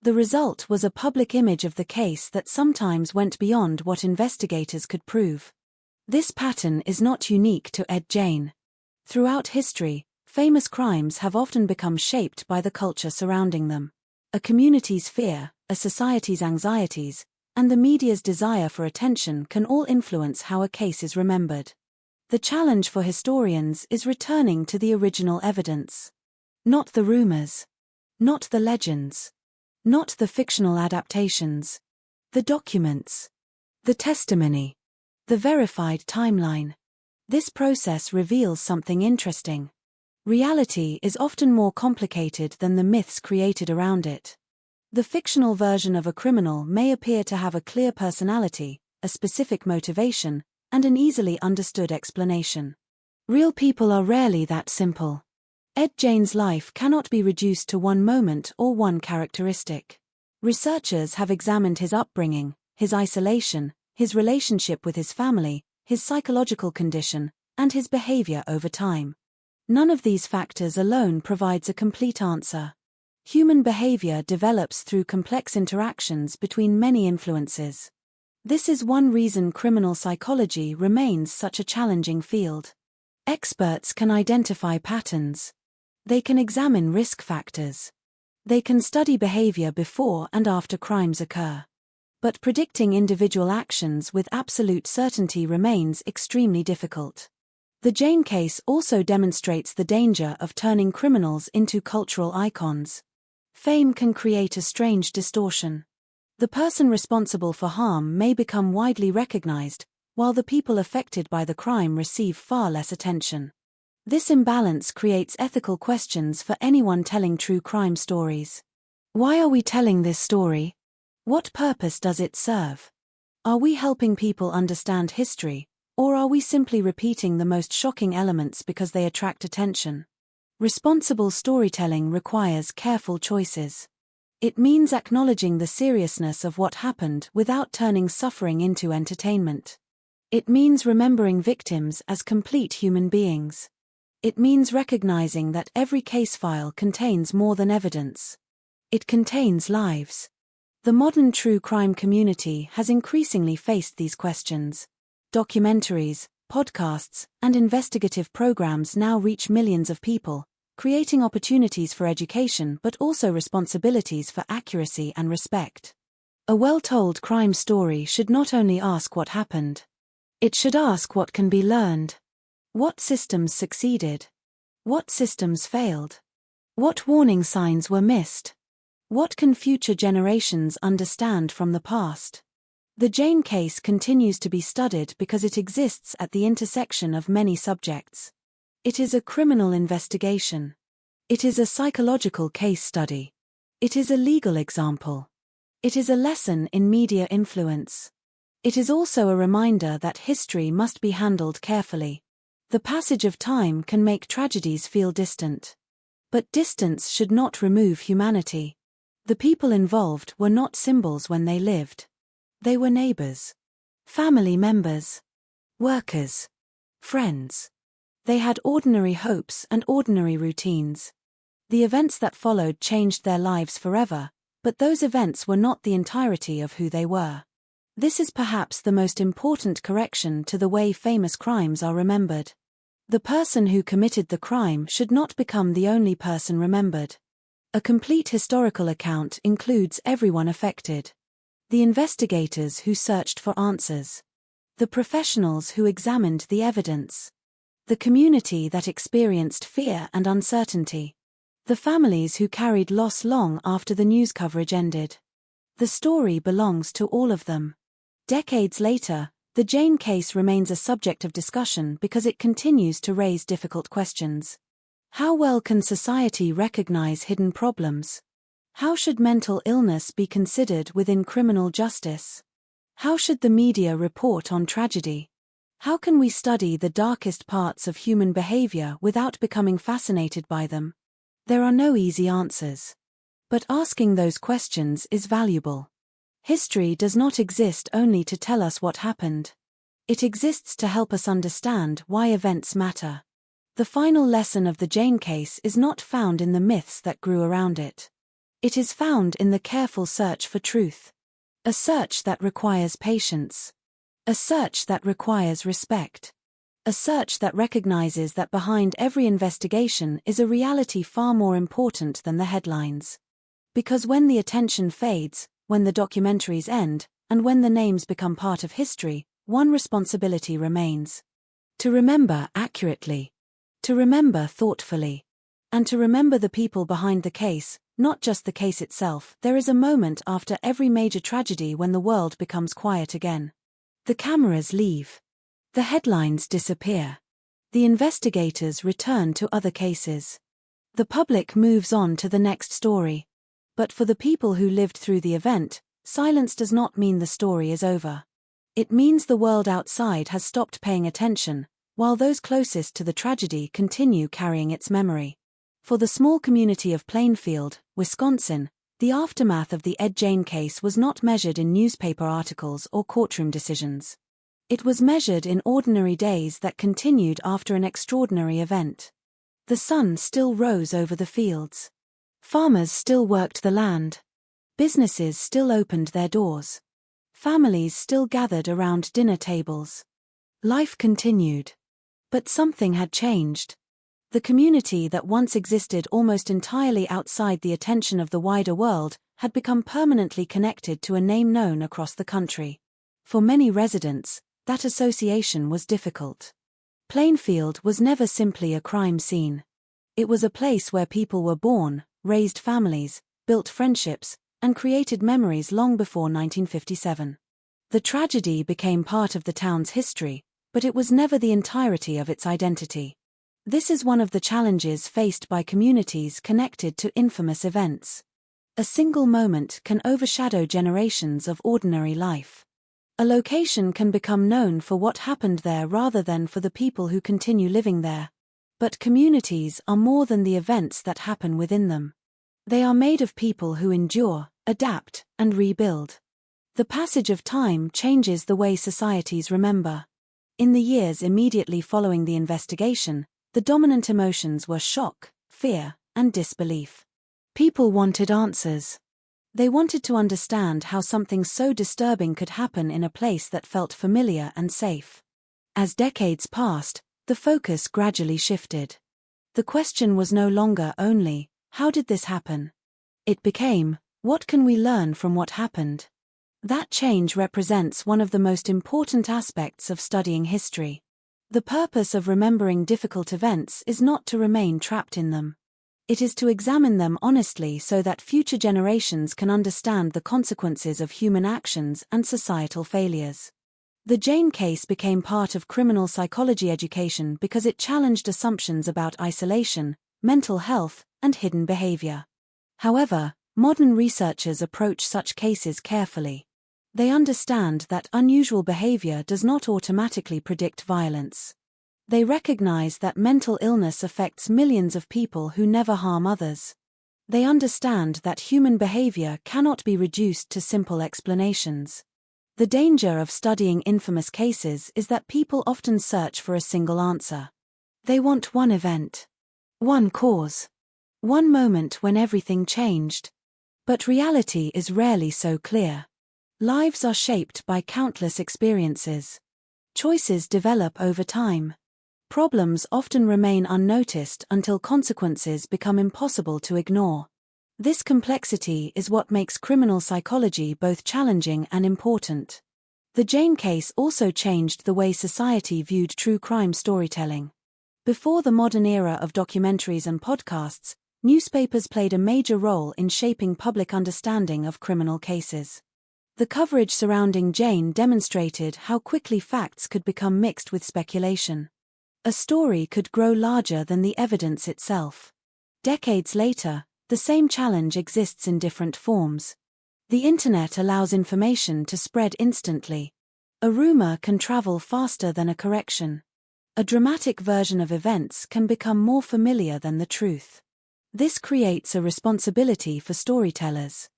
The result was a public image of the case that sometimes went beyond what investigators could prove. This pattern is not unique to Ed Jane. Throughout history, famous crimes have often become shaped by the culture surrounding them. A community's fear, a society's anxieties, and the media's desire for attention can all influence how a case is remembered. The challenge for historians is returning to the original evidence. Not the rumors. Not the legends. Not the fictional adaptations. The documents. The testimony. The verified timeline. This process reveals something interesting. Reality is often more complicated than the myths created around it. The fictional version of a criminal may appear to have a clear personality, a specific motivation, and an easily understood explanation. Real people are rarely that simple. Ed Jane's life cannot be reduced to one moment or one characteristic. Researchers have examined his upbringing, his isolation, his relationship with his family, his psychological condition, and his behavior over time. None of these factors alone provides a complete answer. Human behavior develops through complex interactions between many influences. This is one reason criminal psychology remains such a challenging field. Experts can identify patterns. They can examine risk factors. They can study behavior before and after crimes occur. But predicting individual actions with absolute certainty remains extremely difficult. The Jane case also demonstrates the danger of turning criminals into cultural icons. Fame can create a strange distortion. The person responsible for harm may become widely recognized, while the people affected by the crime receive far less attention. This imbalance creates ethical questions for anyone telling true crime stories. Why are we telling this story? What purpose does it serve? Are we helping people understand history, or are we simply repeating the most shocking elements because they attract attention? Responsible storytelling requires careful choices. It means acknowledging the seriousness of what happened without turning suffering into entertainment. It means remembering victims as complete human beings. It means recognizing that every case file contains more than evidence. It contains lives. The modern true crime community has increasingly faced these questions. Documentaries, podcasts, and investigative programs now reach millions of people, creating opportunities for education but also responsibilities for accuracy and respect. A well-told crime story should not only ask what happened. It should ask what can be learned. What systems succeeded? What systems failed? What warning signs were missed? What can future generations understand from the past? The Jane case continues to be studied because it exists at the intersection of many subjects. It is a criminal investigation. It is a psychological case study. It is a legal example. It is a lesson in media influence. It is also a reminder that history must be handled carefully. The passage of time can make tragedies feel distant. But distance should not remove humanity. The people involved were not symbols when they lived. They were neighbors, family members, workers, friends. They had ordinary hopes and ordinary routines. The events that followed changed their lives forever, but those events were not the entirety of who they were. This is perhaps the most important correction to the way famous crimes are remembered. The person who committed the crime should not become the only person remembered. A complete historical account includes everyone affected. The investigators who searched for answers. The professionals who examined the evidence. The community that experienced fear and uncertainty. The families who carried loss long after the news coverage ended. The story belongs to all of them. Decades later, the Jane case remains a subject of discussion because it continues to raise difficult questions. How well can society recognize hidden problems? How should mental illness be considered within criminal justice? How should the media report on tragedy? How can we study the darkest parts of human behavior without becoming fascinated by them? There are no easy answers. But asking those questions is valuable. History does not exist only to tell us what happened. It exists to help us understand why events matter. The final lesson of the Jane case is not found in the myths that grew around it. It is found in the careful search for truth. A search that requires patience. A search that requires respect. A search that recognizes that behind every investigation is a reality far more important than the headlines. Because when the attention fades, when the documentaries end, and when the names become part of history, one responsibility remains. To remember accurately. To remember thoughtfully. And to remember the people behind the case, not just the case itself. There is a moment after every major tragedy when the world becomes quiet again. The cameras leave. The headlines disappear. The investigators return to other cases. The public moves on to the next story. But for the people who lived through the event, silence does not mean the story is over. It means the world outside has stopped paying attention, while those closest to the tragedy continue carrying its memory. For the small community of Plainfield, Wisconsin, the aftermath of the Ed Jane case was not measured in newspaper articles or courtroom decisions. It was measured in ordinary days that continued after an extraordinary event. The sun still rose over the fields. Farmers still worked the land. Businesses still opened their doors. Families still gathered around dinner tables. Life continued. But something had changed. The community that once existed almost entirely outside the attention of the wider world had become permanently connected to a name known across the country. For many residents, that association was difficult. Plainfield was never simply a crime scene. It was a place where people were born, raised families, built friendships, and created memories long before 1957. The tragedy became part of the town's history, but it was never the entirety of its identity. This is one of the challenges faced by communities connected to infamous events. A single moment can overshadow generations of ordinary life. A location can become known for what happened there rather than for the people who continue living there. But communities are more than the events that happen within them. They are made of people who endure, adapt, and rebuild. The passage of time changes the way societies remember. In the years immediately following the investigation, The dominant emotions were shock, fear, and disbelief. People wanted answers. They wanted to understand how something so disturbing could happen in a place that felt familiar and safe. As decades passed, the focus gradually shifted. The question was no longer only, how did this happen? It became, what can we learn from what happened? That change represents one of the most important aspects of studying history. The purpose of remembering difficult events is not to remain trapped in them. It is to examine them honestly so that future generations can understand the consequences of human actions and societal failures. The Jane case became part of criminal psychology education because it challenged assumptions about isolation, mental health, and hidden behavior. However, modern researchers approach such cases carefully. They understand that unusual behavior does not automatically predict violence. They recognize that mental illness affects millions of people who never harm others. They understand that human behavior cannot be reduced to simple explanations. The danger of studying infamous cases is that people often search for a single answer. They want one event, one cause, one moment when everything changed. But reality is rarely so clear. Lives are shaped by countless experiences. Choices develop over time. Problems often remain unnoticed until consequences become impossible to ignore. This complexity is what makes criminal psychology both challenging and important. The Jane case also changed the way society viewed true crime storytelling. Before the modern era of documentaries and podcasts, newspapers played a major role in shaping public understanding of criminal cases. The coverage surrounding Jane demonstrated how quickly facts could become mixed with speculation. A story could grow larger than the evidence itself. Decades later, the same challenge exists in different forms. The internet allows information to spread instantly. A rumor can travel faster than a correction. A dramatic version of events can become more familiar than the truth. This creates a responsibility for storytellers.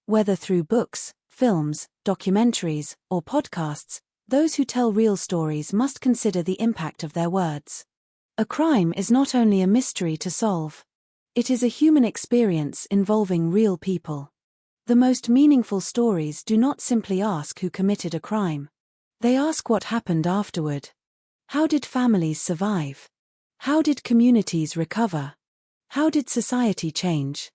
Whether through books, films, documentaries, or podcasts, those who tell real stories must consider the impact of their words. A crime is not only a mystery to solve. It is a human experience involving real people. The most meaningful stories do not simply ask who committed a crime. They ask what happened afterward. How did families survive? How did communities recover? How did society change?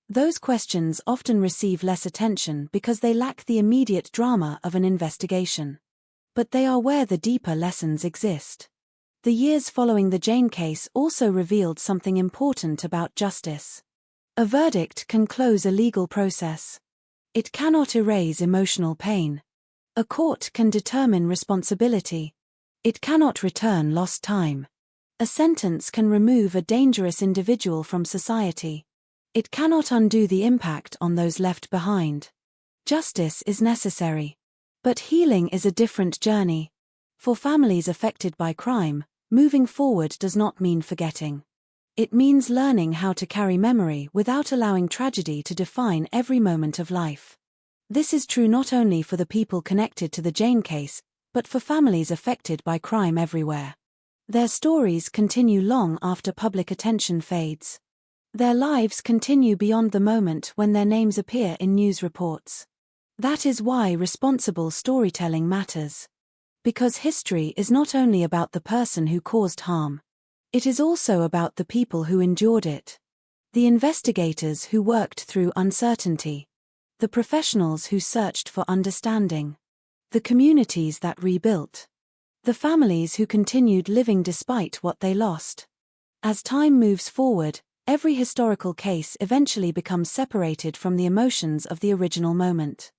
Those questions often receive less attention because they lack the immediate drama of an investigation. But they are where the deeper lessons exist. The years following the Jane case also revealed something important about justice. A verdict can close a legal process. It cannot erase emotional pain. A court can determine responsibility. It cannot return lost time. A sentence can remove a dangerous individual from society. It cannot undo the impact on those left behind. Justice is necessary. But healing is a different journey. For families affected by crime, moving forward does not mean forgetting. It means learning how to carry memory without allowing tragedy to define every moment of life. This is true not only for the people connected to the Jane case, but for families affected by crime everywhere. Their stories continue long after public attention fades. Their lives continue beyond the moment when their names appear in news reports. That is why responsible storytelling matters. Because history is not only about the person who caused harm. It is also about the people who endured it. The investigators who worked through uncertainty. The professionals who searched for understanding. The communities that rebuilt. The families who continued living despite what they lost. As time moves forward, every historical case eventually becomes separated from the emotions of the original moment.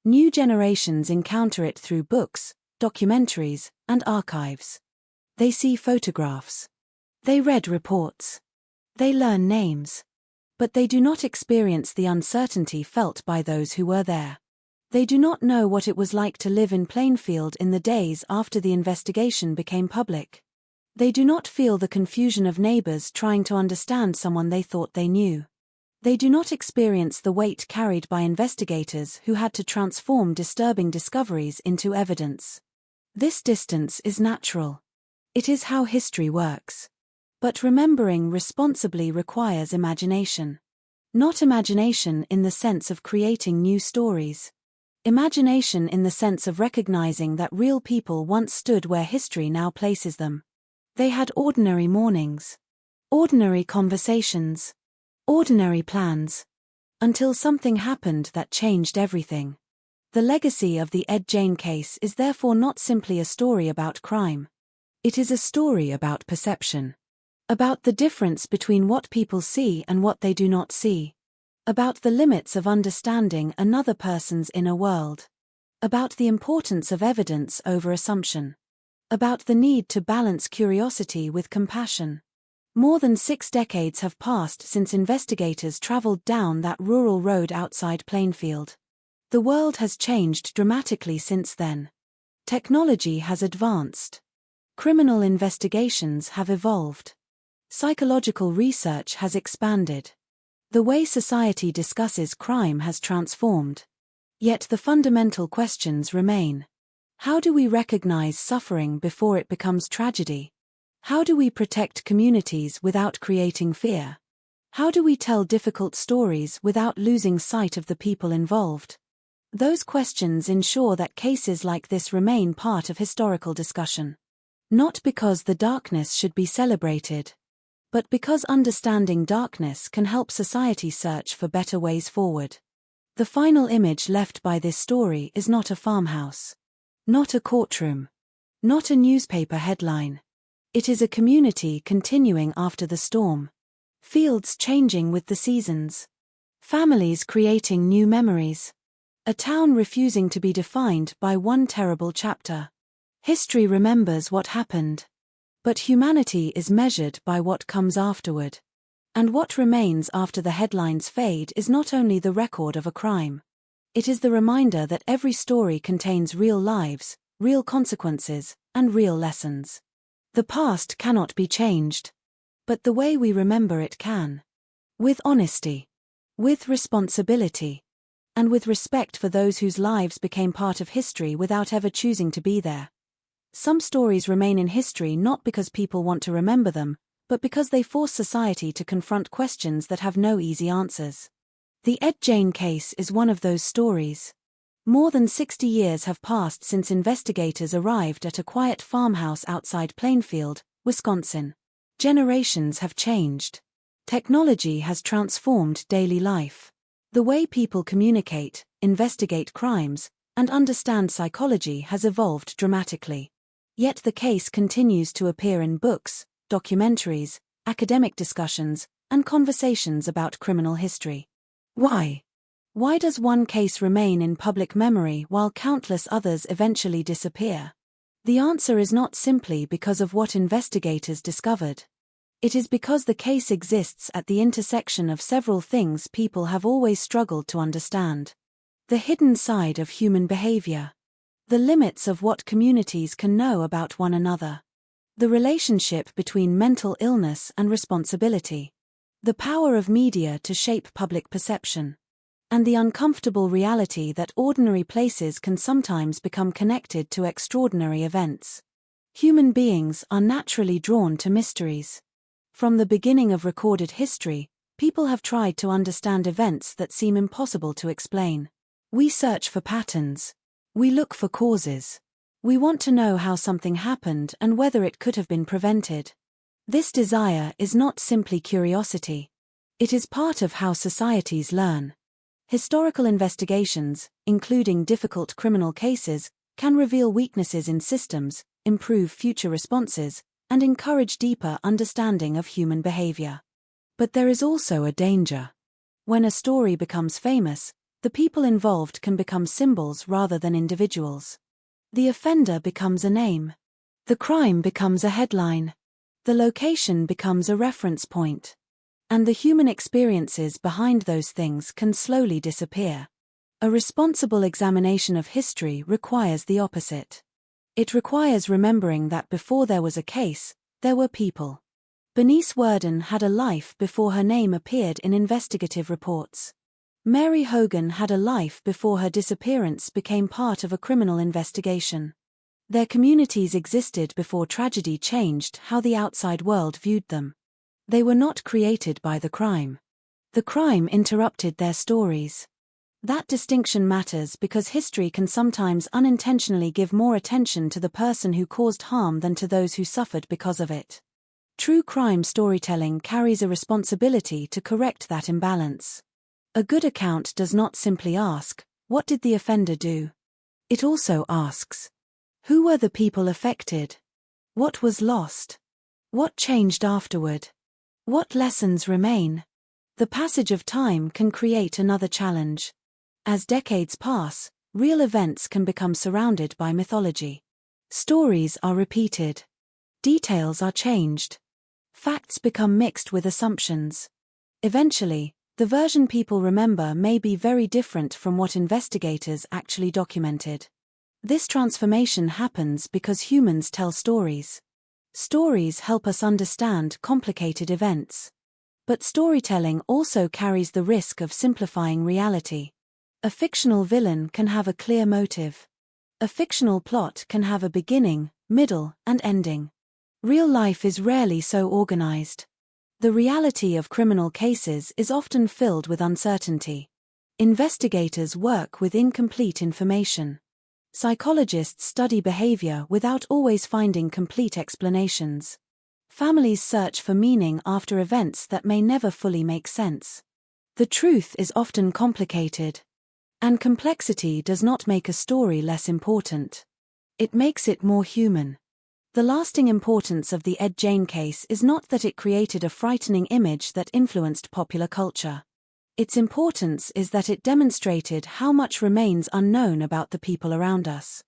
New generations encounter it through books, documentaries, and archives. They see photographs. They read reports. They learn names. But they do not experience the uncertainty felt by those who were there. They do not know what it was like to live in Plainfield in the days after the investigation became public. They do not feel the confusion of neighbors trying to understand someone they thought they knew. They do not experience the weight carried by investigators who had to transform disturbing discoveries into evidence. This distance is natural. It is how history works. But remembering responsibly requires imagination. Not imagination in the sense of creating new stories. Imagination in the sense of recognizing that real people once stood where history now places them. They had ordinary mornings, ordinary conversations, ordinary plans, until something happened that changed everything. The legacy of the Ed Jane case is therefore not simply a story about crime. It is a story about perception. About the difference between what people see and what they do not see. About the limits of understanding another person's inner world. About the importance of evidence over assumption. About the need to balance curiosity with compassion. More than 6 decades have passed since investigators traveled down that rural road outside Plainfield. The world has changed dramatically since then. Technology has advanced. Criminal investigations have evolved. Psychological research has expanded. The way society discusses crime has transformed. Yet the fundamental questions remain. How do we recognize suffering before it becomes tragedy? How do we protect communities without creating fear? How do we tell difficult stories without losing sight of the people involved? Those questions ensure that cases like this remain part of historical discussion. Not because the darkness should be celebrated, but because understanding darkness can help society search for better ways forward. The final image left by this story is not a farmhouse, not a courtroom, not a newspaper headline. It is a community continuing after the storm. Fields changing with the seasons. Families creating new memories. A town refusing to be defined by one terrible chapter. History remembers what happened. But humanity is measured by what comes afterward. And what remains after the headlines fade is not only the record of a crime. It is the reminder that every story contains real lives, real consequences, and real lessons. The past cannot be changed. But the way we remember it can. With honesty. With responsibility. And with respect for those whose lives became part of history without ever choosing to be there. Some stories remain in history not because people want to remember them, but because they force society to confront questions that have no easy answers. The Ed Jane case is one of those stories. More than 60 years have passed since investigators arrived at a quiet farmhouse outside Plainfield, Wisconsin. Generations have changed. Technology has transformed daily life. The way people communicate, investigate crimes, and understand psychology has evolved dramatically. Yet the case continues to appear in books, documentaries, academic discussions, and conversations about criminal history. Why? Why does one case remain in public memory while countless others eventually disappear? The answer is not simply because of what investigators discovered. It is because the case exists at the intersection of several things people have always struggled to understand. The hidden side of human behavior. The limits of what communities can know about one another. The relationship between mental illness and responsibility. The power of media to shape public perception. And the uncomfortable reality that ordinary places can sometimes become connected to extraordinary events. Human beings are naturally drawn to mysteries. From the beginning of recorded history, people have tried to understand events that seem impossible to explain. We search for patterns. We look for causes. We want to know how something happened and whether it could have been prevented. This desire is not simply curiosity. It is part of how societies learn. Historical investigations, including difficult criminal cases, can reveal weaknesses in systems, improve future responses, and encourage deeper understanding of human behavior. But there is also a danger. When a story becomes famous, the people involved can become symbols rather than individuals. The offender becomes a name. The crime becomes a headline. The location becomes a reference point. And the human experiences behind those things can slowly disappear. A responsible examination of history requires the opposite. It requires remembering that before there was a case, there were people. Bernice Worden had a life before her name appeared in investigative reports. Mary Hogan had a life before her disappearance became part of a criminal investigation. Their communities existed before tragedy changed how the outside world viewed them. They were not created by the crime. The crime interrupted their stories. That distinction matters because history can sometimes unintentionally give more attention to the person who caused harm than to those who suffered because of it. True crime storytelling carries a responsibility to correct that imbalance. A good account does not simply ask, "What did the offender do?" It also asks, "Who were the people affected? What was lost? What changed afterward? What lessons remain?" The passage of time can create another challenge. As decades pass, real events can become surrounded by mythology. Stories are repeated. Details are changed. Facts become mixed with assumptions. Eventually, the version people remember may be very different from what investigators actually documented. This transformation happens because humans tell stories. Stories help us understand complicated events. But storytelling also carries the risk of simplifying reality. A fictional villain can have a clear motive. A fictional plot can have a beginning, middle, and ending. Real life is rarely so organized. The reality of criminal cases is often filled with uncertainty. Investigators work with incomplete information. Psychologists study behavior without always finding complete explanations. Families search for meaning after events that may never fully make sense. The truth is often complicated. And complexity does not make a story less important. It makes it more human. The lasting importance of the Ed Jane case is not that it created a frightening image that influenced popular culture. Its importance is that it demonstrated how much remains unknown about the people around us.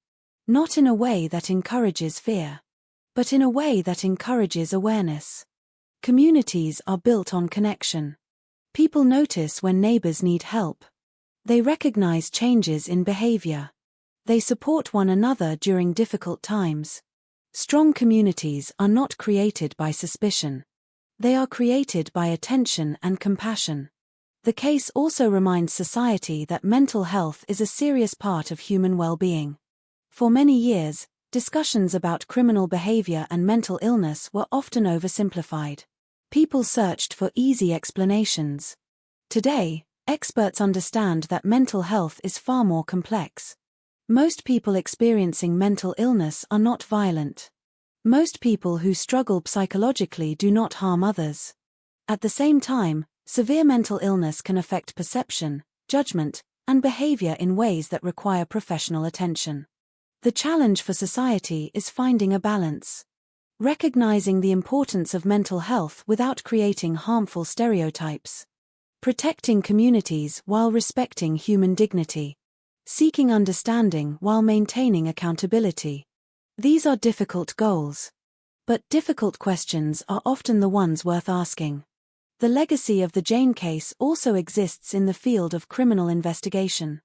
Not in a way that encourages fear, but in a way that encourages awareness. Communities are built on connection. People notice when neighbors need help. They recognize changes in behavior. They support one another during difficult times. Strong communities are not created by suspicion. They are created by attention and compassion. The case also reminds society that mental health is a serious part of human well-being. For many years, discussions about criminal behavior and mental illness were often oversimplified. People searched for easy explanations. Today, experts understand that mental health is far more complex. Most people experiencing mental illness are not violent. Most people who struggle psychologically do not harm others. At the same time, severe mental illness can affect perception, judgment, and behavior in ways that require professional attention. The challenge for society is finding a balance. Recognizing the importance of mental health without creating harmful stereotypes. Protecting communities while respecting human dignity. Seeking understanding while maintaining accountability. These are difficult goals. But difficult questions are often the ones worth asking. The legacy of the Jane case also exists in the field of criminal investigation.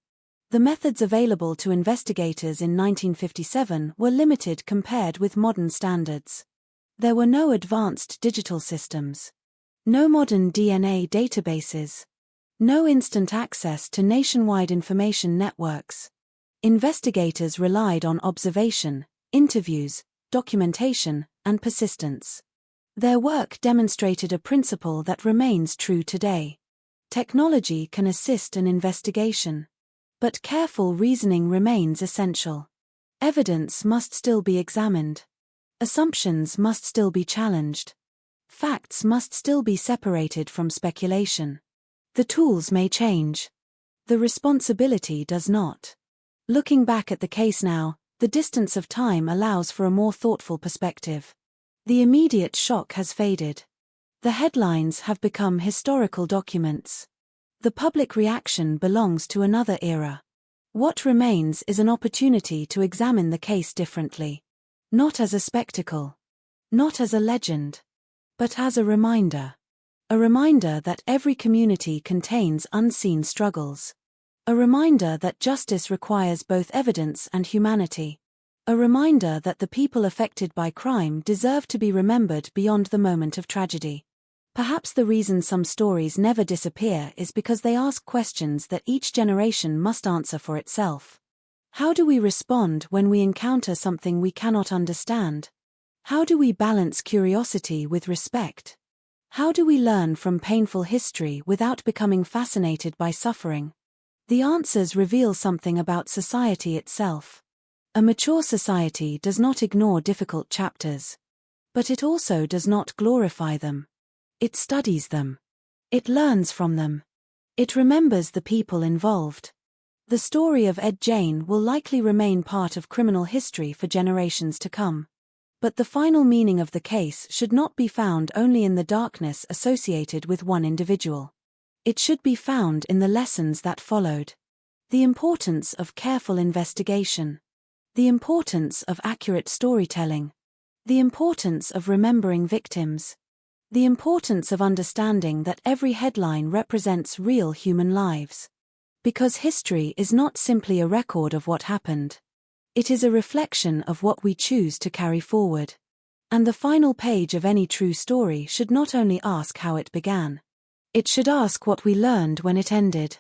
The methods available to investigators in 1957 were limited compared with modern standards. There were no advanced digital systems. No modern DNA databases. No instant access to nationwide information networks. Investigators relied on observation, interviews, documentation, and persistence. Their work demonstrated a principle that remains true today. Technology can assist an investigation. But careful reasoning remains essential. Evidence must still be examined. Assumptions must still be challenged. Facts must still be separated from speculation. The tools may change. The responsibility does not. Looking back at the case now, the distance of time allows for a more thoughtful perspective. The immediate shock has faded. The headlines have become historical documents. The public reaction belongs to another era. What remains is an opportunity to examine the case differently. Not as a spectacle. Not as a legend. But as a reminder. A reminder that every community contains unseen struggles. A reminder that justice requires both evidence and humanity. A reminder that the people affected by crime deserve to be remembered beyond the moment of tragedy. Perhaps the reason some stories never disappear is because they ask questions that each generation must answer for itself. How do we respond when we encounter something we cannot understand? How do we balance curiosity with respect? How do we learn from painful history without becoming fascinated by suffering? The answers reveal something about society itself. A mature society does not ignore difficult chapters. But it also does not glorify them. It studies them. It learns from them. It remembers the people involved. The story of Ed Jane will likely remain part of criminal history for generations to come. But the final meaning of the case should not be found only in the darkness associated with one individual. It should be found in the lessons that followed. The importance of careful investigation. The importance of accurate storytelling. The importance of remembering victims. The importance of understanding that every headline represents real human lives. Because history is not simply a record of what happened. It is a reflection of what we choose to carry forward. And the final page of any true story should not only ask how it began. It should ask what we learned when it ended.